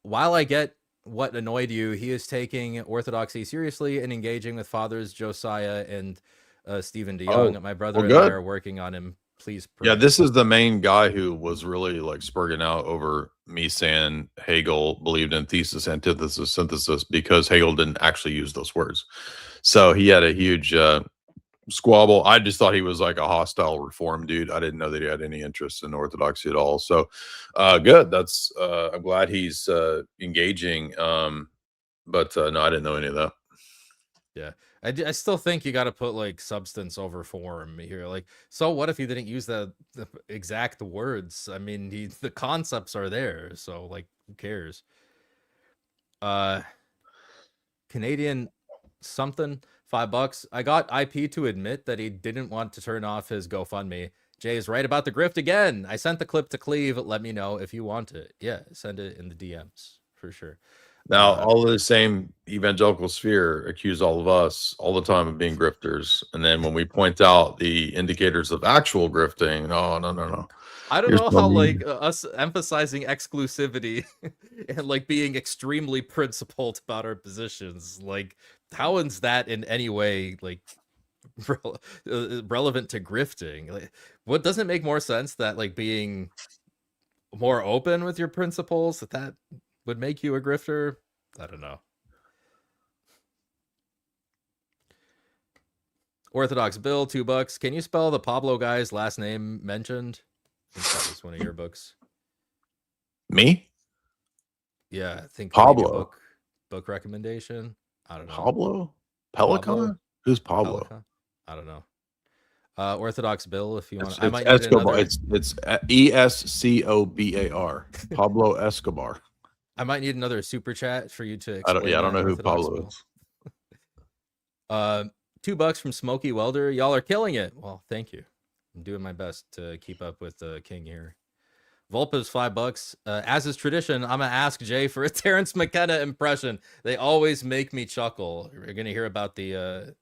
while I get what annoyed you, he is taking orthodoxy seriously and engaging with fathers Josiah and Stephen DeYoung. My brother and I are working on him. Please pray. Yeah, this is the main guy who was really like spurging out over me saying Hegel believed in thesis, antithesis, synthesis, because Hegel didn't actually use those words. So he had a huge squabble. I just thought he was like a hostile reform dude. I didn't know that he had any interest in orthodoxy at all. So good. That's I'm glad he's engaging. But no, I didn't know any of that. Yeah. I still think you got to put like substance over form here. Like, so what if he didn't use the exact words? I mean, the concepts are there. So like, who cares? Canadian something. $5. I got IP to admit that he didn't want to turn off his GoFundMe. Jay is right about the grift again. I sent the clip to Cleve. Let me know if you want it. Yeah, send it in the DMs for sure. Now, all of the same evangelical sphere accuse all of us all the time of being grifters. And then when we point out the indicators of actual grifting, no. I don't know how like us emphasizing exclusivity and like being extremely principled about our positions, like how is that in any way like relevant to grifting? Like, what doesn't make more sense that like being more open with your principles that would make you a grifter? I don't know. Orthodox Bill, $2. Can you spell the Pablo guy's last name mentioned? I think that was one of your books. Me? Yeah, I think Pablo. Book recommendation. I don't know. Pablo? Pelican? Who's Pablo? Pelican? I don't know. Orthodox Bill, if you want. I might need Escobar. It's ESCOBAR. Pablo Escobar. I might need another super chat for you to explain. I don't know who Pablo is. $2 from Smokey Welder. Y'all are killing it. Well, thank you. I'm doing my best to keep up with the king here. Volpa's $5. As is tradition, I'm gonna ask Jay for a Terrence McKenna impression. They always make me chuckle. We're gonna hear about the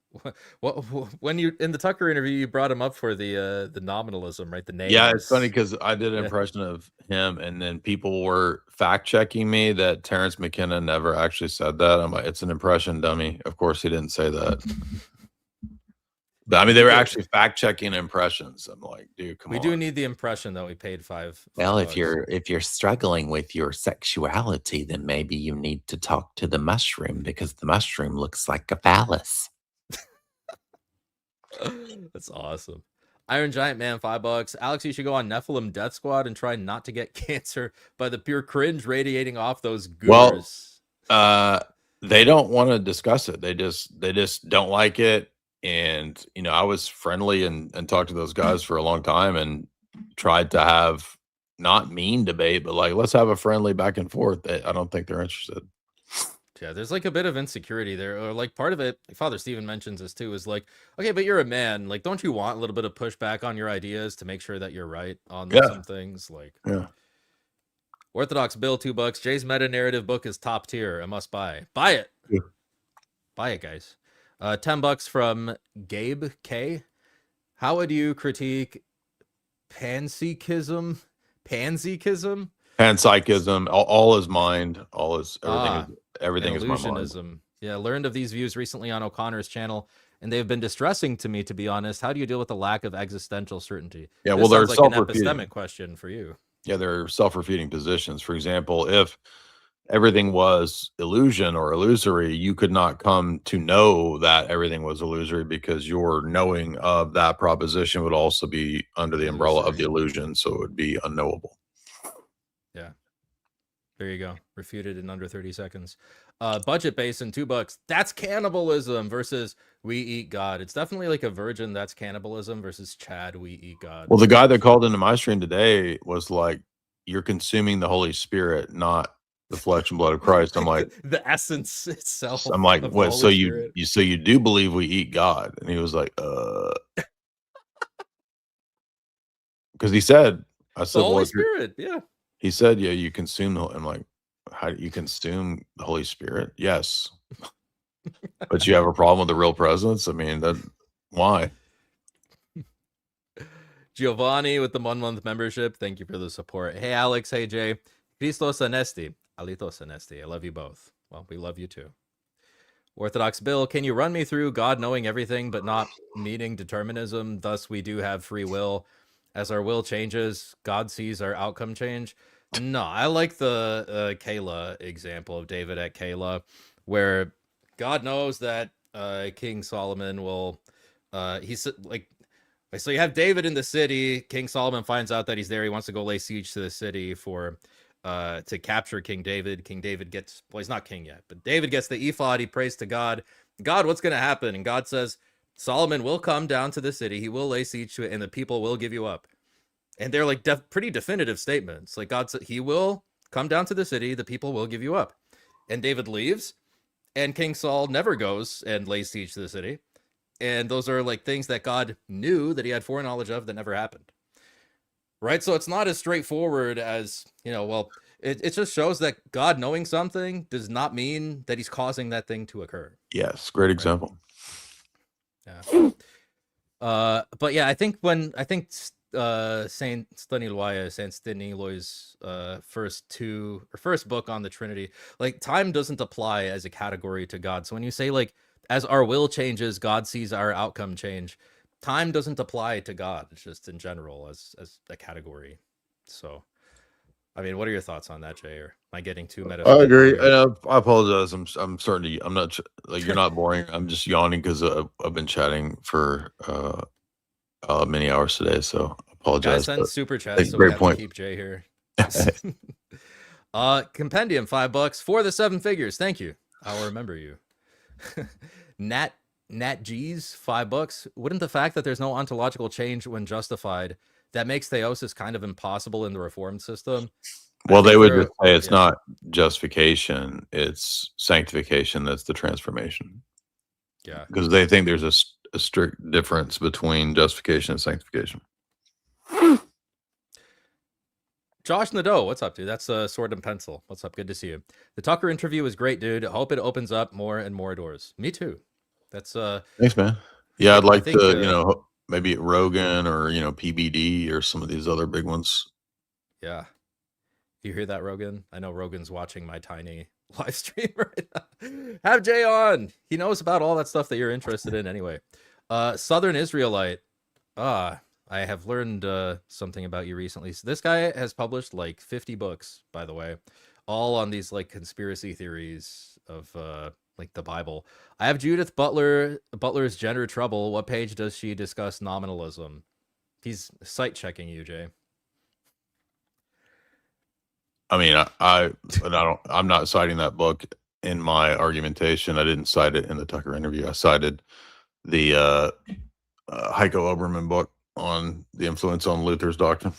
When you in the Tucker interview, you brought him up for the nominalism, right? The names. Yeah, it's funny because I did an Yeah. impression of him, and then people were fact checking me that Terrence McKenna never actually said that. I'm like, it's an impression, dummy. Of course, he didn't say that. But I mean, they were actually fact checking impressions. I'm like, dude, come on. We do need the impression that we paid $5. Well, if you're struggling with your sexuality, then maybe you need to talk to the mushroom because the mushroom looks like a phallus. That's awesome. Iron Giant Man, $5. Alex, you should go on Nephilim Death Squad and try not to get cancer by the pure cringe radiating off those goobers. Well, they don't want to discuss it. They just don't like it. And I was friendly and talked to those guys for a long time and tried to have not mean debate, but like let's have a friendly back and forth. I don't think they're interested. Yeah, there's like a bit of insecurity there, or like part of it. Like Father Stephen mentions this too. Is like, okay, but you're a man. Like, don't you want a little bit of pushback on your ideas to make sure that you're right on some things? Like, yeah. Orthodox Bill, $2. Jay's meta narrative book is top tier. A must buy. Buy it. Yeah. Buy it, guys. $10 from Gabe K. How would you critique panpsychism? Panpsychism? Panpsychism. All is mind. All is everything is my mind. Illusionism. Yeah, learned of these views recently on O'Connor's channel, and they've been distressing to me, to be honest. How do you deal with the lack of existential certainty? Yeah, This well, they're sounds like an self-refuting. epistemic question for you. Yeah, they're self-refuting positions. For example, if everything was illusion or illusory, you could not come to know that everything was illusory because your knowing of that proposition would also be under the umbrella of the illusion, so it would be unknowable. Yeah. There you go. Refuted in under 30 seconds. Budget Basin, $2. That's cannibalism versus we eat God. It's definitely like a virgin. That's cannibalism versus Chad. We eat God. Well, the guy that called into my stream today was like, you're consuming the Holy Spirit, not the flesh and blood of Christ. I'm like, the essence itself. I'm like, of the what? So Holy Spirit. you do believe we eat God? And he was like, because he said, I said, The Holy well, Spirit, yeah. He said, yeah, you consume the. I'm like, how do you consume the Holy Spirit? Yes, but you have a problem with the real presence. I mean, why? Giovanni with the 1 month membership. Thank you for the support. Hey, Alex. Hey, Jay. Christos Anesti. Alitos Anesti. I love you both. Well, we love you too. Orthodox Bill, can you run me through God knowing everything but not meaning determinism? Thus, we do have free will. As our will changes, God sees our outcome change. No, I like the Kayla example of David at Kayla, where God knows that King Solomon will. He's like, so you have David in the city. King Solomon finds out that he's there. He wants to go lay siege to the city to capture King David. King David gets, well, he's not king yet, but David gets the ephod. He prays to God. God, what's going to happen? And God says, Solomon will come down to the city. He will lay siege to it, and the people will give you up. And they're like pretty definitive statements. Like God said, he will come down to the city. The people will give you up. And David leaves, and King Saul never goes and lays siege to the city. And those are like things that God knew that he had foreknowledge of that never happened. Right? So it's not as straightforward as, well, it just shows that God knowing something does not mean that he's causing that thing to occur. Yes, great example. Yeah. But yeah, I think Saint Staniloi's first book on the Trinity, like time doesn't apply as a category to God. So when you say like as our will changes, God sees our outcome change, time doesn't apply to God. It's just in general as a category. So I mean, what are your thoughts on that, Jay? Or am I getting too metaphysical? I agree. And I apologize. I'm starting to. I'm not like you're not boring. I'm just yawning because I've been chatting for many hours today. So I apologize. Guys, send super chats so we have to keep Jay here. Compendium, $5 for the 7 figures. Thank you. I'll remember you. Nat G's, $5. Wouldn't the fact that there's no ontological change when justified, that makes theosis kind of impossible in the Reformed system? Well, they would just say it's not justification, it's sanctification. That's the transformation. Yeah. Because they think there's a strict difference between justification and sanctification. Josh Nadeau, what's up, dude? That's Sword and Pencil. What's up? Good to see you. The Tucker interview was great, dude. I hope it opens up more and more doors. Me too. That's Thanks, man. Yeah, I'd I like think to, maybe Rogan or PBD or some of these other big ones. yeah. You hear that, Rogan? I know Rogan's watching my tiny live stream right now. Have Jay on. He knows about all that stuff that you're interested in anyway. Southern Israelite. I have learned something about you recently. So this guy has published like 50 books, by the way, all on these like conspiracy theories of like the Bible. I have Judith Butler's Gender Trouble. What page does she discuss nominalism? He's site checking you, Jay. I mean, I'm not citing that book in my argumentation. I didn't cite it in the Tucker interview. I cited the Heiko Oberman book on the influence on Luther's doctrine.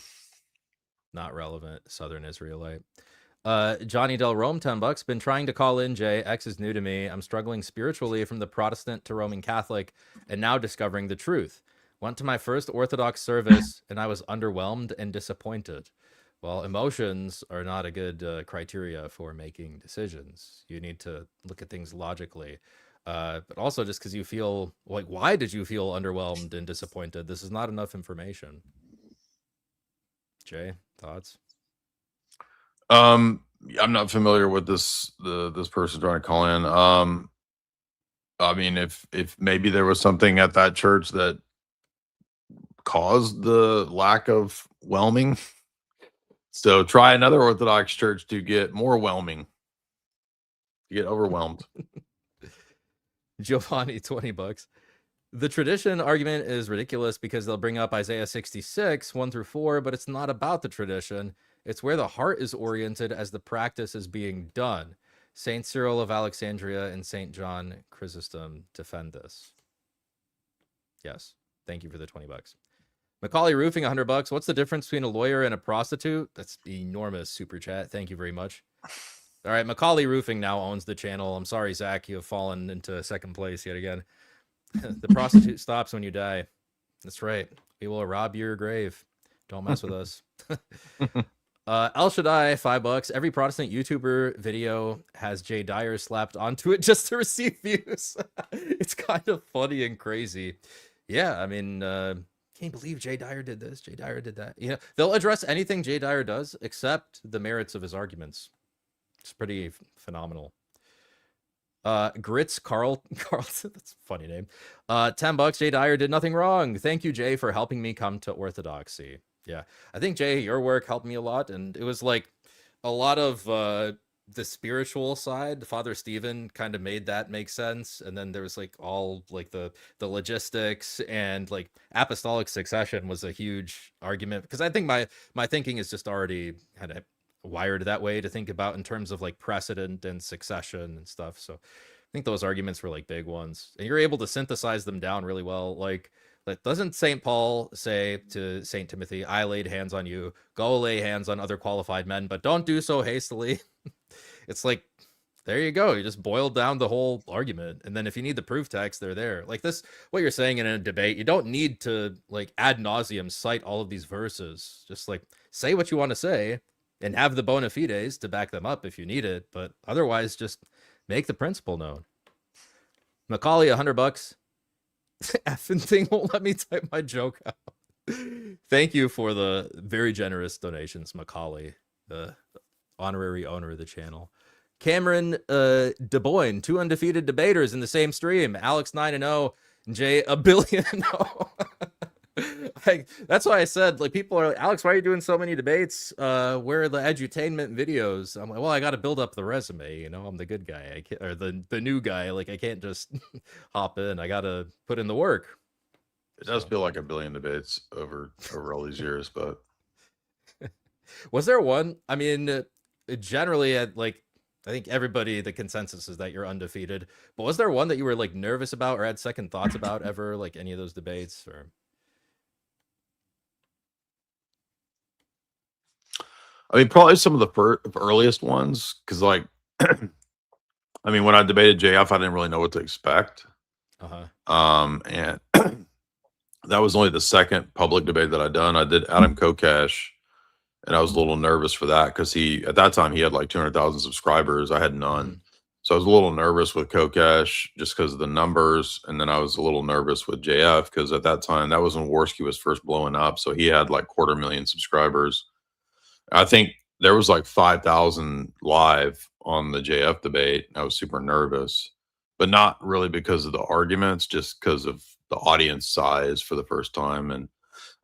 Not relevant. Southern Israelite. Johnny Del Rome, $10. Been trying to call in, Jay. X is new to me. I'm struggling spiritually from the Protestant to Roman Catholic and now discovering the truth. Went to my first Orthodox service and I was underwhelmed and disappointed. Well, emotions are not a good criteria for making decisions. You need to look at things logically. But also just because you feel like, why did you feel underwhelmed and disappointed? This is not enough information. Jay, thoughts? I'm not familiar with this person trying to call in. I mean, if maybe there was something at that church that caused the lack of whelming, so try another Orthodox church to get more whelming, to get overwhelmed. Giovanni, $20. The tradition argument is ridiculous because they'll bring up Isaiah 66, 1-4, but it's not about the tradition. It's where the heart is oriented as the practice is being done. Saint Cyril of Alexandria and Saint John Chrysostom defend this. Yes. Thank you for the $20. Macaulay Roofing, $100. What's the difference between a lawyer and a prostitute? That's enormous super chat. Thank you very much. All right, Macaulay Roofing now owns the channel. I'm sorry, Zach, you have fallen into second place yet again. The prostitute stops when you die. That's right. We will rob your grave. Don't mess with us. El Shaddai, $5. Every Protestant YouTuber video has Jay DYER slapped onto it just to receive views. It's kind of funny and crazy. Yeah, I mean, can't believe Jay DYER did this. Jay DYER did that. You know, they'll address anything Jay DYER does except the merits of his arguments. It's pretty phenomenal. Grits Carlton, that's a funny name. $10. Jay DYER did nothing wrong. Thank you, Jay, for helping me come to orthodoxy. Yeah, I think, Jay, your work helped me a lot, and it was like a lot of the spiritual side. Father Stephen kind of made that make sense, and then there was like all like the logistics and like apostolic succession was a huge argument because I think my thinking is just already kind of wired that way to think about in terms of like precedent and succession and stuff. So I think those arguments were like big ones, and you're able to synthesize them down really well. Like doesn't St. Paul say to St. Timothy, I laid hands on you, go lay hands on other qualified men, but don't do so hastily. It's like, there you go. You just boiled down the whole argument. And then if you need the proof text, they're there. Like this, what you're saying in a debate, you don't need to like ad nauseum cite all of these verses. Just like say what you want to say and have the bona fides to back them up if you need it. But otherwise, just make the principle known. Macaulay, $100. Effing thing won't let me type my joke out. Thank you for the very generous donations, Macaulay, the honorary owner of the channel. Cameron DeBoyne, 2 undefeated debaters in the same stream. Alex 9-0, and Jay 1,000,000,000. Like, that's why I said, like, people are like, Alex, why are you doing so many debates? Where are the edutainment videos? I'm like, well, I got to build up the resume. You know, I'm the good guy. I can't, or the new guy. Like, I can't just hop in. I got to put in the work. It does feel like 1 billion debates over all these years, but was there one? I mean, generally, I think everybody, the consensus is that you're undefeated. But was there one that you were like nervous about or had second thoughts about ever? Like any of those debates or? I mean, probably some of the earliest ones, because like, I mean, when I debated JF, I didn't really know what to expect. And that was only the second public debate that I'd done. I did Adam Kokesh, and I was a little nervous for that because at that time he had like 200,000 subscribers. I had none. So I was a little nervous with Kokesh just because of the numbers, and then I was a little nervous with JF because at that time that was when Worski was first blowing up, so he had like 250,000 subscribers. I think there was like 5,000 live on the JF debate. I was super nervous, but not really because of the arguments, just because of the audience size for the first time. And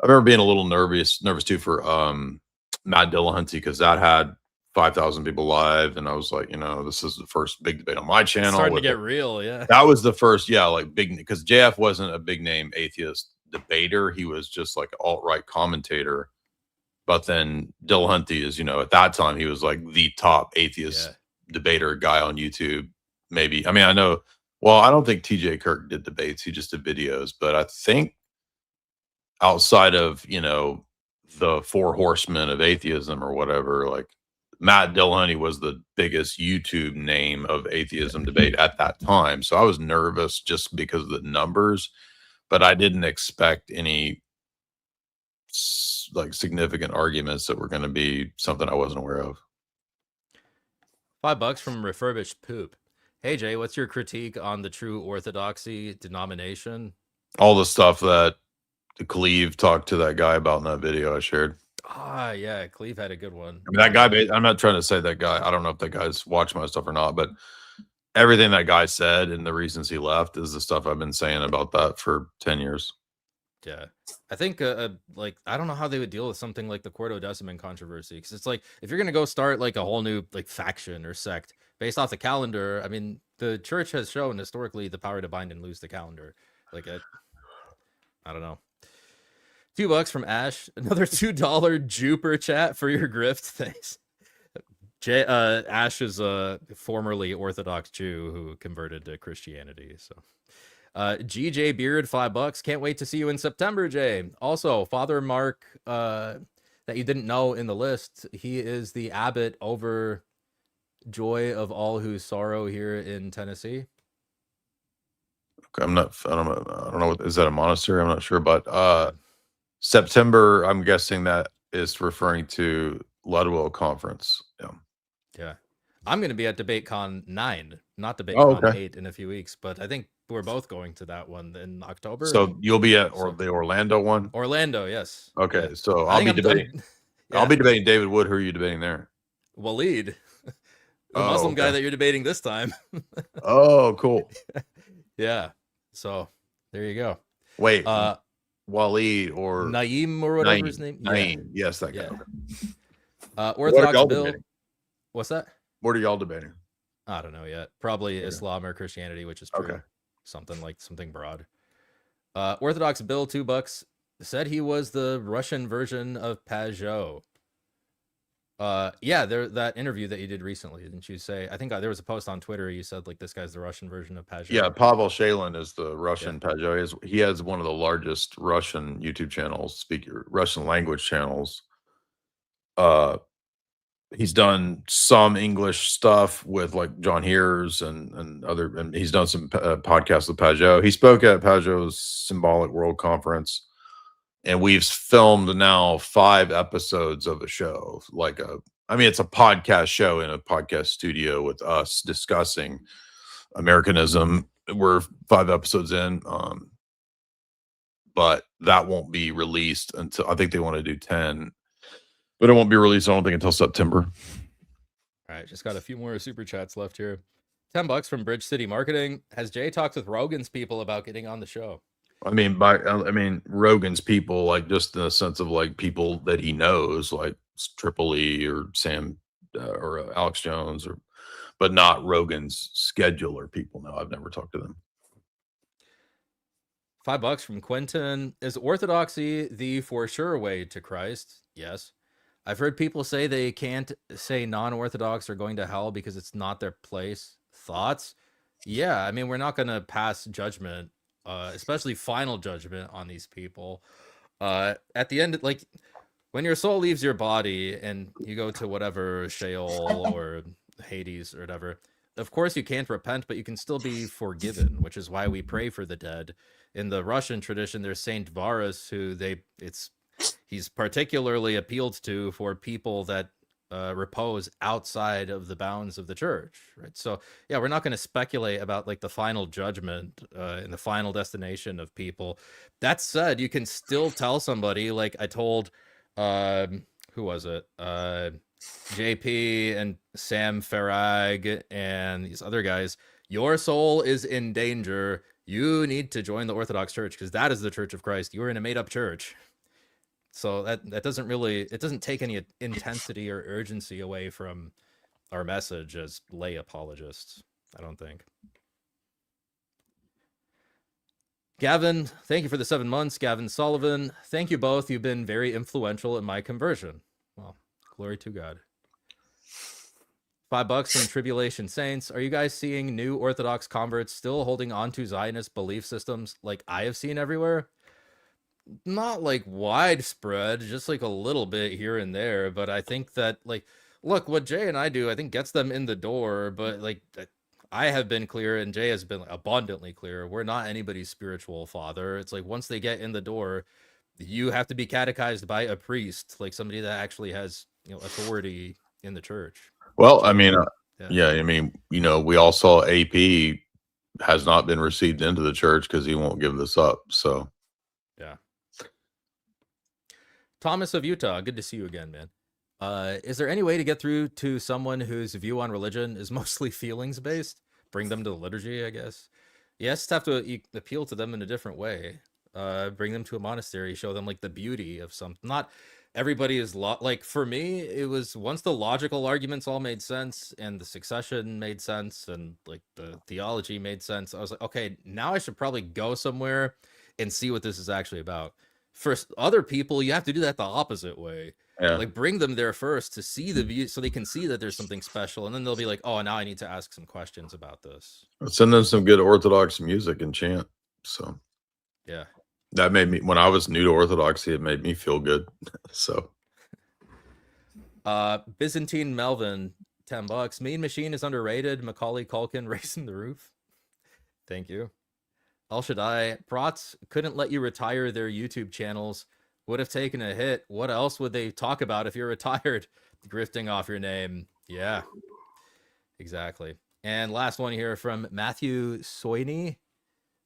I remember being a little nervous too for Matt Dillahunty because that had 5,000 people live, and I was like, this is the first big debate on my channel. Starting to get real, yeah. That was the first, like big, because JF wasn't a big name atheist debater. He was just like alt-right commentator. But then Dillahunty is, at that time he was like the top atheist debater guy on YouTube. Maybe, I mean, I know. Well, I don't think TJ Kirk did debates. He just did videos. But I think outside of the four horsemen of atheism or whatever, like Matt Dillahunty was the biggest YouTube name of atheism debate at that time. So I was nervous just because of the numbers, but I didn't expect any like significant arguments that were going to be something I wasn't aware of. $5 from Refurbished Poop. Hey Jay, what's your critique on the True Orthodoxy denomination? All the stuff that Cleve talked to that guy about in that video I shared. Yeah, Cleve had a good one. I mean, that guy, I'm not trying to say that guy, I don't know if that guy's watched my stuff or not, but everything that guy said and the reasons he left is the stuff I've been saying about that for 10 years. Yeah, I think like I don't know how they would deal with something like the Quartodeciman controversy, because it's like if you're gonna go start like a whole new like faction or sect based off the calendar, I mean the church has shown historically the power to bind and loose the calendar. Like I don't know. $2 from Ash. Another $2 Juper chat for your grift. Thanks. Ash is a formerly Orthodox Jew who converted to Christianity. So, GJ Beard, $5. Can't wait to see you in September, Jay. Also, Father Mark, that you didn't know in the list, he is the abbot over Joy of All Whose Sorrow here in Tennessee. Okay, I don't know. Is that a monastery? I'm not sure, but September, I'm guessing that is referring to Ludwell Conference. Yeah. I'm going to be at DebateCon 9, not DebateCon 8 in a few weeks, but I think we're both going to that one in October. So you'll be at the Orlando one? Orlando, yes. Okay, yeah. so I'll be debating. I'll be debating David Wood. Who are you debating there? Waleed, the Muslim guy that you're debating this time. Oh, cool. Yeah. So there you go. Wait. Waleed or Naeem or whatever his name. Naeem, yes, that guy. Yeah. Orthodox Bill. Debating? What's that? What are y'all debating? I don't know yet. Probably Islam or Christianity, which is true. Okay. Something broad. Orthodox Bill, $2, said he was the Russian version of Pajot. That interview that you did recently, didn't you say? I think there was a post on Twitter. You said like this guy's the Russian version of Pajot. Yeah, Pavel Shalin is the Russian Pajot. He has one of the largest Russian YouTube channels, Russian language channels. He's done some English stuff with like John Hears and he's done some podcasts with Pajot. He spoke at Pajot's Symbolic World Conference. And we've filmed now 5 episodes of a show. It's a podcast show in a podcast studio with us discussing Americanism. We're 5 episodes in, but that won't be released until, I think they want to do 10, but it won't be released, I don't think, until September. All right, just got a few more super chats left here. $10 from Bridge City Marketing. Has Jay talked with Rogan's people about getting on the show? I mean, Rogan's people, like just in the sense of like people that he knows, like Tripoli or Sam or Alex Jones, but not Rogan's scheduler people. No, I've never talked to them. $5 from Quentin. Is orthodoxy the for sure way to Christ? Yes. I've heard people say they can't say non-orthodox are going to hell because it's not their place. Thoughts? Yeah, I mean, we're not going to pass judgment, especially final judgment on these people. At the end, like when your soul leaves your body and you go to whatever Sheol or Hades or whatever, of course you can't repent, but you can still be forgiven, which is why we pray for the dead. In the Russian tradition, there's Saint Varus, who he's particularly appealed to for people that repose outside of the bounds of the church, right? So yeah, we're not going to speculate about like the final judgment and the final destination of people. That said, you can still tell somebody, like I told who was it, JP and Sam Farag and these other guys, your soul is in danger. You need to join the Orthodox Church because that is the Church of Christ. You are in a made-up church. So that doesn't really, it doesn't take any intensity or urgency away from our message as lay apologists, I don't think. Gavin, thank you for the 7 months. Gavin Sullivan, thank you both. You've been very influential in my conversion. Well, glory to God. $5 from Tribulation Saints. Are you guys seeing new Orthodox converts still holding on to Zionist belief systems like I have seen everywhere? Not like widespread, just like a little bit here and there. But I think that, like, look, what Jay and I do, I think gets them in the door. But like, I have been clear and Jay has been abundantly clear. We're not anybody's spiritual father. It's like once they get in the door, you have to be catechized by a priest, like somebody that actually has, you know, authority in the church. Well, I mean, yeah, I mean, you know, we all saw AP has not been received into the church because he won't give this up. So, yeah. Thomas of Utah, good to see you again, man. Is there any way to get through to someone whose view on religion is mostly feelings based? Bring them to the liturgy, I guess. Yes, have to appeal to them in a different way. Bring them to a monastery, show them like the beauty of something. Not everybody is like, for me, it was once the logical arguments all made sense and the succession made sense and like the theology made sense. I was like, okay, now I should probably go somewhere and see what this is actually about. For other people, you have to do that the opposite way. Yeah. Like bring them there first to see the view so they can see that there's something special. And then they'll be like, oh, now I need to ask some questions about this. Send them some good Orthodox music and chant. So, yeah. That made me, when I was new to Orthodoxy, it made me feel good. So, Byzantine Melvin, $10. Mean Machine is underrated. Macaulay Culkin raising the roof. Thank you. El Shaddai, Prots couldn't let you retire their YouTube channels. Would have taken a hit. What else would they talk about if you're retired? Grifting off your name. Yeah, exactly. And last one here from Matthew Soini.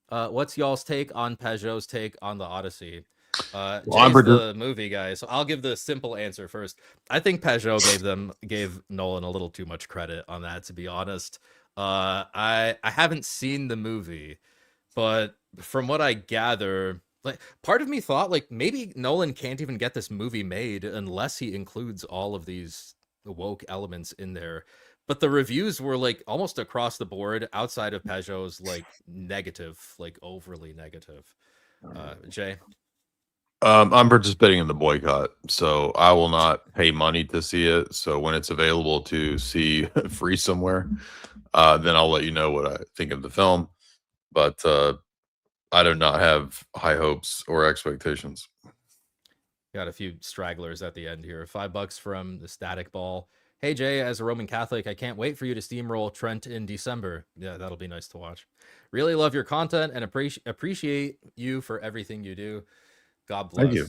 What's y'all's take on Peugeot's take on the Odyssey? Jay's the movie guy, so I'll give the simple answer first. I think Peugeot gave Nolan a little too much credit on that, to be honest. I haven't seen the movie, but from what I gather, like part of me thought like maybe Nolan can't even get this movie made unless he includes all of these woke elements in there. But the reviews were like almost across the board outside of Peugeot's like negative, like overly negative. Jay? I'm participating in the boycott, so I will not pay money to see it. So when it's available to see free somewhere, then I'll let you know what I think of the film. But I do not have high hopes or expectations. Got a few stragglers at the end here. $5 from the Static Ball. Hey, Jay, as a Roman Catholic, I can't wait for you to steamroll Trent in December. Yeah, that'll be nice to watch. Really love your content and appreciate you for everything you do. God bless. Thank you.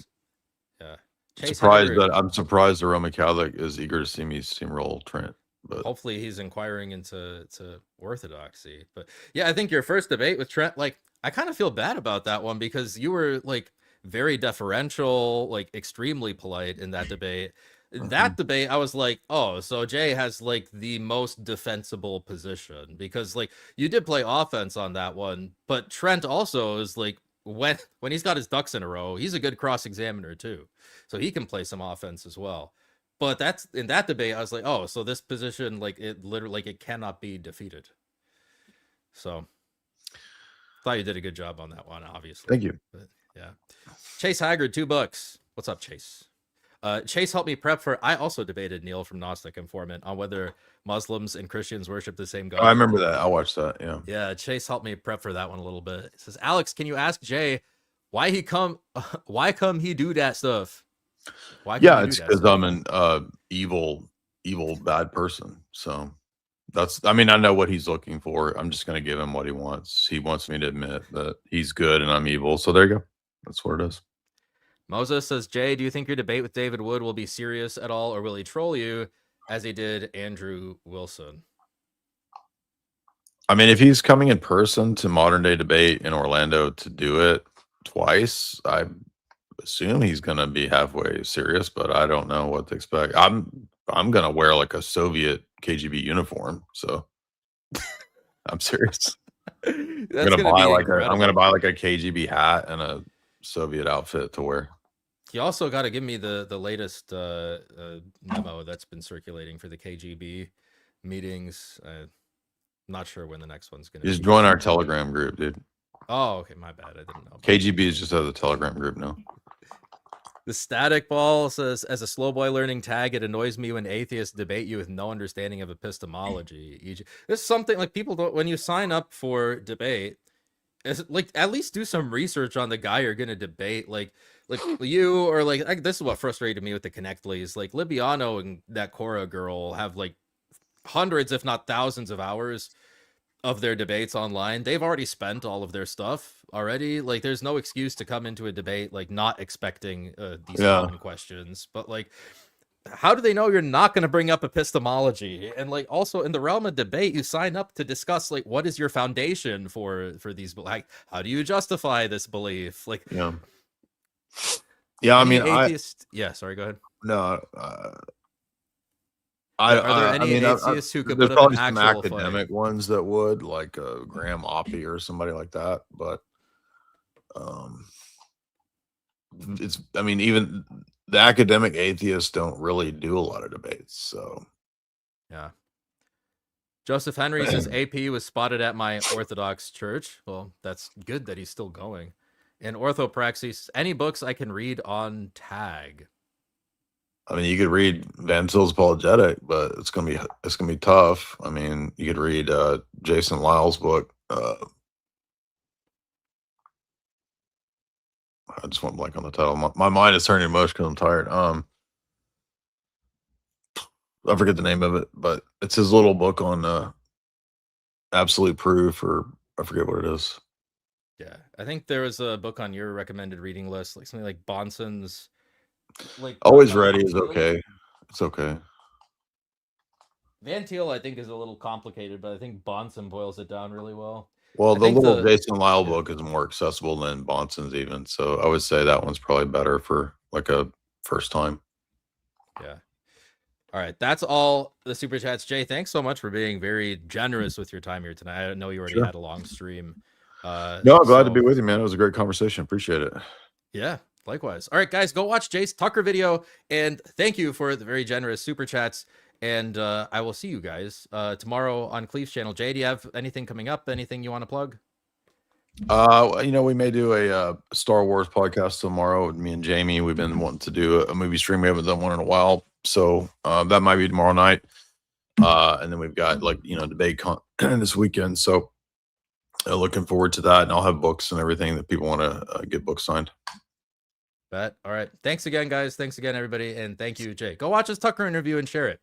Yeah. I'm surprised the Roman Catholic is eager to see me steamroll Trent. But hopefully he's inquiring into Orthodoxy. But yeah, I think your first debate with Trent, like, I kind of feel bad about that one because you were like very deferential, like extremely polite in that debate. In that debate, I was like, oh, so Jay has like the most defensible position because like you did play offense on that one, but Trent also is like when he's got his ducks in a row, he's a good cross examiner too, so he can play some offense as well. But that's in that debate, I was like, oh, so this position, like it literally, like it cannot be defeated. So thought you did a good job on that one, obviously. Thank you. But, yeah, Chase Haggard, $2. What's up, Chase? Chase helped me prep for. I also debated Neil from Gnostic Informant on whether Muslims and Christians worship the same God. I remember that. I watched that. Yeah. Yeah. Chase helped me prep for that one a little bit. It says, Alex, can you ask Jay why he come he do that stuff? Why? Yeah, it's because I'm an evil, bad person. So that's. I mean, I know what he's looking for. I'm just going to give him what he wants. He wants me to admit that he's good and I'm evil. So there you go. That's what it is. Moses says, Jay, do you think your debate with David Wood will be serious at all, or will he troll you? as he did Andrew Wilson. I mean, if he's coming in person to Modern Day Debate in Orlando to do it twice, I assume he's going to be halfway serious, but I don't know what to expect. I'm going to wear like a Soviet KGB uniform, so I'm serious. I'm going to buy like a KGB hat and a Soviet outfit to wear. You also got to give me the latest memo that's been circulating for the KGB meetings. Not sure when the next one's going to be. Just join our Telegram group, dude. Oh, okay. My bad. I didn't know. KGB is just has a Telegram group now. The Static Ball says, as a slow boy learning tag, it annoys me when atheists debate you with no understanding of epistemology. There's something like people don't, when you sign up for debate, it's like at least do some research on the guy you're going to debate. Like you, or like this is what frustrated me with the Connectleys. Like Libiano and that Cora girl have like hundreds, if not thousands of hours of their debates online. They've already spent all of their stuff already. Like there's no excuse to come into a debate like not expecting these common questions. But like, how do they know you're not going to bring up epistemology? And like also in the realm of debate, you sign up to discuss like what is your foundation for these, like how do you justify this belief? Like I mean sorry, go ahead. No, are there any atheists who could there's put up probably an some actual academic fight? ones that would, like Graham Oppie or somebody like that, but it's, I mean, even the academic atheists don't really do a lot of debates, so yeah. Joseph Henry says AP was spotted at my Orthodox church. Well, that's good that he's still going. And Orthopraxis, any books I can read on tag? I mean, you could read Van Til's Apologetic, but it's gonna be tough. I mean, you could read Jason Lyle's book. I just went blank on the title. My mind is turning to mush because I'm tired. I forget the name of it, but it's his little book on absolute proof, or I forget what it is. Yeah, I think there was a book on your recommended reading list, like something like Bonson's. Like Always Ready is okay. It's okay. Van Til, I think, is a little complicated, but I think Bonson boils it down really well. Well, the little Jason Lyle book is more accessible than Bonson's even, so I would say that one's probably better for like a first time. Yeah. All right, that's all the super chats. Jay, thanks so much for being very generous with your time here tonight. I know you already had a long stream. No, glad to be with you, man. It was a great conversation. Appreciate it. Yeah. Likewise. All right, guys, go watch Jay's Tucker video. And thank you for the very generous super chats. And I will see you guys tomorrow on Cleve's channel. Jay, do you have anything coming up? Anything you want to plug? We may do a Star Wars podcast tomorrow with me and Jamie. We've been wanting to do a movie stream. We haven't done one in a while. So that might be tomorrow night. And then we've got debate this weekend. So looking forward to that. And I'll have books and everything that people want to get books signed. Bet. All right. Thanks again, guys. Thanks again, everybody. And thank you, Jay. Go watch his Tucker interview and share it.